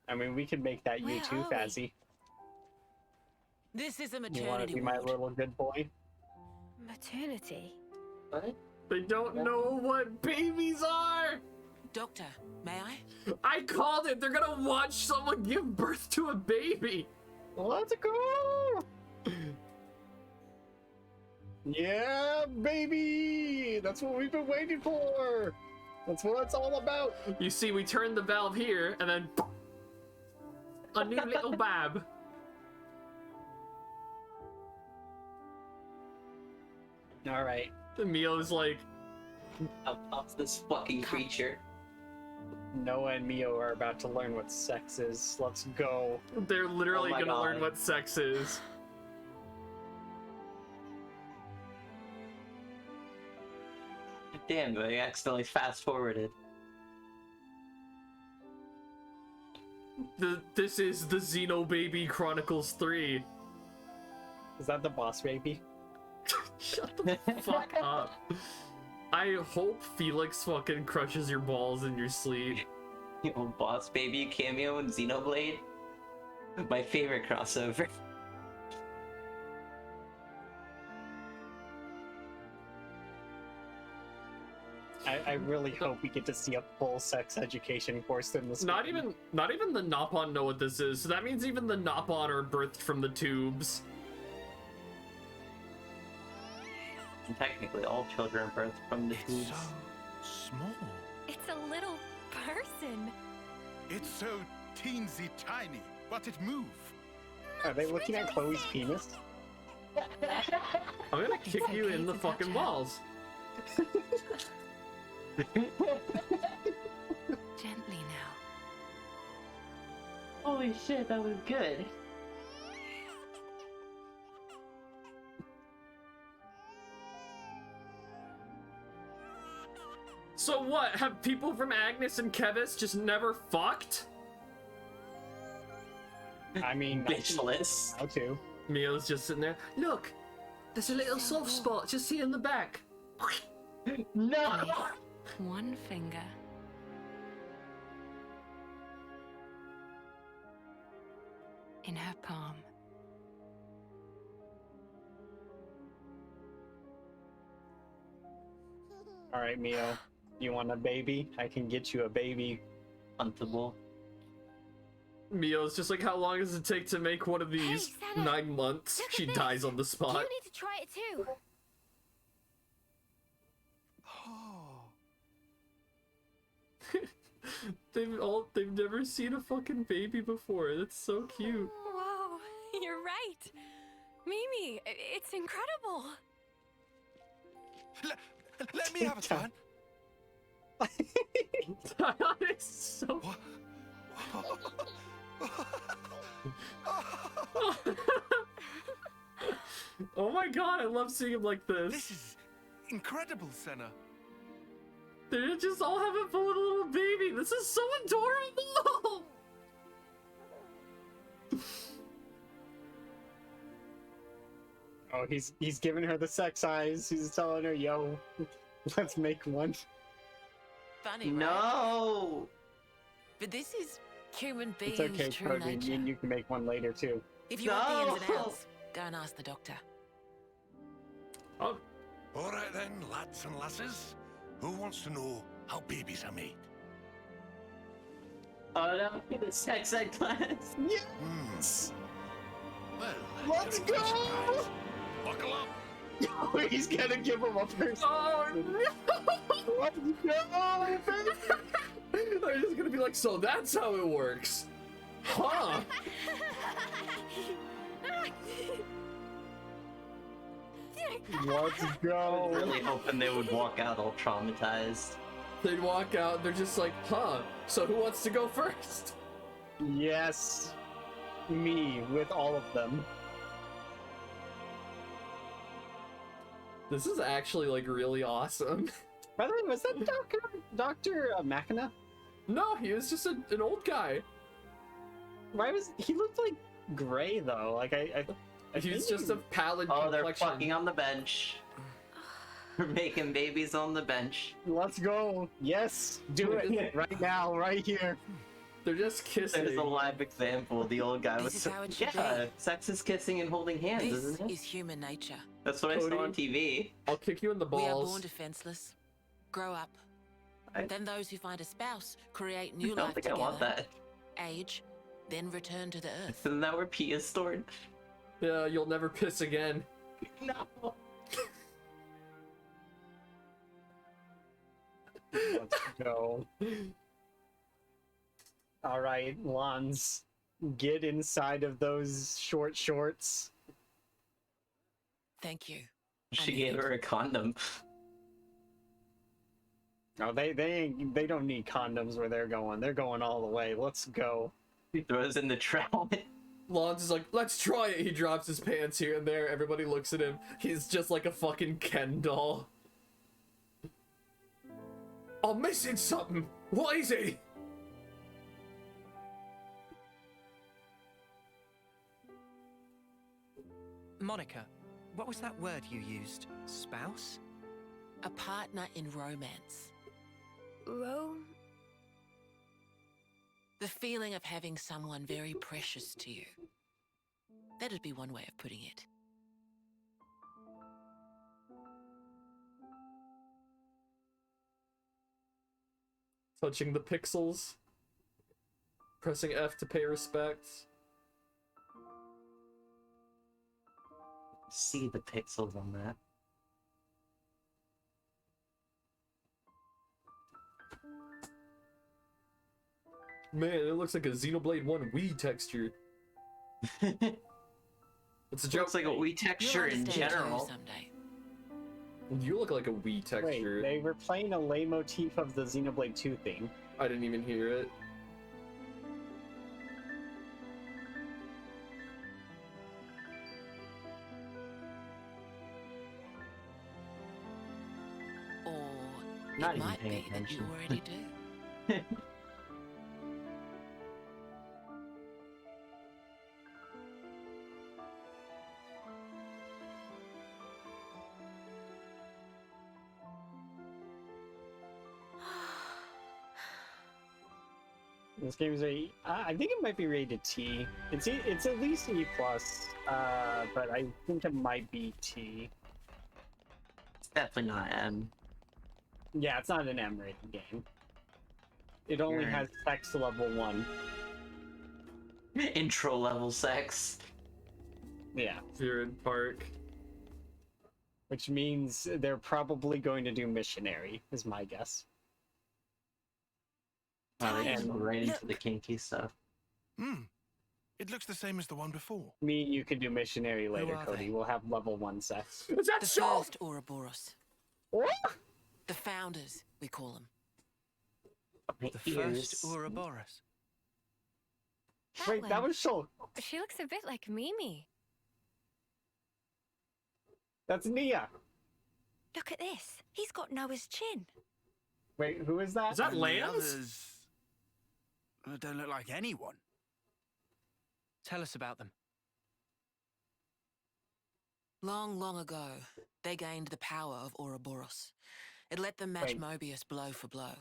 I mean, we could make that you too, Fazzy. This is a You want maternity to be my ward. little good boy? Maternity? What? They don't know what babies are! Doctor, may I? I called it! They're gonna watch someone give birth to a baby! Let's go! Yeah, baby! That's what we've been waiting for! That's what it's all about! You see, we turned the valve here, and then... a new little bab. Alright. Mio's like... Up this fucking creature. Noah and Mio are about to learn what sex is. Let's go. They're literally Oh my gonna learn God. what sex is. Damn, I accidentally fast forwarded. This is the Xenobaby Chronicles 3. Is that the boss baby? Shut the fuck up. I hope Felix fucking crushes your balls in your sleep. Yo, Boss Baby cameo in Xenoblade. My favorite crossover. I really hope we get to see a full sex education course in this Not game. even the Nopon know what this is, so that means even the Nopon are birthed from the tubes. And technically, all children are birthed from the tubes. Small. It's a little person. It's so teensy tiny, but it moves. Are they looking at Chloe's penis? I'm gonna kick you in the fucking balls. Gently now. Holy shit, that was good. So what, have people from Agnes and Kevis just never fucked? I mean, bitchless. How to? Mio's just sitting there. Look, there's a little soft spot just here in the back. No! One finger. In her palm. Alright, Mio. You want a baby? I can get you a baby. Huntable. Mio's just like, how long does it take to make one of these? Hey, Senna, 9 months. look at She this. dies on the spot. You need to try it too. they've never seen a fucking baby before. That's so cute. Whoa, you're right. Mimi, it's incredible. Let me have a turn. It's so... Oh my god, I love seeing him like this. This is incredible, Senna. They're just all having fun with a little baby. This is so adorable. Oh, he's giving her the sex eyes. He's telling her, "Yo, let's make one." Funny, right? No! But this is human beings' It's okay, true Cody. nature. You can make one later too. If you want the ins and outs, go and ask the doctor. Oh. All right then, lads and lasses. Who wants to know how babies are made? Oh no, the sex ed class. Yes! Well, Let's go! Buckle up! Oh, he's gonna give him a first. Oh no! Let's go, baby! They're just gonna be like, so that's how it works. Huh? Let's I go! was really hoping they would walk out all traumatized. They'd walk out, they're just like, huh, so who wants to go first? Yes, me with all of them. This is actually like really awesome. By the way, was that Dr. Machina? No, he was just an old guy. Why was he looked like gray though? Like I He's just a pallid Oh, they're complexion. fucking on the bench. We're making babies on the bench. Let's go. Yes, do it right now, right here. They're just kissing. There's a live example. The old guy This was is how it should yeah, sex is kissing and holding hands, This isn't it? is human nature. That's what I saw on TV. I'll kick you in the We are balls. born defenseless, grow up. Then those who find a spouse create I new don't life think together. I want that. Age, then return to the earth. Isn't that where pee is stored? Yeah, you'll never piss again. No. Let's go. All right, Lons, get inside of those short shorts. Thank you. She gave her a condom. No, they don't need condoms where they're going. They're going all the way. Let's go. He throws in the trowel. Lons is like, let's try it. He drops his pants here and there. Everybody looks at him. He's just like a fucking Ken doll. I'm missing something. What is it? Monica, what was that word you used? Spouse? A partner in romance. The feeling of having someone very precious to you. That'd be one way of putting it. Touching the pixels. Pressing F to pay respects. See the pixels on that. Man, it looks like a Xenoblade 1 Wii texture. It's a joke. Looks like a Wii texture in general. Someday. You look like a Wii texture. Wait, they were playing a leitmotif of the Xenoblade 2 theme. I didn't even hear it. Or Not it even might paying be that you attention. already do. This game is I think it might be rated T. It's at least E+, but I think it might be T. It's definitely not M. Yeah, it's not an M-rated game. It only Right. has sex level 1. Intro level sex. Yeah. Viren Park. Which means they're probably going to do missionary, is my guess. They just go right into the kinky stuff. It looks the same as the one before. Me and you can do missionary later, are Cody. they? We'll have level 1 sex. Is that The so? first Ouroboros. What? The founders, we call them. My The ears. first Ouroboros. Wait, that was so... She looks a bit like Mimi. That's Nia. Look at this. He's got Noah's chin. Wait, who is that? Is that And the Lance? others don't look like anyone. Tell us about them. Long, long ago, they gained the power of Ouroboros. It let them match Wait. Mobius blow for blow.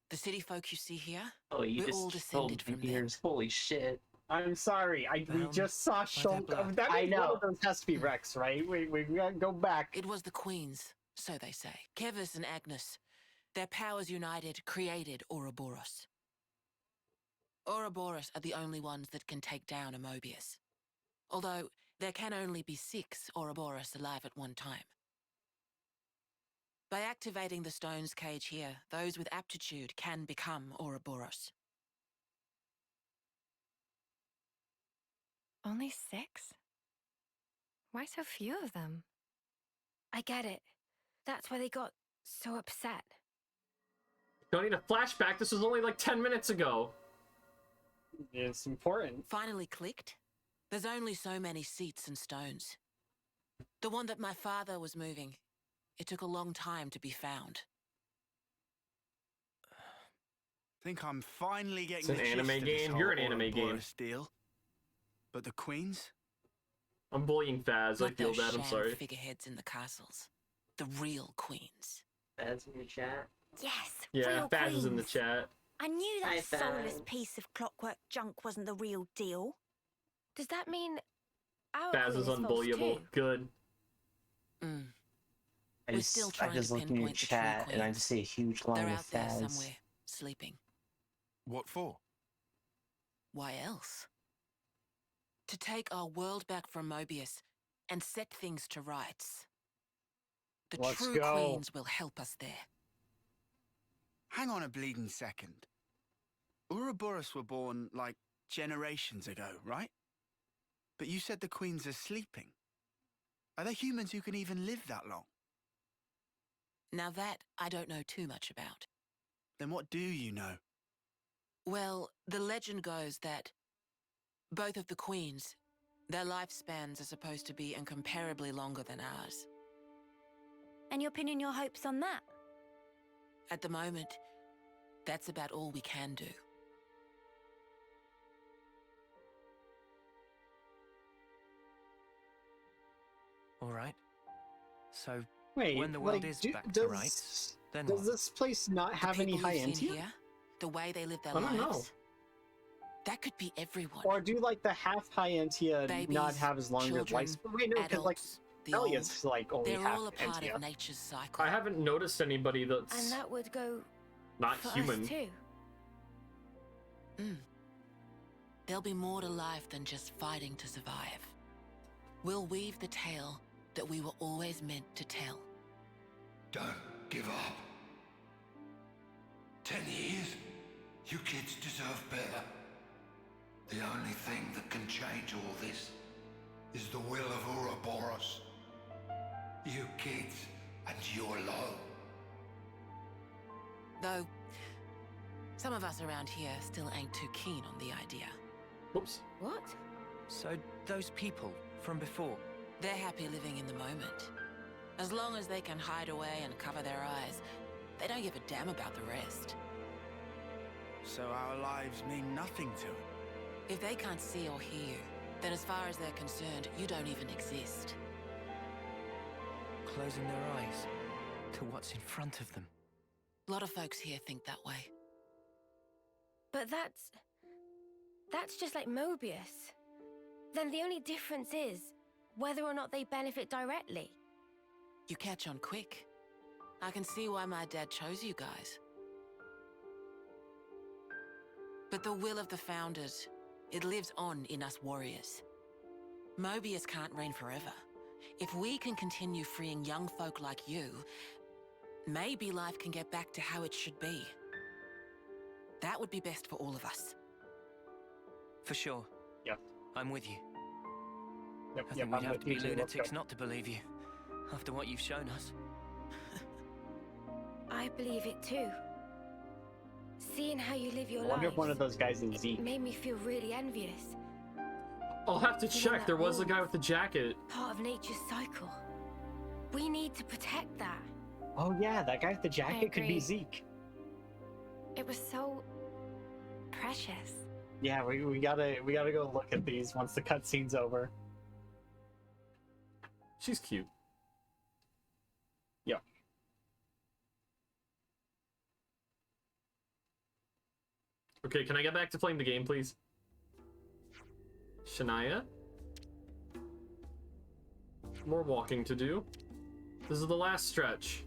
The city folk you see here, Oh, you we're all just descended told from them. ears. Holy shit. I'm sorry. We just saw Shulk. That I means know. one of those has to be Rex, right? We gotta go back. It was the queens, so they say. Kevis and Agnes. Their powers united created Ouroboros. Ouroboros are the only ones that can take down a Mobius. Although, there can only be 6 Ouroboros alive at one time. By activating the stone's cage here, those with aptitude can become Ouroboros. Only 6? Why so few of them? I get it. That's why they got so upset. Don't need a flashback. This was only like 10 minutes ago. It's important. Finally clicked? There's only so many seats and stones. The one that my father was moving, it took a long time to be found. Think I'm finally getting It's an the gist anime of this game. whole You're an anime game. Ouroboros deal. But the queens? I'm bullying Faz. I Not feel those bad. I'm sham sorry. figureheads in the castles. The real queens. Faz in the chat. Yes, Yeah, real Faz is in the queens. chat. I knew Hi, that soulless Faz. piece of clockwork junk wasn't the real deal. Does that mean our Faz queen is false unbullyable. too? Good. I We're just, still I trying just to look in your pinpoint the true chat and I queens. just see a huge line They're of out there Faz. somewhere, sleeping. What for? Why else? To take our world back from Mobius and set things to rights. The Let's true go. queens will help us there. Hang on a bleeding second. Ouroboros were born, like, generations ago, right? But you said the queens are sleeping. Are there humans who can even live that long? Now that I don't know too much about. Then what do you know? Well, the legend goes that both of the queens, their lifespans are supposed to be incomparably longer than ours. And you're pinning your hopes on that? At the moment, that's about all we can do. All right. So, Wait, when the world like, is do- back to does- rights, then Does what? this place not have The any people high you've end seen here? here, the way they live their I don't lives, know. that could be everyone. Or do like the half high Entia Babies, not have as long of children, life? Wait, no, because like adults, the old. Elliot's like only They're half all a part Entia. of nature's cycle. I haven't noticed anybody that's And that would go not for human. us too. There'll be more to life than just fighting to survive. We'll weave the tale that we were always meant to tell. Don't give up. 10 years? You kids deserve better. The only thing that can change all this is the will of Ouroboros. You kids and your lot. Though, some of us around here still ain't too keen on the idea. Oops. What? So, those people from before, They're happy living in the moment. As long as they can hide away and cover their eyes, they don't give a damn about the rest. So our lives mean nothing to them. If they can't see or hear you, then as far as they're concerned, you don't even exist. closing their eyes to what's in front of them. A lot of folks here think that way. But that's just like Mobius. Then the only difference is whether or not they benefit directly. You catch on quick. I can see why my dad chose you guys. But the will of the Founders, it lives on in us warriors. Mobius can't reign forever. If we can continue freeing young folk like you, maybe life can get back to how it should be. That would be best for all of us. For sure. Yep. I'm with you. Yep, I yep, think we'd I'm have with to be you too. Let's lunatics go. not to believe you, after what you've shown us. I believe it too. Seeing how you live your I wonder lives if one of those guys is Zeke. made me feel really envious. I'll have to Feeling check. that There was a warmth, guy with the jacket. part of nature's cycle. We need to protect that. Oh yeah, that guy with the jacket could be agree. Zeke. It was so precious. Yeah, we gotta go look at these once the cutscene's over. She's cute. Yep. Okay, can I get back to playing the game, please? Shania? More walking to do. This is the last stretch.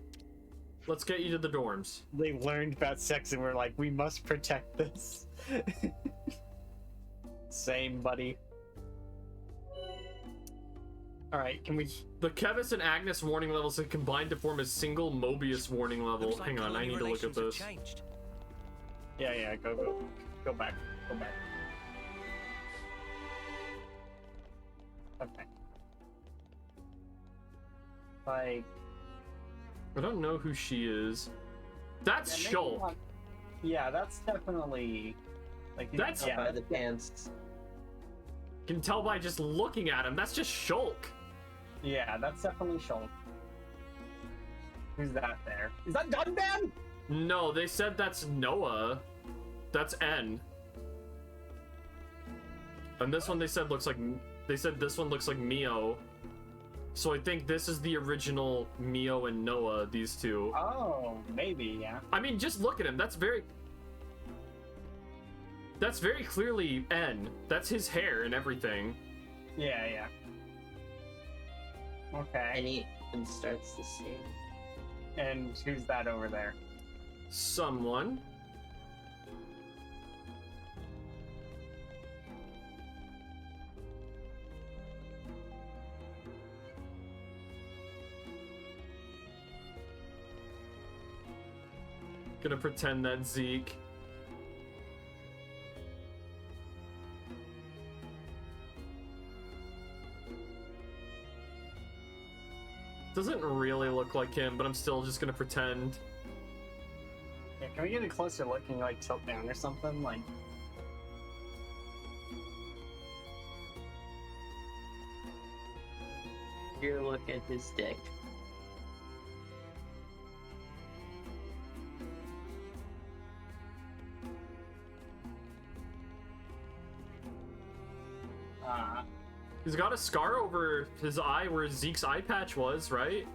Let's get you to the dorms. They learned about sex and we're like, we must protect this. Same, buddy. Alright, can we... The Kevis and Agnes warning levels have combined to form a single Mobius warning level. Looks like Hang on, I colony need to look at relations this. have changed. Yeah, go back. Go back. Okay. Like... I don't know who she is. That's Yeah, maybe Shulk. not- Yeah, that's definitely... Like, That's- yeah, By the pants. Can tell by just looking at him. That's just Shulk. yeah, that's definitely Shulk. Who's that there? Is that Dunban? No, they said that's Noah. That's N. And this one they said looks like... They said this one looks like Mio. So I think this is the original Mio and Noah, these two. Oh, maybe, yeah. I mean, just look at him. That's very clearly N. That's his hair and everything. Yeah. Okay. And he even starts the scene. And who's that over there? Someone. Gonna pretend that's Zeke. Doesn't really look like him, but I'm still just gonna pretend. Yeah, can we get a closer look? Can you, like, tilt down or something? Like... Here, look at his dick. He's got a scar over his eye where Zeke's eye patch was, right?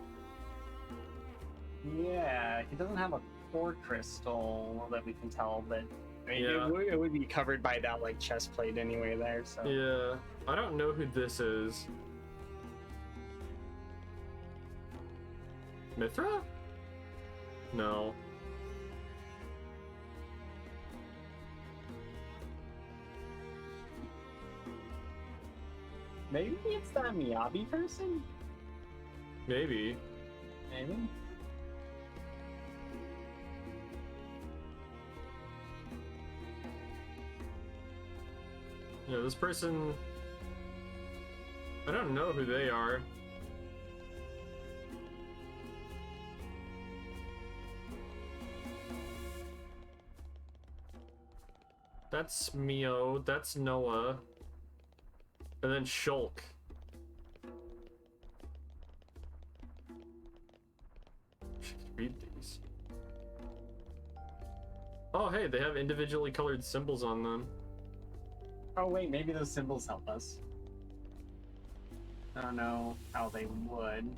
Yeah, he doesn't have a core crystal that we can tell, but I mean, Yeah. it would be covered by that, like, chest plate anyway there, so... Yeah. I don't know who this is. Mithra? No. Maybe it's that Miyabi person? Maybe. Maybe? Yeah, this person... I don't know who they are. That's Mio, that's Noah. And then Shulk. Should read these. Oh, hey, they have individually colored symbols on them. Oh wait, maybe those symbols help us. I don't know how they would.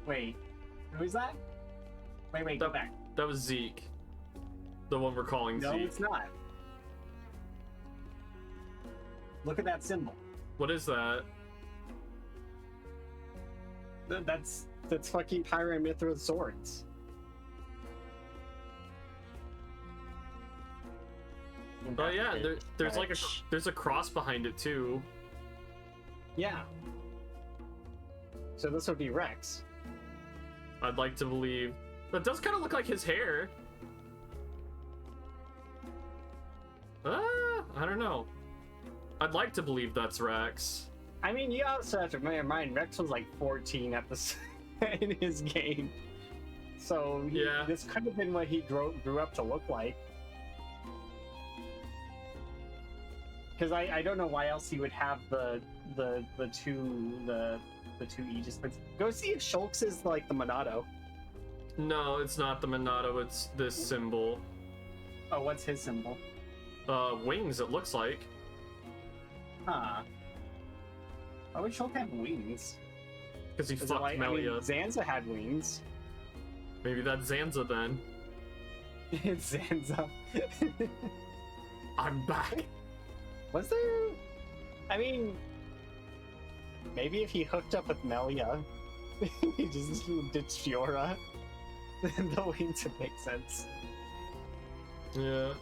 Wait, who's that? Wait, go back. That was Zeke. The one we're calling No, Zeke. it's not. Look at that symbol. What is that? That's fucking Pyra and Mithra's swords. Oh yeah, there's like there's a cross behind it too. Yeah. So this would be Rex. I'd like to believe. That does kind of look like his hair. I don't know. I'd like to believe that's Rex. I mean, you also have to bear in mind, Rex was like 14 at the in his game. So yeah, this could have been what he grew up to look like. Because I don't know why else he would have the two Aegis points. Go see if Shulk's is like the Monado. No, it's not the Monado, it's this symbol. Oh, what's his symbol? Wings, it looks like. Huh. Why would Shulk have wings? Because he fucked Melia. I mean, Zanza had wings. Maybe that's Zanza then. It's Zanza. I'm back. Was there? I mean, maybe if he hooked up with Melia, he just ditched Fiora, then the wings would make sense. Yeah.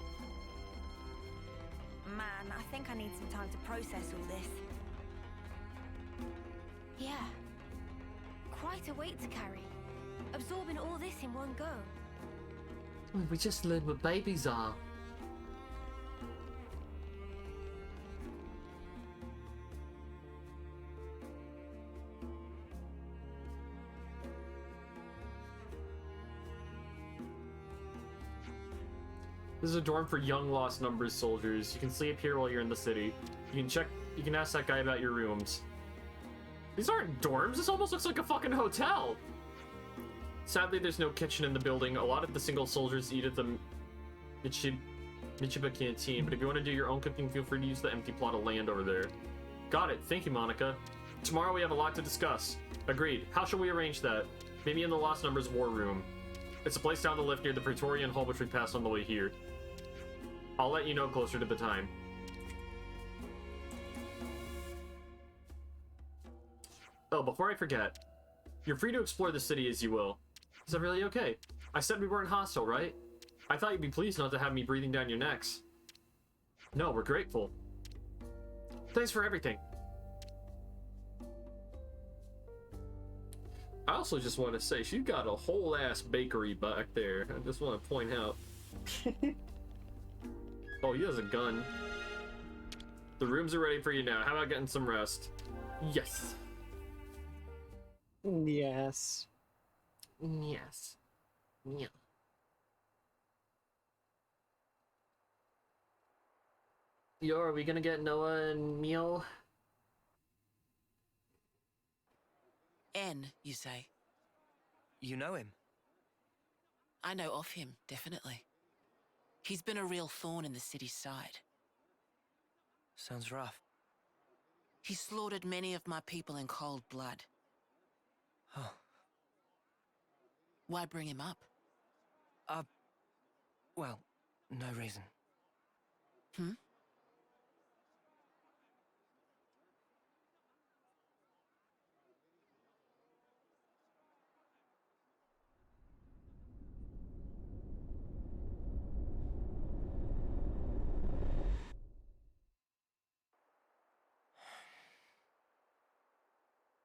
Man, I think I need some time to process all this. Yeah. Quite a weight to carry. Absorbing all this in one go. We just learned what babies are. This is a dorm for young lost numbers soldiers. You can sleep here while you're in the city. You can ask that guy about your rooms. These aren't dorms, this almost looks like a fucking hotel! Sadly, there's no kitchen in the building. A lot of the single soldiers eat at the Michiba canteen, but if you want to do your own cooking, feel free to use the empty plot of land over there. Got it, thank you, Monica. Tomorrow we have a lot to discuss. Agreed. How shall we arrange that? Maybe in the Lost Numbers War Room. It's a place down the lift near the Praetorian Hall which we passed on the way here. I'll let you know closer to the time. Oh, before I forget, you're free to explore the city as you will. Is that really okay? I said we weren't hostile, right? I thought you'd be pleased not to have me breathing down your necks. No, we're grateful. Thanks for everything. I also just want to say, she's got a whole ass bakery back there. I just want to point out. Oh, he has a gun. The rooms are ready for you now. How about getting some rest? Yes. Yes. Yes. Yeah. Yo, are we gonna get Noah and Mio? N, you say? You know him? I know of him, definitely. He's been a real thorn in the city's side. Sounds rough. He slaughtered many of my people in cold blood. Huh. Why bring him up? Well, no reason. Hmm?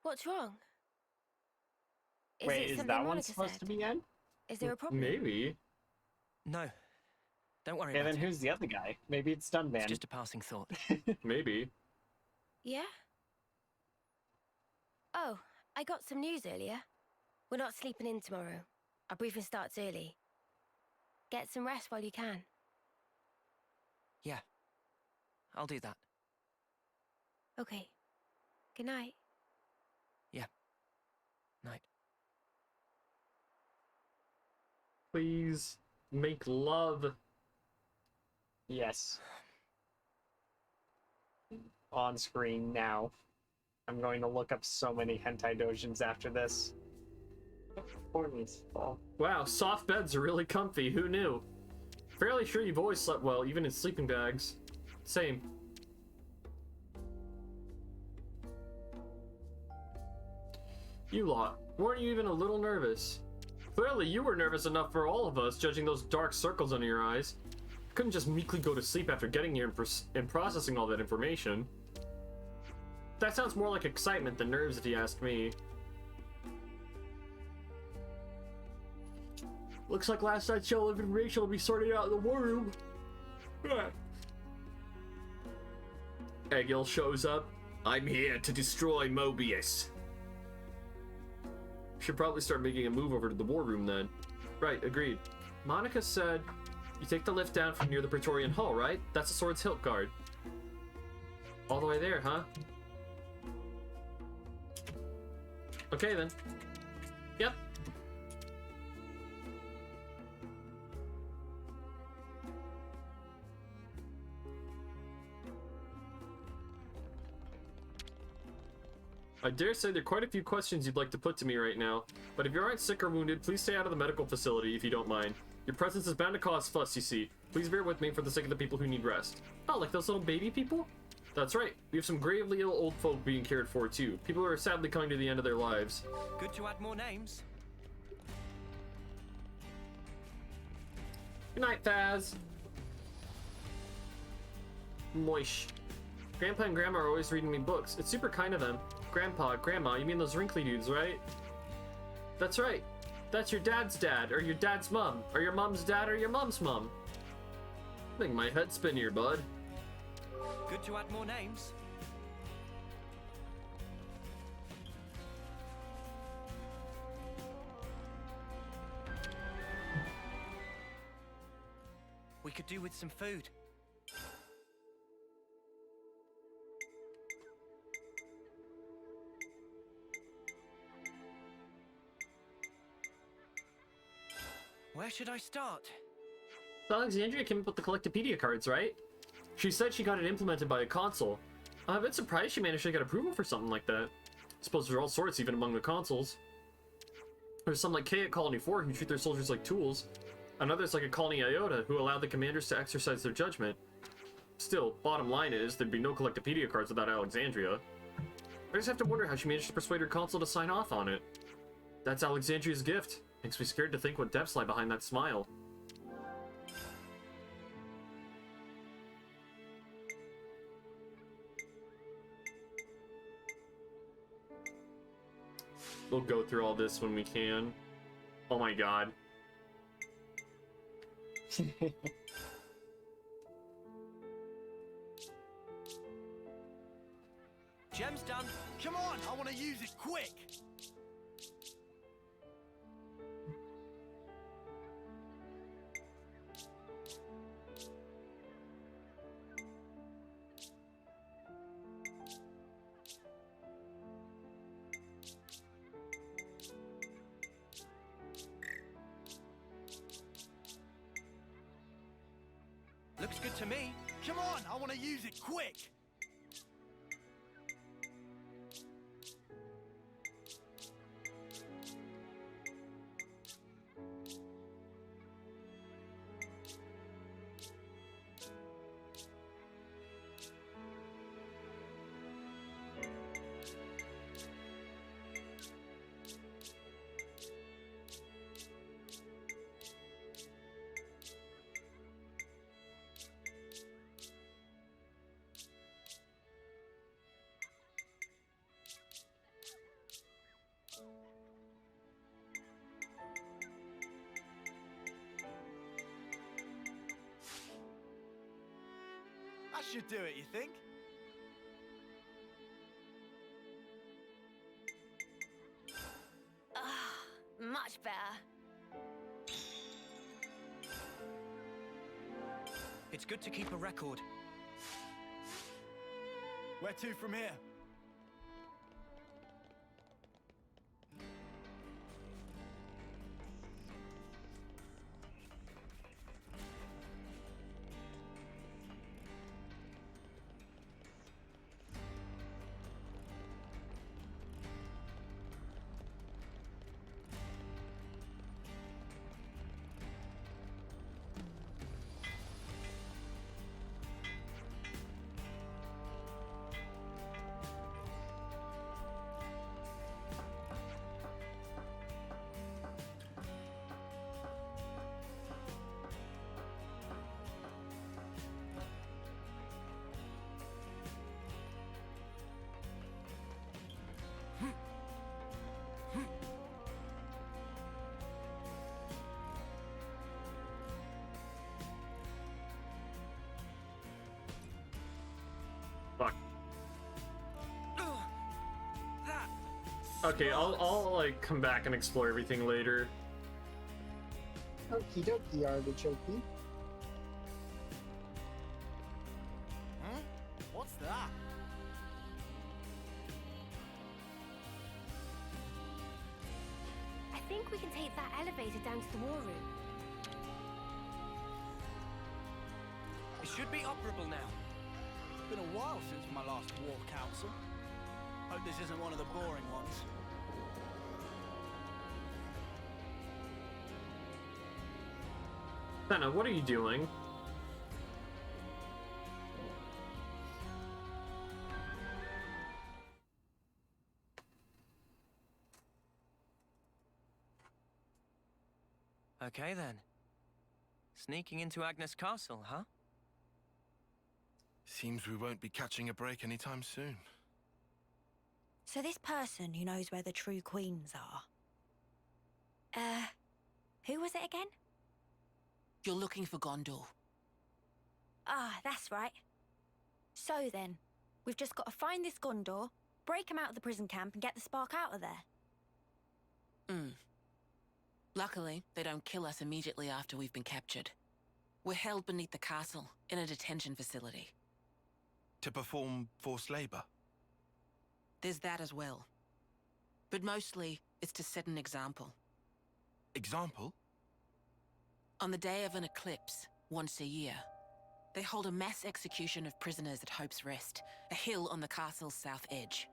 What's wrong? Wait, it is something that one Monica supposed said? to be N? Is there a problem? Maybe. No. Don't worry Okay, about then it. who's the other guy? Maybe it's Dunban. It's just a passing thought. Maybe. Yeah? Oh, I got some news earlier. We're not sleeping in tomorrow. Our briefing starts early. Get some rest while you can. Yeah. I'll do that. Okay. Good night. Yeah. Night. Please make love. Yes. On screen now. I'm going to look up so many hentai dojins after this. Wow, soft beds are really comfy. Who knew? Fairly sure you've always slept well, even in sleeping bags. Same. You lot, weren't you even a little nervous? Clearly you were nervous enough for all of us, judging those dark circles under your eyes. Couldn't just meekly go to sleep after getting here and processing all that information. That sounds more like excitement than nerves if you ask me. Looks like last night's show of information will be sorted out in the war room. Egil shows up. I'm here to destroy Mobius. Should probably start making a move over to the war room then. Right, agreed. Monica said, you take the lift down from near the Praetorian Hall, right? That's the Sword's Hilt Guard. All the way there, huh? Okay then. Yep. I dare say there are quite a few questions you'd like to put to me right now, but if you aren't sick or wounded, please stay out of the medical facility if you don't mind. Your presence is bound to cause fuss, you see. Please bear with me for the sake of the people who need rest. Oh, like those little baby people? That's right. We have some gravely ill old folk being cared for too. People who are sadly coming to the end of their lives. Good to add more names. Good night, Faz. Moish. Grandpa and Grandma are always reading me books. It's super kind of them. Grandpa, Grandma, you mean those wrinkly dudes, right? That's right. That's your dad's dad, or your dad's mom, or your mom's dad, or your mom's mom. Make my head spin here, bud. Good to add more names. We could do with some food. Where should I start? So Alexandria came up with the Collectopedia cards, right? She said she got it implemented by a consul. I'm a bit surprised she managed to get approval for something like that. I suppose there's all sorts even among the consuls. There's some like K at Colony 4 who treat their soldiers like tools, and others like a Colony Iota who allow the commanders to exercise their judgment. Still, bottom line is, there'd be no Collectopedia cards without Alexandria. I just have to wonder how she managed to persuade her consul to sign off on it. That's Alexandria's gift. Makes me scared to think what depths lie behind that smile. We'll go through all this when we can. Oh my god. Gem's done. Come on, I want to use it quick. Looks good to me. Come on, I want to use it quick. That should do it, you think? Much better. It's good to keep a record. Where to from here? Okay, I'll like come back and explore everything later. Okie dokie, artichoke. Huh? What's that? I think we can take that elevator down to the war room. It should be operable now. Been a while since my last war council. Hope this isn't one of the boring ones. Senna, what are you doing? Okay then. Sneaking into Agnes Castle, huh? Seems we won't be catching a break anytime soon. So this person who knows where the true queens are... who was it again? You're looking for Gondor. Ah, that's right. So then, we've just got to find this Gondor, break him out of the prison camp and get the spark out of there. Luckily, they don't kill us immediately after we've been captured. We're held beneath the castle, in a detention facility. To perform forced labor? There's that as well. But mostly, it's to set an example. Example? On the day of an eclipse, once a year, they hold a mass execution of prisoners at Hope's Rest, a hill on the castle's south edge.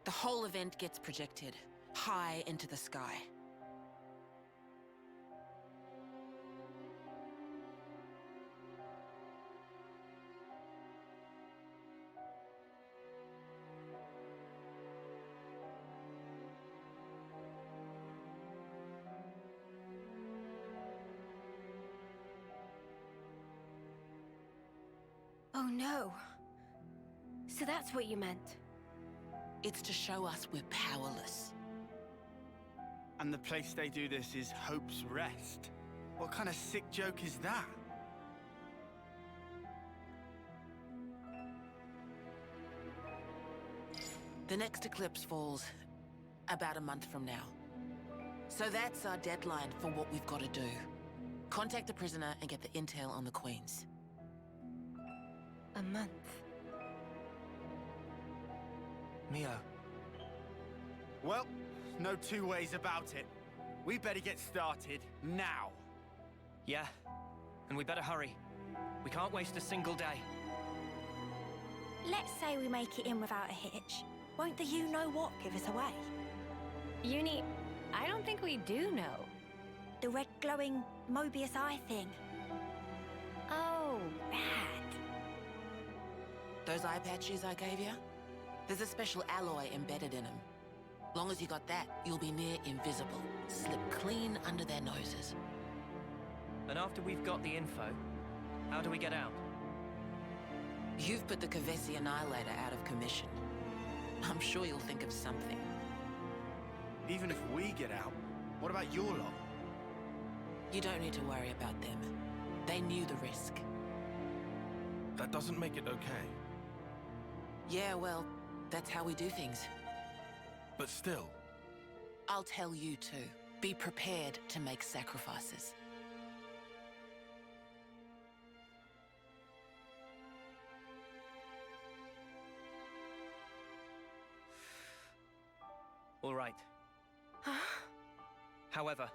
The whole event gets projected, high into the sky. Oh no. So that's what you meant. It's to show us we're powerless. And the place they do this is Hope's Rest. What kind of sick joke is that? The next eclipse falls about a month from now. So that's our deadline for what we've got to do. Contact the prisoner and get the intel on the queens. A month. Mio. Well, no two ways about it. We better get started now. Yeah, and we better hurry. We can't waste a single day. Let's say we make it in without a hitch. Won't the you-know-what give us away? Uni, I don't think we do know. The red glowing Mobius eye thing. Oh, bad. Those eye patches I gave you? There's a special alloy embedded in them. Long as you got that, you'll be near invisible. Slip clean under their noses. And after we've got the info, how do we get out? You've put the Kavesi Annihilator out of commission. I'm sure you'll think of something. Even if we get out, what about your lot? You don't need to worry about them. They knew the risk. That doesn't make it okay. Yeah, well, that's how we do things. But still. I'll tell you too. Be prepared to make sacrifices. All right. However,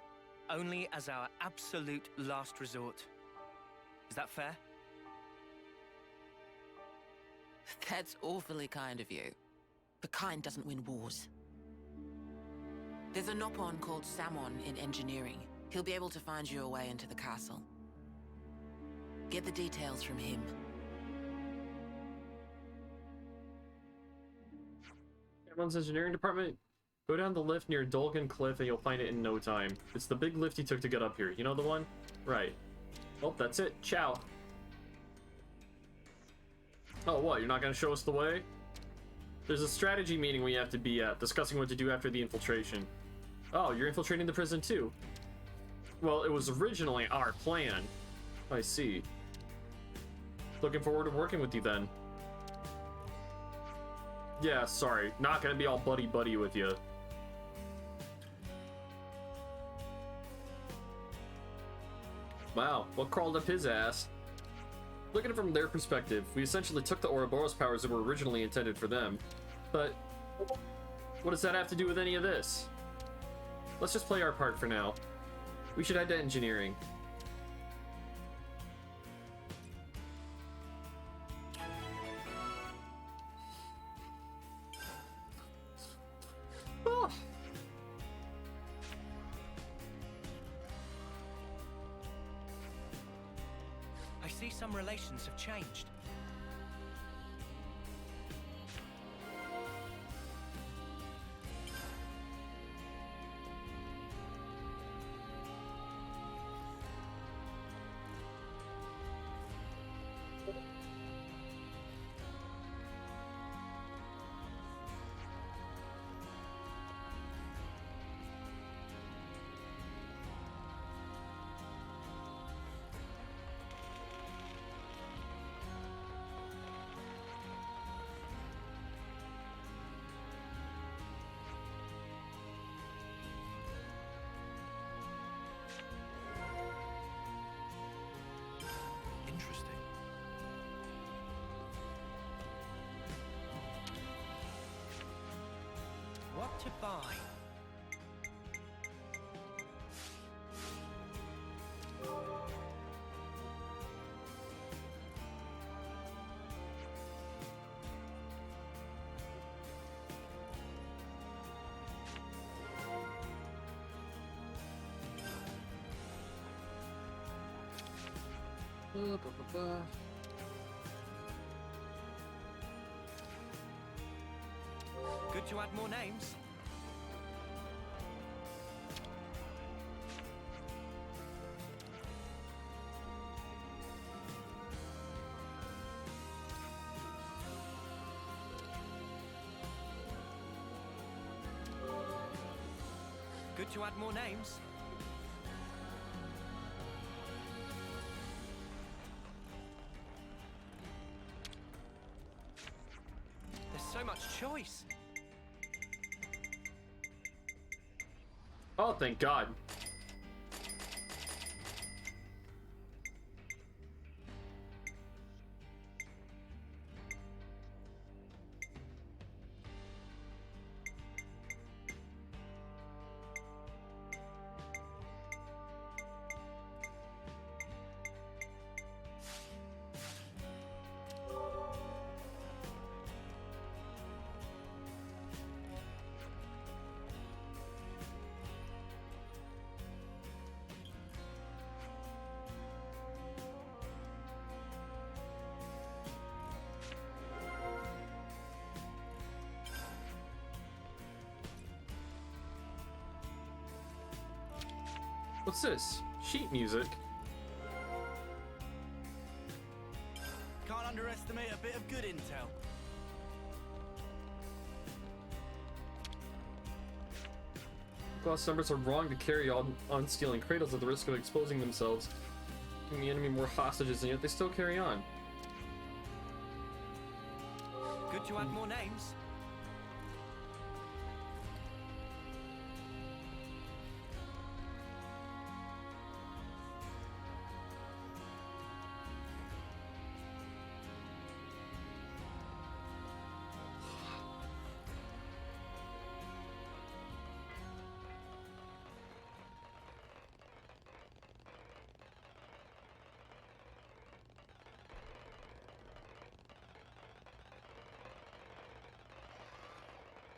only as our absolute last resort. Is that fair? That's awfully kind of you. But kind doesn't win wars. There's a Nopon called Samon in engineering. He'll be able to find you a way into the castle. Get the details from him. Everyone's engineering department. Go down the lift near Dolgan Cliff and you'll find it in no time. It's the big lift you took to get up here. You know the one? Right. Well, that's it. Ciao. Oh, what? You're not gonna show us the way? There's a strategy meeting we have to be at, discussing what to do after the infiltration. Oh, you're infiltrating the prison too? Well, it was originally our plan. I see. Looking forward to working with you then. Yeah, sorry. Not gonna be all buddy-buddy with you. Wow, what crawled up his ass? Look at it from their perspective. We essentially took the Ouroboros powers that were originally intended for them. But what does that have to do with any of this? Let's just play our part for now. We should head to engineering. Oh. I see some relations have changed. Interesting. What to buy? Good to add more names. Good to add more names. There's so much choice. Oh, thank God. What's this? Sheet music? Can't underestimate a bit of good intel. Glass numbers are wrong to carry on stealing cradles at the risk of exposing themselves, giving the enemy more hostages, and yet they still carry on. Good to add more names.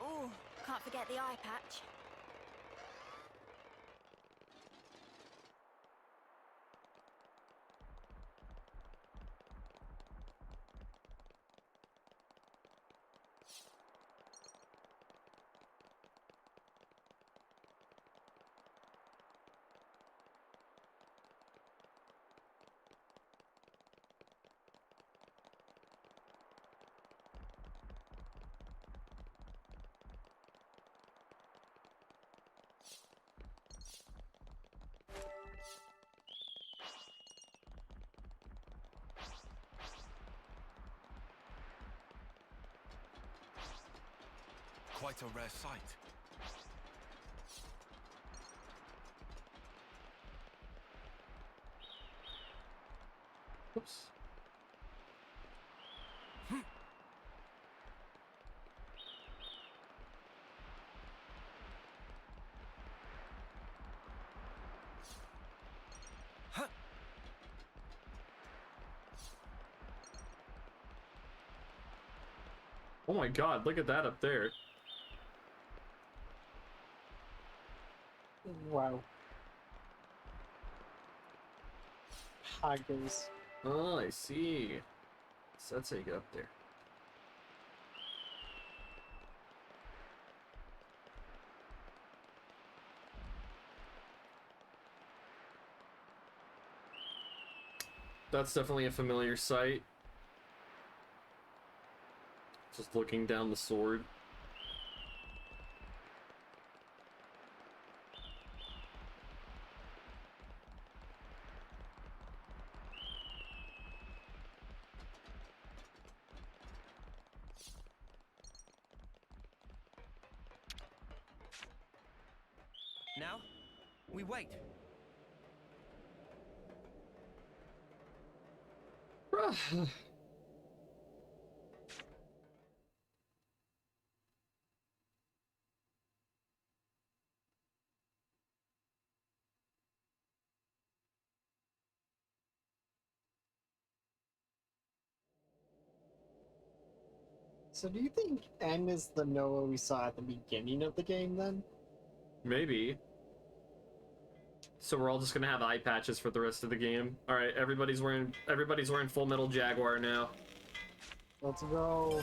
Oh, can't forget the eye patch. quite a rare sight. Oops. Oh my god, look at that up there. Wow. Haggers. Oh, I see. So that's how you get up there. That's definitely a familiar sight. Just looking down the sword. Now, we wait. So do you think N is the Noah we saw at the beginning of the game then? Maybe. So we're all just gonna have eye patches for the rest of the game. All right, everybody's wearing Full Metal Jaguar now. Let's go.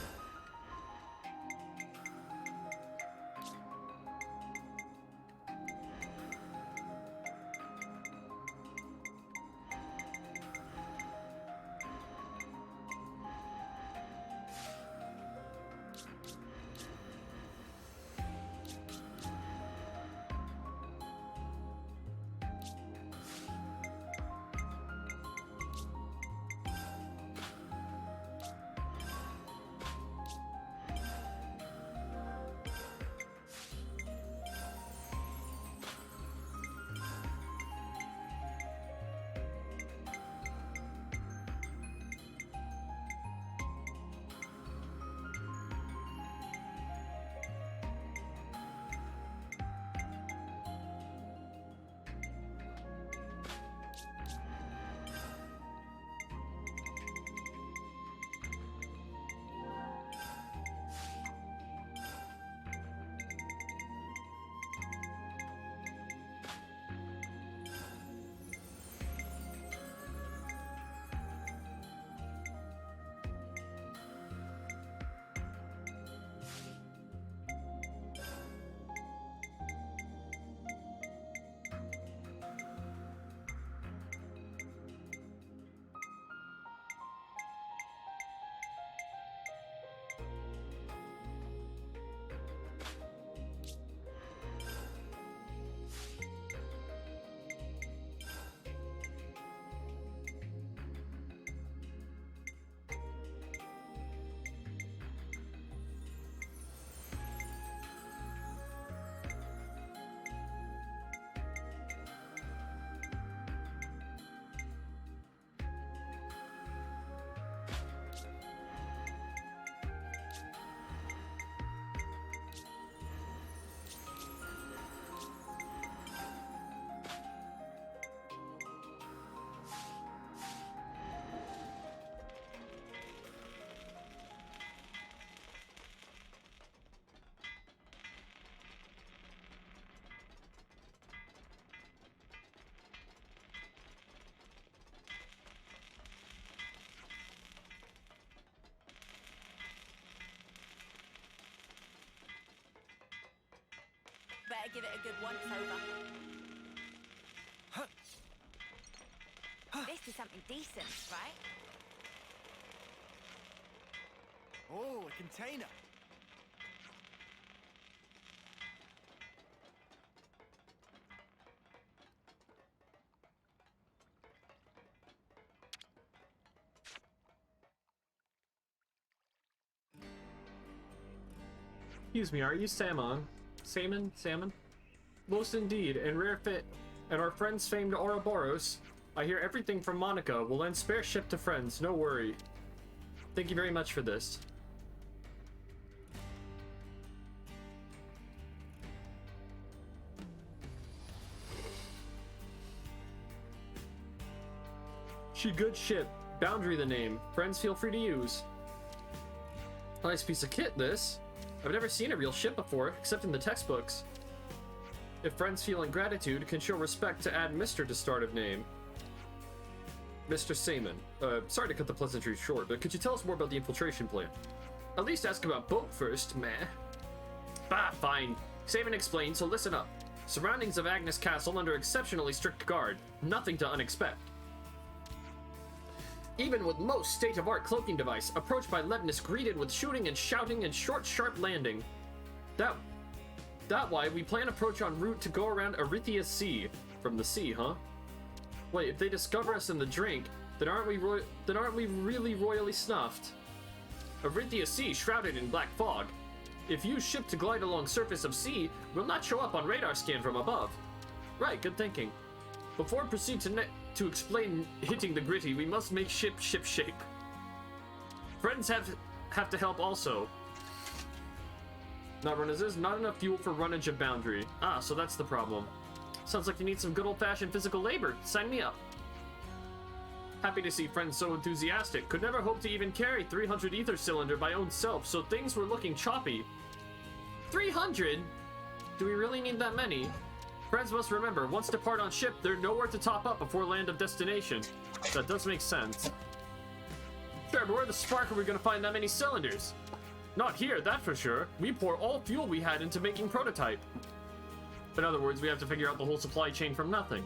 Better give it a good once over. This is something decent, right? Oh, a container. Excuse me, are you Salmon? Salmon? Salmon? Most indeed, and rare fit, and our friends famed Ouroboros. I hear everything from Monica. We'll lend spare ship to friends, no worry. Thank you very much for this. She good ship. Boundary the name. Friends feel free to use. Nice piece of kit, this. I've never seen a real ship before, except in the textbooks. If friends feeling gratitude, can show respect to add Mr. to start of name. Mr. Seaman. Sorry to cut the pleasantry short, but could you tell us more about the infiltration plan? At least ask about boat first, meh. Bah, fine. Seaman explained, so listen up. Surroundings of Agnes Castle under exceptionally strict guard. Nothing to unexpect. Even with most state-of-art cloaking device, approached by Levnis greeted with shooting and shouting and short, sharp landing. That why we plan approach en route to go around Arithia Sea. From the sea, huh? Wait, if they discover us in the drink, then aren't we really royally snuffed? Arithia Sea shrouded in black fog. If use ship to glide along surface of sea, will not show up on radar scan from above. Right, good thinking. Before we proceed to explain hitting the gritty, we must make ship shape. Friends have to help also. Not enough fuel for runnage of boundary. Ah, so that's the problem. Sounds like you need some good old-fashioned physical labor. Sign me up. Happy to see friends so enthusiastic. Could never hope to even carry 300 ether cylinder by own self, so things were looking choppy. 300? Do we really need that many? Friends must remember, once depart on ship, they're nowhere to top up before land of destination. That does make sense. Sure, but where the spark are we gonna find that many cylinders? Not here, that's for sure. We pour all fuel we had into making prototype. In other words, we have to figure out the whole supply chain from nothing.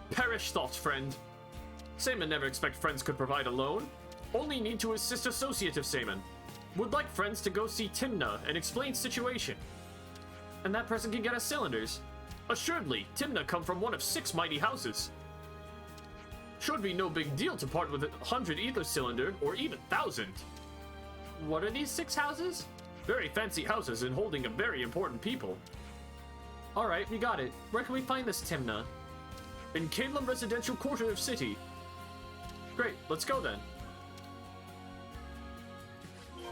Perish thoughts, friend. Seaman never expect friends could provide alone. Only need to assist associate of Seaman. Would like friends to go see Timna and explain situation. And that person can get us cylinders. Assuredly, Timna come from one of 6 mighty houses. Should be no big deal to part with 100 ether cylinder, or even 1,000. What are these 6 houses? Very fancy houses and holding a very important people. Alright, we got it. Where can we find this Timna? In Caleb Residential Quarter of City. Great, let's go then.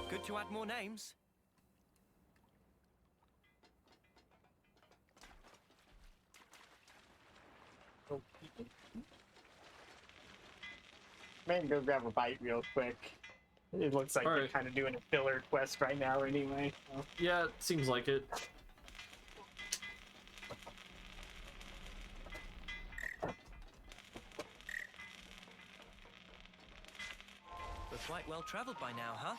Good to add more names. Man, go grab a bite real quick. It looks like they're kind of doing a filler quest right now anyway. So. Yeah, it seems like it. We're quite well traveled by now, huh?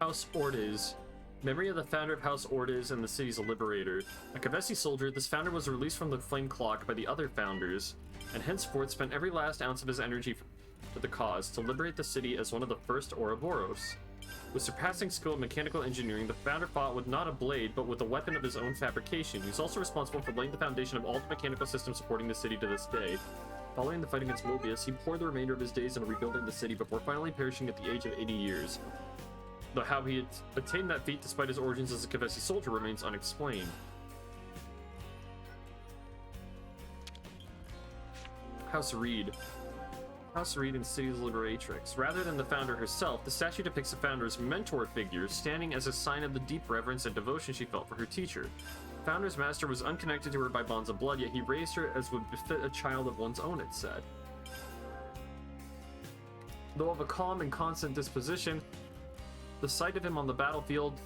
House Ortiz. Memory of the founder of House Ortiz and the city's liberator. A Kavesi soldier, this founder was released from the flame clock by the other founders, and henceforth spent every last ounce of his energy for the cause to liberate the city as one of the first Ouroboros. With surpassing skill in mechanical engineering, the founder fought with not a blade, but with a weapon of his own fabrication. He's also responsible for laying the foundation of all the mechanical systems supporting the city to this day. Following the fight against Mobius, he poured the remainder of his days into rebuilding the city before finally perishing at the age of 80 years. Though how he had attained that feat despite his origins as a Kavesi soldier remains unexplained. House Reed. House Reed and City's Liberatrix. Rather than the founder herself, the statue depicts the founder's mentor figure, standing as a sign of the deep reverence and devotion she felt for her teacher. The founder's master was unconnected to her by bonds of blood, yet he raised her as would befit a child of one's own, it said. Though of a calm and constant disposition, the sight of him on the battlefield,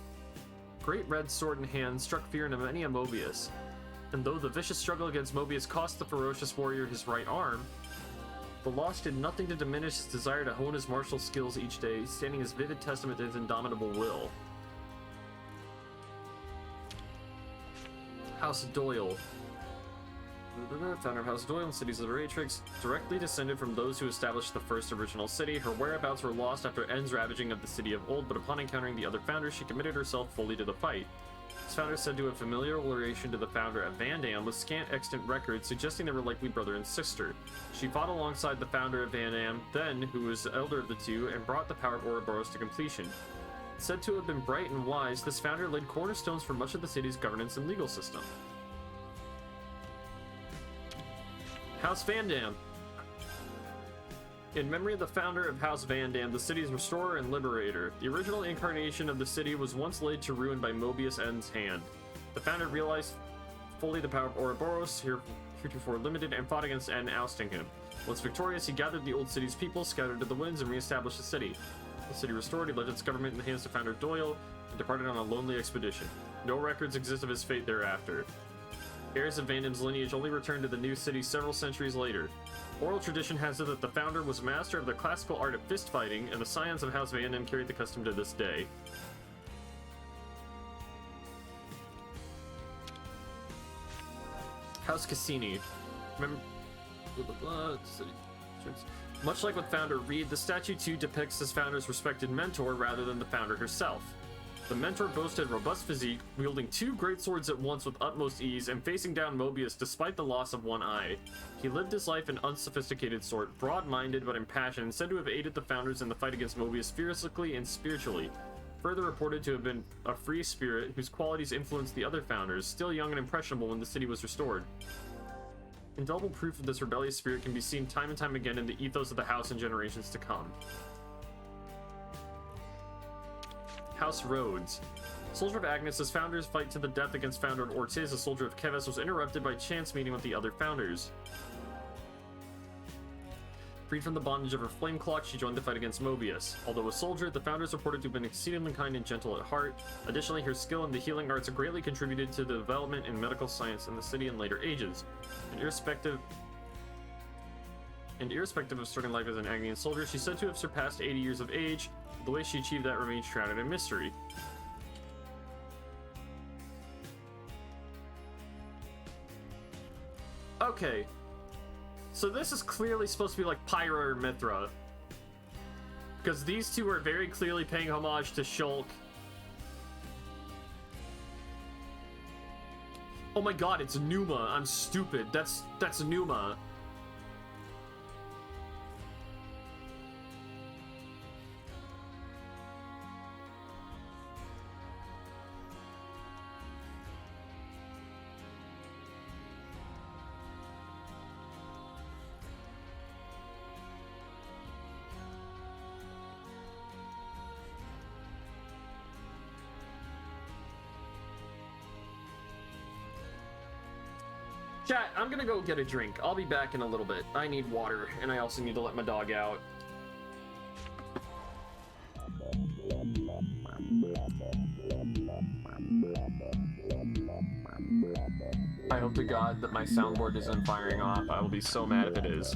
great red sword in hand, struck fear into many a Mobius. And though the vicious struggle against Mobius cost the ferocious warrior his right arm, The loss did nothing to diminish his desire to hone his martial skills each day, standing as vivid testament to his indomitable will. House Doyle. Founder of House Doyle and cities of the Ratrix, directly descended from those who established the first original city. Her whereabouts were lost after En's ravaging of the city of old, but upon encountering the other founders, she committed herself fully to the fight. This founder is said to have familial relation to the founder of Van Dam, with scant extant records suggesting they were likely brother and sister. She fought alongside the founder of Van Dam, then, who was the elder of the two, and brought the power of Ouroboros to completion. Said to have been bright and wise, this founder laid cornerstones for much of the city's governance and legal system. House Van Dam. In memory of the founder of House Van Dam, the city's restorer and liberator, the original incarnation of the city was once laid to ruin by Mobius N's hand. The founder realized fully the power of Ouroboros, heretofore limited, and fought against N, ousting him. Once victorious, he gathered the old city's people, scattered to the winds, and re-established the city. The city restored, he left its government in the hands of founder Doyle, and departed on a lonely expedition. No records exist of his fate thereafter. Heirs of Van Dam's lineage only returned to the new city several centuries later. Oral tradition has it that the founder was master of the classical art of fist fighting, and the scions of House Van Dam carried the custom to this day. House Cassini. Much like with founder Reed, the statue too depicts his founder's respected mentor rather than the founder herself. The mentor boasted robust physique, wielding two great swords at once with utmost ease, and facing down Mobius despite the loss of one eye. He lived his life in unsophisticated sort, broad-minded but impassioned, said to have aided the founders in the fight against Mobius fiercely and spiritually. Further reported to have been a free spirit whose qualities influenced the other founders, still young and impressionable when the city was restored. Indelible proof of this rebellious spirit can be seen time and time again in the ethos of the house in generations to come. House Rhodes. Soldier of Agnes' founders' fight to the death against founder of Ortiz, a soldier of Keves, was interrupted by chance meeting with the other founders. Freed from the bondage of her flame clock, she joined the fight against Mobius. Although a soldier, the founders reported to have been exceedingly kind and gentle at heart. Additionally, her skill in the healing arts greatly contributed to the development in medical science in the city in later ages. And irrespective of starting life as an Agnian soldier, she's said to have surpassed 80 years of age. The way she achieved that remains shrouded in mystery. Okay. So this is clearly supposed to be like Pyra or Mithra. Because these two are very clearly paying homage to Shulk. Oh my god, it's Numa. I'm stupid. That's Numa. Chat, I'm gonna go get a drink. I'll be back in a little bit. I need water, and I also need to let my dog out. I hope to God that my soundboard isn't firing off. I will be so mad if it is.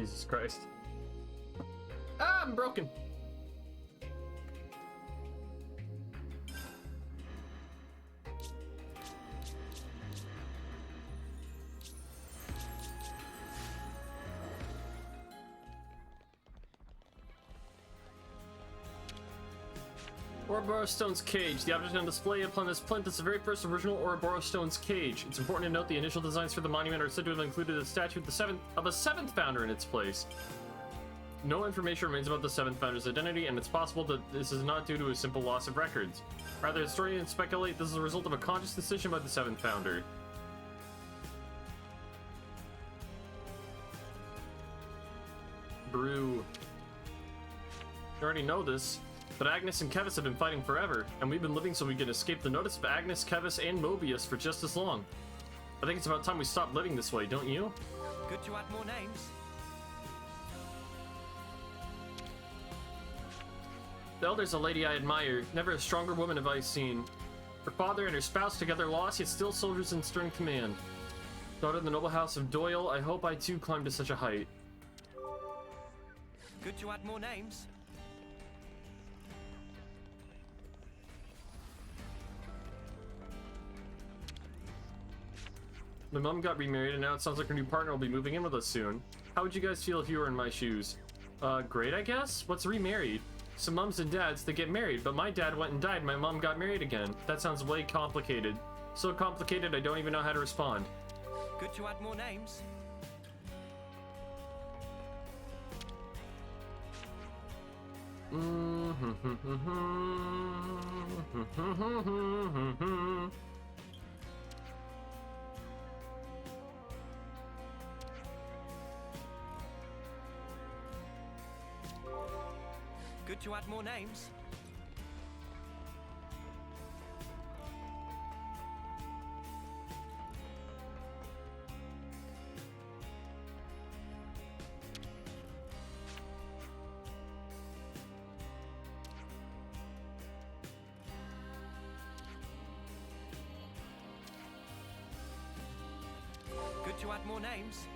Jesus Christ. Ah, I'm broken. Ouroboros Stone's cage. The object on display upon this plinth is the very first original Ouroboros Stone's cage. It's important to note the initial designs for the monument are said to have included a statue of a seventh founder in its place. No information remains about the seventh founder's identity, and it's possible that this is not due to a simple loss of records. Rather, historians speculate this is a result of a conscious decision by the seventh founder. Brew. You already know this. But Agnes and Kevis have been fighting forever, and we've been living so we can escape the notice of Agnes, Kevis, and Mobius for just as long. I think it's about time we stop living this way, don't you? Good to add more names. The Elder's a lady I admire. Never a stronger woman have I seen. Her father and her spouse together lost, yet still soldiers in stern command. Daughter of the noble house of Doyle, I hope I too climb to such a height. Good to add more names. My mom got remarried, and now it sounds like her new partner will be moving in with us soon. How would you guys feel if you were in my shoes? Great, I guess? What's remarried? Some mums and dads, they get married, but my dad went and died, my mom got married again. That sounds way complicated. So complicated, I don't even know how to respond. Good to add more names. Good to add more names. Good to add more names.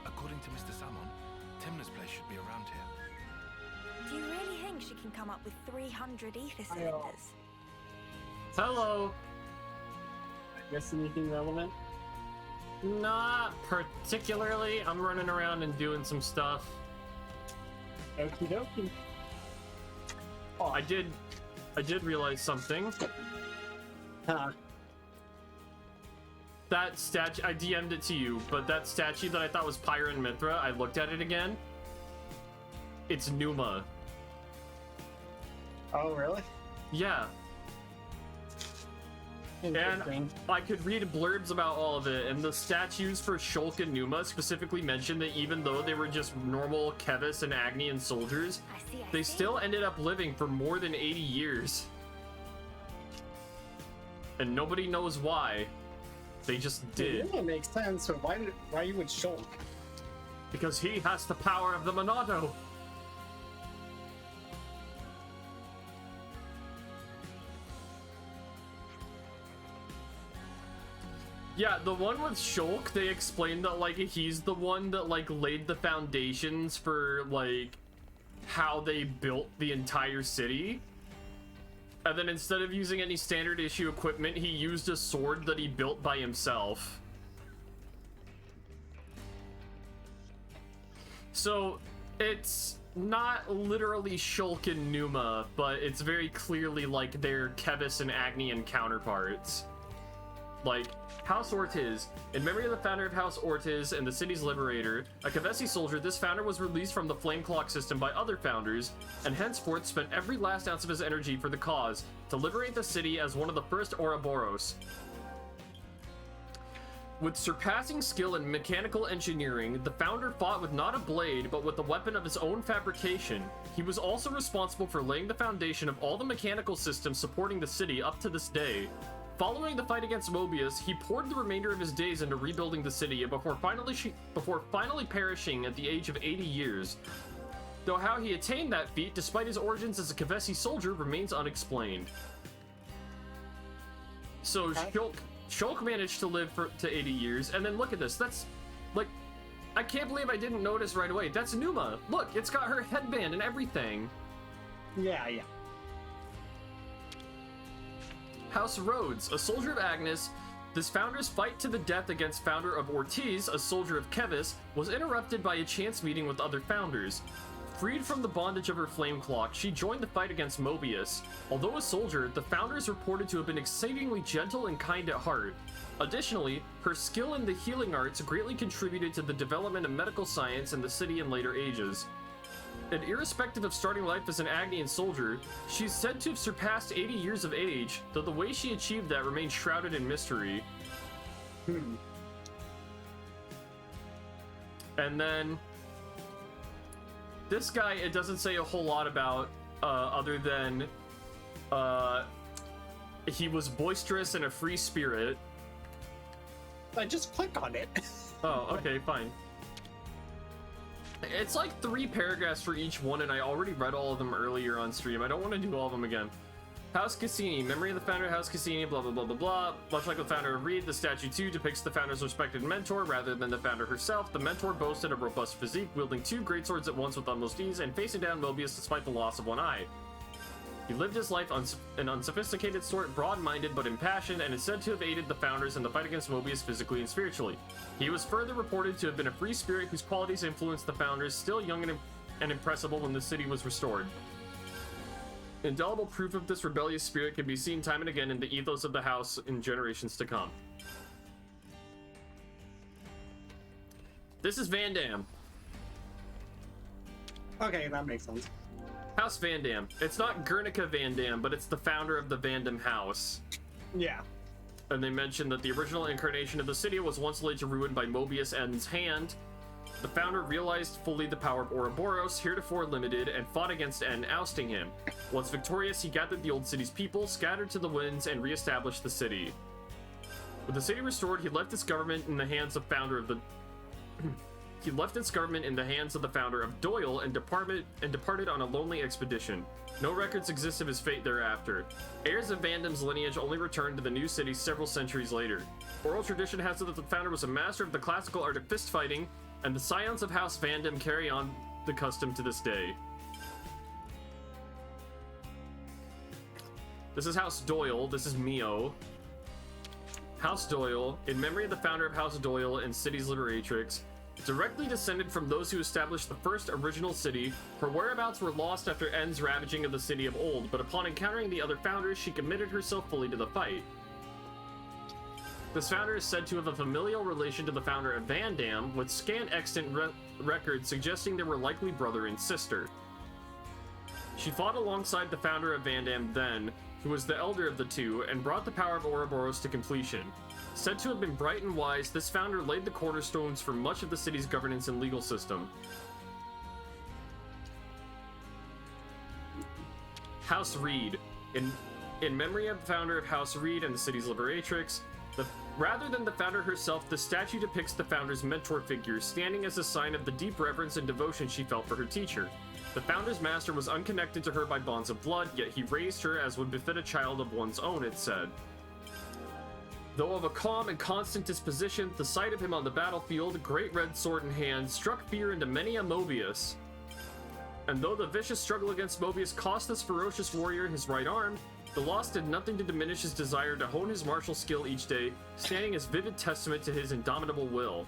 According to Mr. Salmon, Timna's place should be around here. Do you really think she can come up with 300 ether cylinders? Hello. I guess anything relevant? Not particularly. I'm running around and doing some stuff. Okie dokie. Oh, I did realize something. Huh. That statue, I DM'd it to you, but that statue that I thought was Pyra and Mithra, I looked at it again. It's Numa. Oh, really? Yeah. And I could read blurbs about all of it, and the statues for Shulk and Numa specifically mentioned that even though they were just normal Kevis and Agnian soldiers, they still ended up living for more than 80 years. And nobody knows why. They just did. It makes sense. So why you would Shulk? Because he has the power of the Monado. Yeah, the one with Shulk, they explained that, like, he's the one that, like, laid the foundations for, like, how they built the entire city. And then instead of using any standard issue equipment, he used a sword that he built by himself. So, it's not literally Shulk and Numa, but it's very clearly, like, their Kevis and Agnian counterparts. Like, House Ortiz. In memory of the founder of House Ortiz and the city's liberator, a Kevesi soldier, this founder was released from the flame clock system by other founders, and henceforth spent every last ounce of his energy for the cause, to liberate the city as one of the first Ouroboros. With surpassing skill in mechanical engineering, the founder fought with not a blade, but with a weapon of his own fabrication. He was also responsible for laying the foundation of all the mechanical systems supporting the city up to this day. Following the fight against Mobius, he poured the remainder of his days into rebuilding the city before finally perishing at the age of 80 years. Though how he attained that feat, despite his origins as a Kevesi soldier, remains unexplained. So Shulk managed to live to 80 years, and then look at this. That's, like, I can't believe I didn't notice right away. That's Numa. Look, it's got her headband and everything. Yeah, yeah. House Rhodes, a soldier of Agnes, this founder's fight to the death against founder of Ortiz, a soldier of Kevis, was interrupted by a chance meeting with other founders. Freed from the bondage of her flame clock, she joined the fight against Mobius. Although a soldier, the founder is reported to have been exceedingly gentle and kind at heart. Additionally, her skill in the healing arts greatly contributed to the development of medical science in the city in later ages. And irrespective of starting life as an Agnian soldier, she's said to have surpassed 80 years of age, though the way she achieved that remains shrouded in mystery. And then this guy, it doesn't say a whole lot about, other than he was boisterous and a free spirit. I just click on it. Oh, okay, fine. It's like 3 paragraphs for each one, and I already read all of them earlier on stream. I don't want to do all of them again. House Cassini, memory of the founder of House Cassini, blah blah blah blah blah. Much like the founder of Reed, the statue too depicts the founder's respected mentor rather than the founder herself. The mentor boasted a robust physique, wielding 2 greatswords at once with utmost ease, and facing down Mobius despite the loss of one eye. He lived his life an unsophisticated sort, broad-minded but impassioned, and is said to have aided the founders in the fight against Mobius physically and spiritually. He was further reported to have been a free spirit whose qualities influenced the founders, still young and impressible when the city was restored. Indelible proof of this rebellious spirit can be seen time and again in the ethos of the house in generations to come. This is Van Dam. Okay, that makes sense. House Van Dam. It's not Guernica Van Dam, but it's the founder of the Van Dam house. Yeah. And they mentioned that the original incarnation of the city was once laid to ruin by Mobius N's hand. The founder realized fully the power of Ouroboros, heretofore limited, and fought against N, ousting him. Once victorious, he gathered the old city's people, scattered to the winds, and re-established the city. With the city restored, he left its government in the hands of founder of the... He left its government in the hands of the founder of Doyle and departed on a lonely expedition. No records exist of his fate thereafter. Heirs of Van Dam's lineage only returned to the new city several centuries later. Oral tradition has it that the founder was a master of the classical art of fist fighting, and the scions of House Van Dam carry on the custom to this day. This is House Doyle. This is Mio. House Doyle, in memory of the founder of House Doyle and City's Liberatrix, directly descended from those who established the first original city. Her whereabouts were lost after N's ravaging of the city of old, but upon encountering the other founders, she committed herself fully to the fight. This founder is said to have a familial relation to the founder of Van Dam, with scant extant records suggesting they were likely brother and sister. She fought alongside the founder of Van Dam then, who was the elder of the two, and brought the power of Ouroboros to completion. Said to have been bright and wise, this founder laid the cornerstones for much of the city's governance and legal system. House Reed. In memory of the founder of House Reed and the city's Liberatrix, rather than the founder herself, the statue depicts the founder's mentor figure, standing as a sign of the deep reverence and devotion she felt for her teacher. The founder's master was unconnected to her by bonds of blood, yet he raised her as would befit a child of one's own, it said. Though of a calm and constant disposition, the sight of him on the battlefield, great red sword in hand, struck fear into many a Mobius. And though the vicious struggle against Mobius cost this ferocious warrior his right arm, the loss did nothing to diminish his desire to hone his martial skill each day, standing as vivid testament to his indomitable will.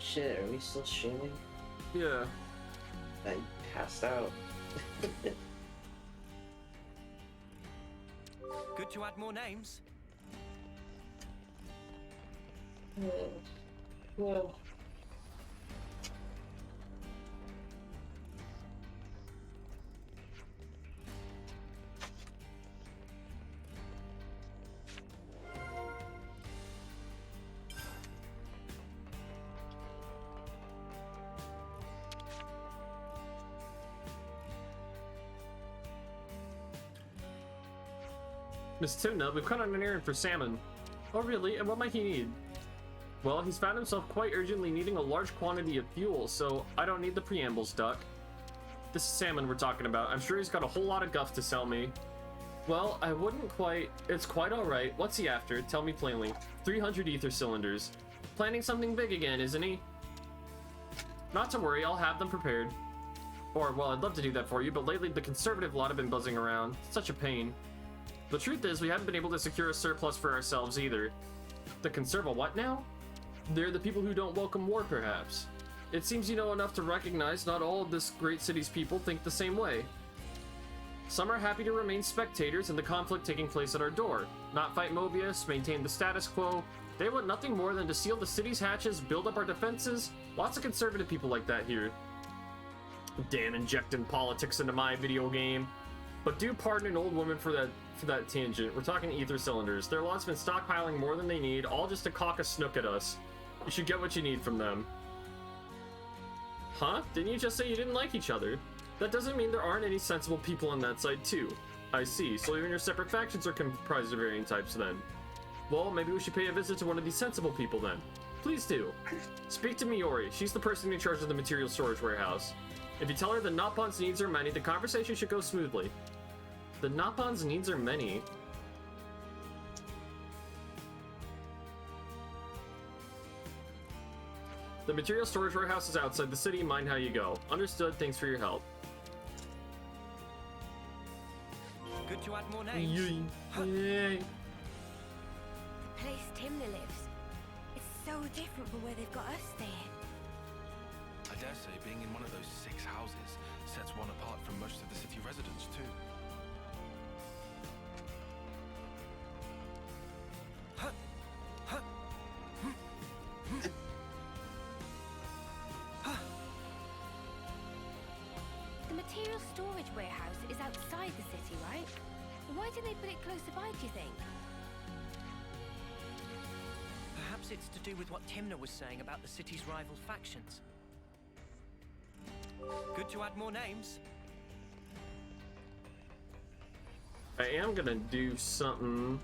Shit, are we still streaming? Yeah. I passed out. Good to add more names. Well. Miss Timna, we've come on an errand for Salmon. Oh really? And what might he need? Well, he's found himself quite urgently needing a large quantity of fuel, so I don't need the preambles, Duck. This is Salmon we're talking about. I'm sure he's got a whole lot of guff to sell me. Well, I wouldn't quite... It's quite alright. What's he after? Tell me plainly. 300 ether cylinders. Planning something big again, isn't he? Not to worry, I'll have them prepared. Or, well, I'd love to do that for you, but lately the conservative lot have been buzzing around. Such a pain. The truth is, we haven't been able to secure a surplus for ourselves either. The conserva what now? They're the people who don't welcome war, perhaps. It seems you know enough to recognize not all of this great city's people think the same way. Some are happy to remain spectators in the conflict taking place at our door, not fight Mobius, maintain the status quo. They want nothing more than to seal the city's hatches, build up our defenses. Lots of conservative people like that here. Damn, injecting politics into my video game. But do pardon an old woman for that tangent. We're talking ether cylinders. Their lot's been stockpiling more than they need, all just to cock a snook at us. You should get what you need from them. Huh? Didn't you just say you didn't like each other? That doesn't mean there aren't any sensible people on that side too. I see, so even your separate factions are comprised of varying types then. Well, maybe we should pay a visit to one of these sensible people then. Please do. Speak to Miori. She's the person in charge of the material storage warehouse. If you tell her the Noppon's needs are many, the conversation should go smoothly. The Noppon's needs are many. The material storage warehouse is outside the city. Mind how you go. Understood. Thanks for your help. Good to add more names. Yay. The place Timna lives. It's so different from where they've got us staying. I dare say being in one of those 6 houses sets one apart from most of the city residents too. The material storage warehouse is outside the city, right? Why did they put it closer by, do you think? Perhaps it's to do with what Timna was saying about the city's rival factions. Good to add more names. I am gonna do something.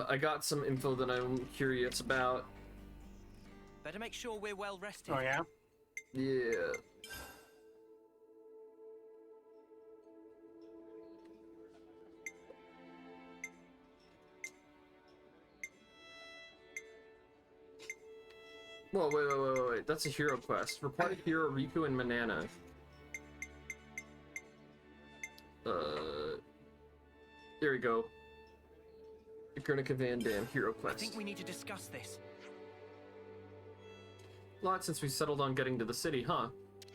I got some info that I'm curious about. Better make sure we're well rested. Oh yeah? Yeah. Whoa, wait. That's a hero quest. Reported hero Riku and Manana. There we go. Guernica Van Dam hero quest. I think we need to discuss this. Lot since we settled on getting to the city, huh?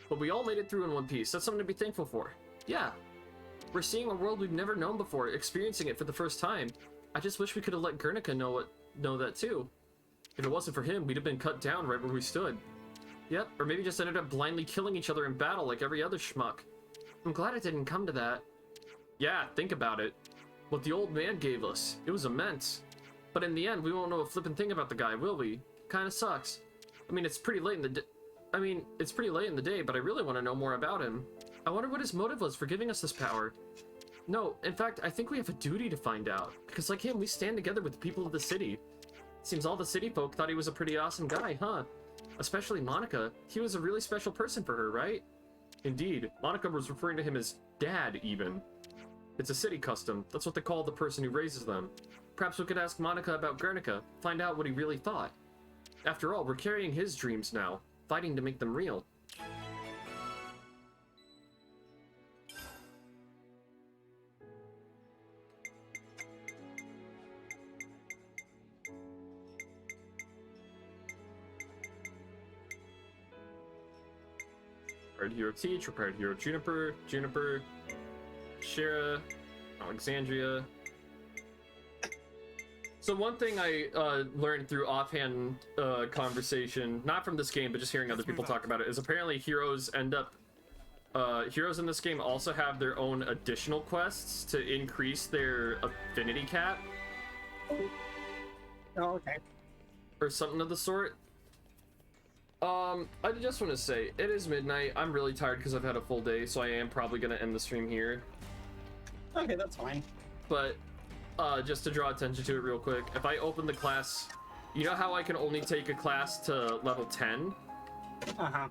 But we all made it through in one piece. That's something to be thankful for. Yeah. We're seeing a world we've never known before, experiencing it for the first time. I just wish we could have let Guernica know that too. If it wasn't for him, we'd have been cut down right where we stood. Yep, or maybe just ended up blindly killing each other in battle like every other schmuck. I'm glad it didn't come to that. Yeah, think about it. What the old man gave us. It was immense. But in the end, we won't know a flippin' thing about the guy, will we? Kinda sucks. I mean, it's pretty late in the day, but I really want to know more about him. I wonder what his motive was for giving us this power. No, in fact, I think we have a duty to find out. Because like him, we stand together with the people of the city. Seems all the city folk thought he was a pretty awesome guy, huh? Especially Monica. He was a really special person for her, right? Indeed. Monica was referring to him as Dad, even. It's a city custom. That's what they call the person who raises them. Perhaps we could ask Monica about Guernica, find out what he really thought. After all, we're carrying his dreams now, fighting to make them real. Required hero Teach, required hero Juniper, Shira, Alexandria. So one thing I learned through offhand conversation, not from this game, but just hearing other people talk about it, is apparently heroes end up... heroes in this game also have their own additional quests to increase their affinity cap. Oh, okay. Or something of the sort. I just want to say, it is midnight. I'm really tired because I've had a full day, so I am probably going to end the stream here. Okay, that's fine. But, just to draw attention to it real quick, if I open the class, you know how I can only take a class to level 10? Uh-huh.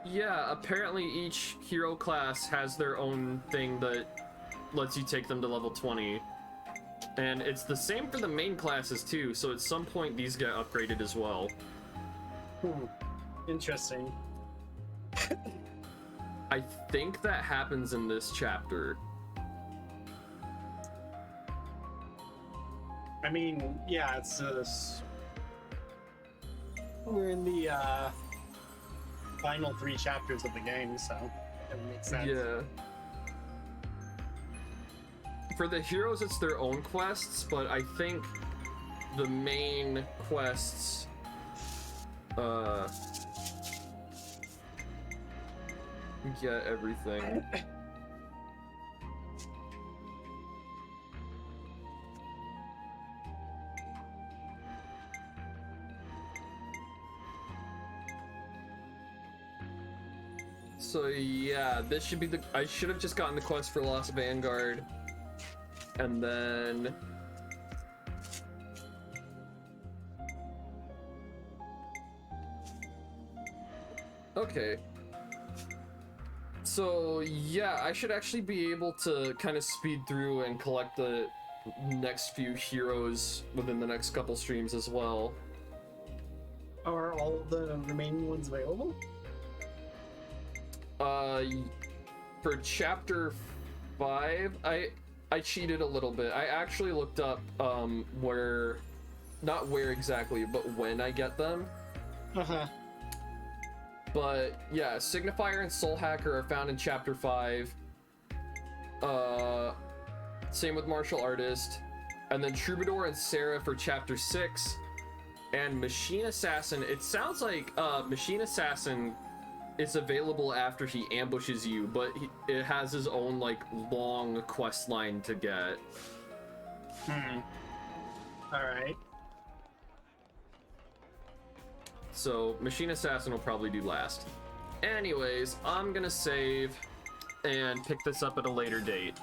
Yeah, apparently each hero class has their own thing that lets you take them to level 20. And it's the same for the main classes too, so at some point these get upgraded as well. Interesting. I think that happens in this chapter. I mean, yeah, it's we're in the final 3 chapters of the game, so it makes sense. Yeah. For the heroes, it's their own quests, but I think the main quests, get everything. So yeah, this should be the... I should have just gotten the quest for Lost Vanguard. And then... Okay. So yeah, I should actually be able to kind of speed through and collect the next few heroes within the next couple streams as well. Are all of the remaining ones available? For chapter 5, I cheated a little bit. I actually looked up where, not where exactly, but when I get them. Uh-huh. But yeah, Signifier and Soul Hacker are found in chapter 5. Same with Martial Artist. And then Troubadour and Sarah for chapter 6. And Machine Assassin, it sounds like Machine Assassin is available after he ambushes you, but it has his own like long quest line to get. Alright. So Machine Assassin will probably do last. Anyways, I'm gonna save and pick this up at a later date.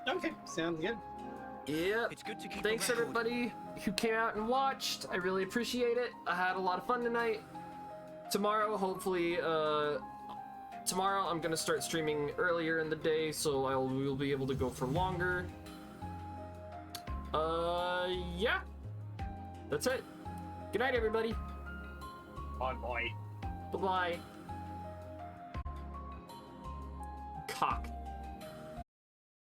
Okay, sounds good. Yep. It's good to keep Thanks everybody who came out and watched. I really appreciate it. I had a lot of fun tonight. Tomorrow, hopefully, tomorrow I'm gonna start streaming earlier in the day, so we'll be able to go for longer. Yeah. That's it. Good night, everybody. Bye-bye. Bye-bye. Cock.